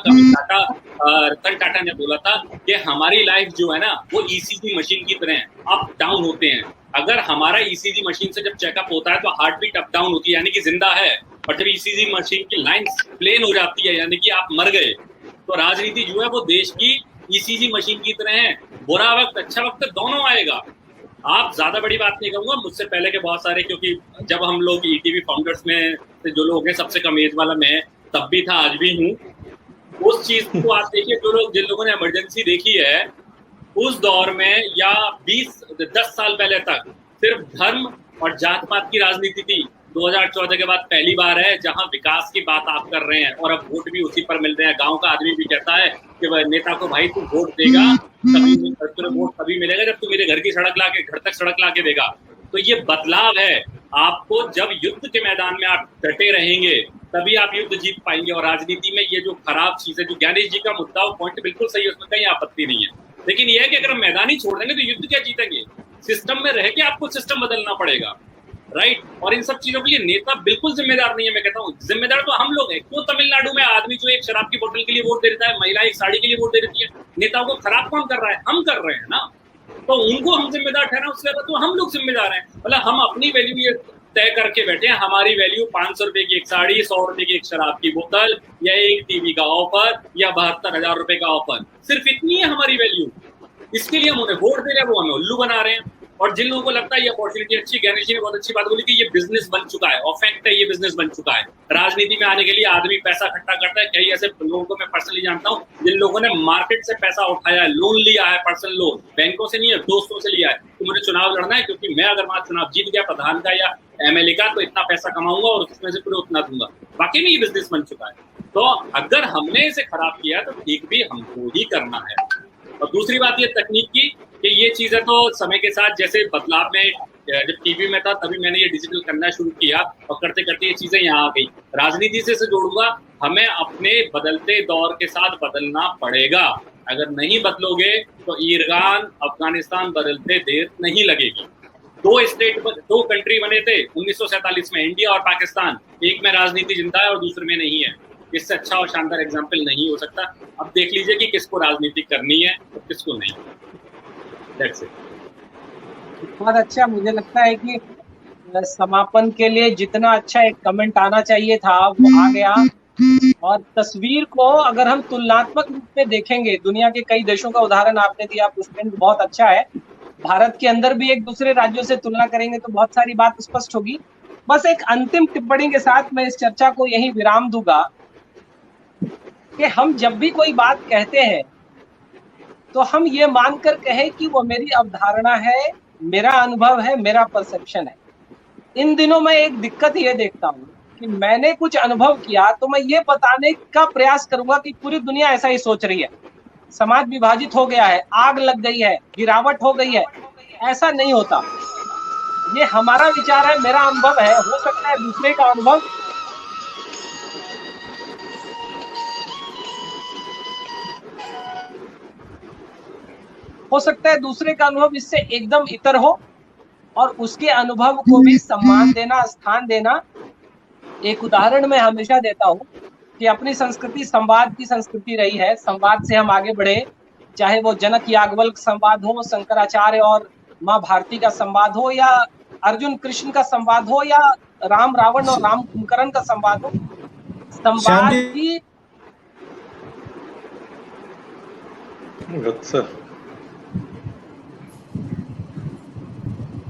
रतन टाटा ने बोला था कि हमारी लाइफ जो है ना वो ईसीजी मशीन की तरह है, अप डाउन होते हैं। अगर हमारा ईसीजी मशीन से जब चेकअप होता है तो हार्ट बीट अप डाउन होती है यानी कि जिंदा है, और जब ईसीजी मशीन की लाइन प्लेन हो जाती है यानी कि आप मर गए। तो राजनीति जो है वो देश की ईसीजी मशीन की तरह है, बुरा वक्त अच्छा वक्त दोनों आएगा। आप ज्यादा बड़ी बात नहीं कहूंगा, मुझसे पहले के बहुत सारे, क्योंकि जब हम लोग ईटीवी फाउंडर्स में से जो लोग हैं, सबसे कम एज वाला मैं तब भी था, आज भी हूँ। उस चीज को आप देखिए, जिन लोगों ने इमरजेंसी देखी है उस दौर में या 10 साल पहले तक सिर्फ धर्म और जात पात की राजनीति थी। 2014 के बाद पहली बार है जहां विकास की बात आप कर रहे हैं, और अब वोट भी उसी पर मिल रहे हैं। गांव का आदमी भी कहता है कि वह नेता को भाई तू वोट देगा तभी तुम्हें वोट तभी मिलेगा जब तू मेरे घर की सड़क ला के, घर तक सड़क ला के देगा। तो ये बदलाव है। आपको जब युद्ध के मैदान में आप डटे रहेंगे तभी आप युद्ध जीत पाएंगे। और राजनीति में ये जो खराब चीज है, जो ज्ञानेश जी का मुद्दा, वो पॉइंट बिल्कुल सही है, उसमें कहीं आपत्ति नहीं है। लेकिन यह है कि अगर हम मैदान ही छोड़ देंगे तो युद्ध क्या जीतेंगे? सिस्टम में रह के आपको सिस्टम बदलना पड़ेगा, राइट। और इन सब चीजों के लिए नेता बिल्कुल जिम्मेदार नहीं है। मैं कहता हूँ जिम्मेदार तो हम लोग हैं। क्यों तमिलनाडु में आदमी जो एक शराब की बोतल के लिए वोट दे देता है, महिला एक साड़ी के लिए वोट दे देती है, नेताओं को खराब कौन कर रहा है? हम कर रहे हैं ना। तो उनको हम जिम्मेदार ठहरा, उसके बाद तो हम लोग जिम्मेदार हैं। मतलब हम अपनी वैल्यू ये तय करके बैठे हैं, हमारी वैल्यू 500 रुपए की एक साड़ी, 100 रुपए की एक शराब की बोतल, या एक टीवी का ऑफर, या 72,000 रुपए का ऑफर, सिर्फ इतनी है हमारी वैल्यू। इसके लिए हम उन्हें वोट दे रहे हैं, वो हमें उल्लू बना रहे हैं। और जिन लोगों को लगता है ये अपॉर्चुनिटी अच्छी, ज्ञानेश जी ने बहुत अच्छी बात बोली कि ये बिजनेस बन चुका है, और फैक्ट है ये बिजनेस बन चुका है। राजनीति में आने के लिए आदमी पैसा इकट्ठा करता है। कई ऐसे लोगों को मैं पर्सनली जानता हूँ जिन लोगों ने मार्केट से पैसा उठाया है, लोन लिया है, पर्सनल लोन, बैंकों से नहीं है, दोस्तों से लिया है कि मुझे चुनाव लड़ना है, क्योंकि मैं अगर वहां चुनाव जीत गया प्रधान का या एमएलए का तो इतना पैसा कमाऊंगा और उसमें से पूरे उतना दूंगा। वाकई में ये बिजनेस बन चुका है। तो अगर हमने इसे खराब किया तो ठीक भी हमको ही करना है। और दूसरी बात ये तकनीक की कि ये चीजें तो समय के साथ जैसे बदलाव में, जब टीवी में था तभी मैंने ये डिजिटल करना शुरू किया, और करते करते ये चीजें यहाँ आ गई। राजनीति से जोड़ूंगा, हमें अपने बदलते दौर के साथ बदलना पड़ेगा। अगर नहीं बदलोगे तो ईरान, अफगानिस्तान बदलते देर नहीं लगेगी। 2 कंट्री बने थे 1947 में, इंडिया और पाकिस्तान। एक में राजनीति जिंदा है और दूसरे में नहीं है। इससे अच्छा और शानदार एग्जाम्पल नहीं हो सकता। अब देख लीजिए कि किसको राजनीति करनी है और किसको नहीं। That's it. बहुत अच्छा। मुझे लगता है कि समापन के लिए जितना अच्छा एक कमेंट आना चाहिए था वो आ गया। और तस्वीर को अगर हम तुलनात्मक रूप में देखेंगे, दुनिया के कई देशों का उदाहरण आपने दिया, पुष्पेंद्र, बहुत अच्छा है। भारत के अंदर भी एक दूसरे राज्यों से तुलना करेंगे तो बहुत सारी बात स्पष्ट होगी। बस एक अंतिम टिप्पणी के साथ मैं इस चर्चा को यहीं विराम दूंगा कि हम जब भी कोई बात कहते हैं तो हम ये मानकर कहें कि वो मेरी अवधारणा है, मेरा अनुभव है, मेरा परसेप्शन है। इन दिनों मैं एक दिक्कत ये देखता हूँ कि मैंने कुछ अनुभव किया तो मैं ये बताने का प्रयास करूंगा कि पूरी दुनिया ऐसा ही सोच रही है। समाज विभाजित हो गया है, आग लग गई है, गिरावट हो गई है। ऐसा नहीं होता। ये हमारा विचार है, मेरा अनुभव है। हो सकता है दूसरे का अनुभव इससे एकदम इतर हो, और उसके अनुभव को भी सम्मान देना, स्थान देना। एक उदाहरण मैं हमेशा देता हूँ कि अपनी संस्कृति संवाद की संस्कृति रही है। संवाद से हम आगे बढ़े, चाहे वो जनक याज्ञवल्क्य संवाद हो, शंकराचार्य और माँ भारती का संवाद हो, या अर्जुन कृष्ण का संवाद हो, या राम रावण और राम कुंभकर्ण का संवाद हो।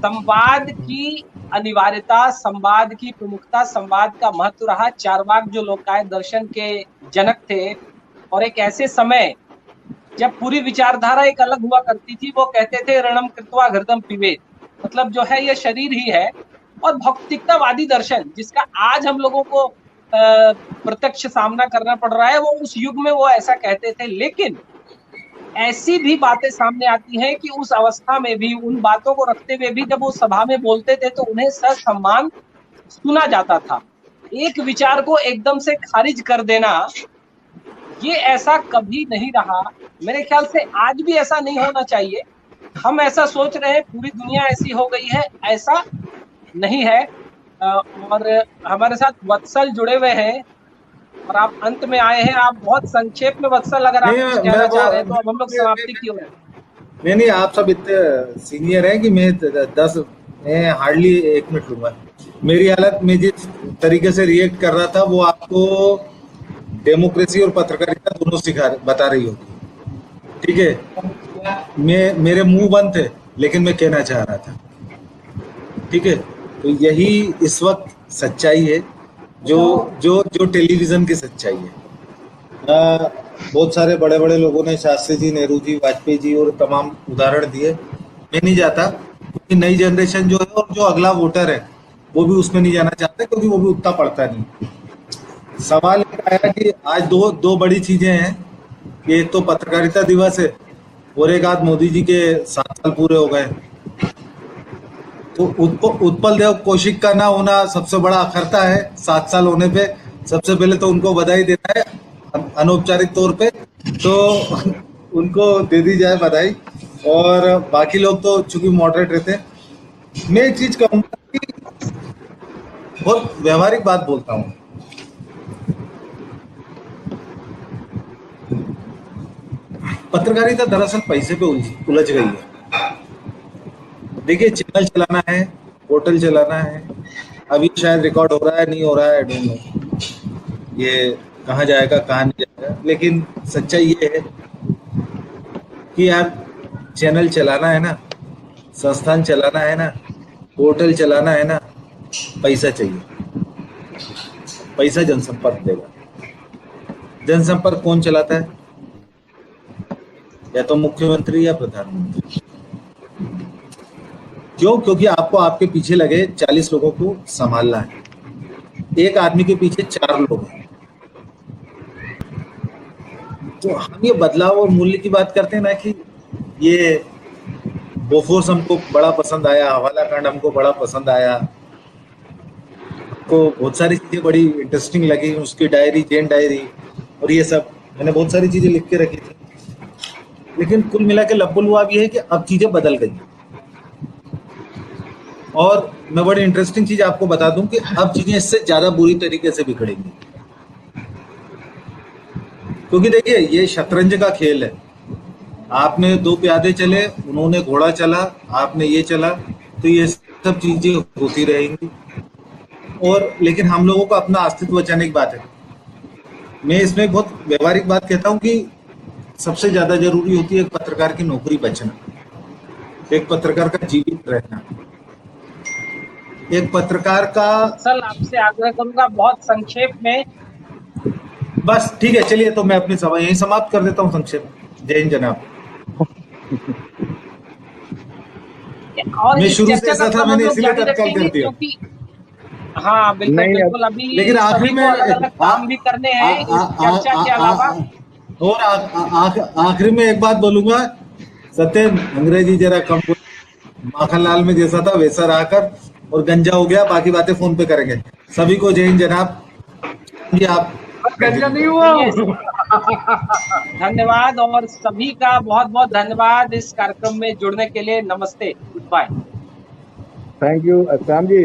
संवाद की अनिवार्यता, संवाद की प्रमुखता, संवाद का महत्व रहा। चारवाक जो लोकायत दर्शन के जनक थे, और एक ऐसे समय जब पूरी विचारधारा एक अलग हुआ करती थी, वो कहते थे रणम कृत्वा घृतम पिबेत, मतलब जो है ये शरीर ही है। और भौतिकतावादी दर्शन जिसका आज हम लोगों को प्रत्यक्ष सामना करना पड़ रहा है, वो उस युग में वो ऐसा कहते थे। लेकिन ऐसी भी बातें सामने आती हैं कि उस अवस्था में भी, उन बातों को रखते हुए भी, जब वो सभा में बोलते थे तो उन्हें ससम्मान सुना जाता था। एक विचार को एकदम से खारिज कर देना, ये ऐसा कभी नहीं रहा। मेरे ख्याल से आज भी ऐसा नहीं होना चाहिए। हम ऐसा सोच रहे हैं पूरी दुनिया ऐसी हो गई है, ऐसा नहीं है। और हमारे साथ वत्सल जुड़े हुए हैं और आप अंत में आए हैं। आप बहुत संक्षेप में वत्सल अगर आप कुछ कहना चाह रहे हैं तो अब हम लोग समाप्ति की ओर। नहीं, आप सब इतने सीनियर हैं कि मैं हार्डली 1 मिनट लूंगा। मेरी हालत में जिस तरीके से रिएक्ट कर रहा था वो आपको डेमोक्रेसी और पत्रकारिता दोनों बता रही होगी, ठीक है। मेरे मुंह बंद थे लेकिन मैं कहना चाह रहा था, ठीक है। तो यही इस वक्त सच्चाई है, जो टेलीविजन की सच्चाई है। बहुत सारे बड़े बड़े लोगों ने शास्त्री जी, नेहरू जी, वाजपेयी जी और तमाम उदाहरण दिए। मैं नहीं जाता क्योंकि नई जनरेशन जो है और जो अगला वोटर है वो भी उसमें नहीं जाना चाहते, क्योंकि वो भी उतना पढ़ता नहीं। सवाल एक आया कि आज दो बड़ी चीजें हैं कि एक तो पत्रकारिता दिवस है और एक आज मोदी जी के 7 साल पूरे हो गए। तो उत्पल देव कौशिक का ना होना सबसे बड़ा अखरता है 7 साल होने पे। सबसे पहले तो उनको बधाई देना है अनौपचारिक तौर पे, तो उनको दे दी जाए बधाई। और बाकी लोग तो चूंकि मॉडरेट रहते हैं। मैं एक चीज कहूंगा कि बहुत व्यवहारिक बात बोलता हूँ। पत्रकारिता दरअसल पैसे पे उलझ गई है। देखिए, चैनल चलाना है, पोर्टल चलाना है। अभी शायद रिकॉर्ड हो रहा है, नहीं हो रहा है, आई डोंट नो ये कहाँ जाएगा कहाँ नहीं जाएगा। लेकिन सच्चाई ये है कि यार चैनल चलाना है ना, संस्थान चलाना है ना, पोर्टल चलाना है ना, पैसा चाहिए। पैसा जनसंपर्क देगा। जनसंपर्क कौन चलाता है? या तो मुख्यमंत्री या प्रधानमंत्री। क्यों? क्योंकि आपको आपके पीछे लगे 40 लोगों को संभालना है। एक आदमी के पीछे 4 लोग हैं। तो हम ये बदलाव और मूल्य की बात करते हैं ना कि ये बोफोर्स हमको बड़ा पसंद आया, हवाला कांड हमको बड़ा पसंद आया, हमको बहुत सारी चीजें बड़ी इंटरेस्टिंग लगी, उसकी डायरी, जैन डायरी और ये सब मैंने बहुत सारी चीजें लिख के रखी थी। लेकिन कुल मिला के लब्बुल हुआ भी है कि अब चीजें बदल गई। और मैं बड़ी इंटरेस्टिंग चीज आपको बता दूं कि अब चीजें इससे ज्यादा बुरी तरीके से बिगड़ेंगी। क्योंकि देखिए, ये शतरंज का खेल है। आपने 2 प्यादे चले, उन्होंने घोड़ा चला, आपने ये चला, तो ये सब चीजें होती रहेंगी। और लेकिन हम लोगों को अपना अस्तित्व बचाने की बात है। मैं इसमें बहुत व्यवहारिक बात कहता हूं कि सबसे ज्यादा जरूरी होती है एक पत्रकार की नौकरी बचना, एक पत्रकार का जीवित रहना, एक पत्रकार का। सर आपसे आग्रह करूंगा बहुत संक्षेप में। बस ठीक है, चलिए तो मैं अपनी सभा यहीं समाप्त कर देता हूँ संक्षेप। जय हिंद जनाब। और मैं शुरू से ऐसा था, मैंने इसीलिए तत्काल कर दिया। हाँ बिल्कुल बिल्कुल। अभी लेकिन आखिर में काम भी करने हैं इस चर्चा के अलावा। और आखिर में एक बात बोलूंगा, सत्यन अंग्रेजी जरा कम, माखनलाल में जैसा था वैसा रहा कर, और गंजा हो गया, बाकी बातें फोन पे करेंगे। सभी को जय हिंद जनाब। ये आप गंजा नहीं हुआ। धन्यवाद और सभी का बहुत बहुत धन्यवाद इस कार्यक्रम में जुड़ने के लिए। नमस्ते, goodbye. Thank you Shyam ji.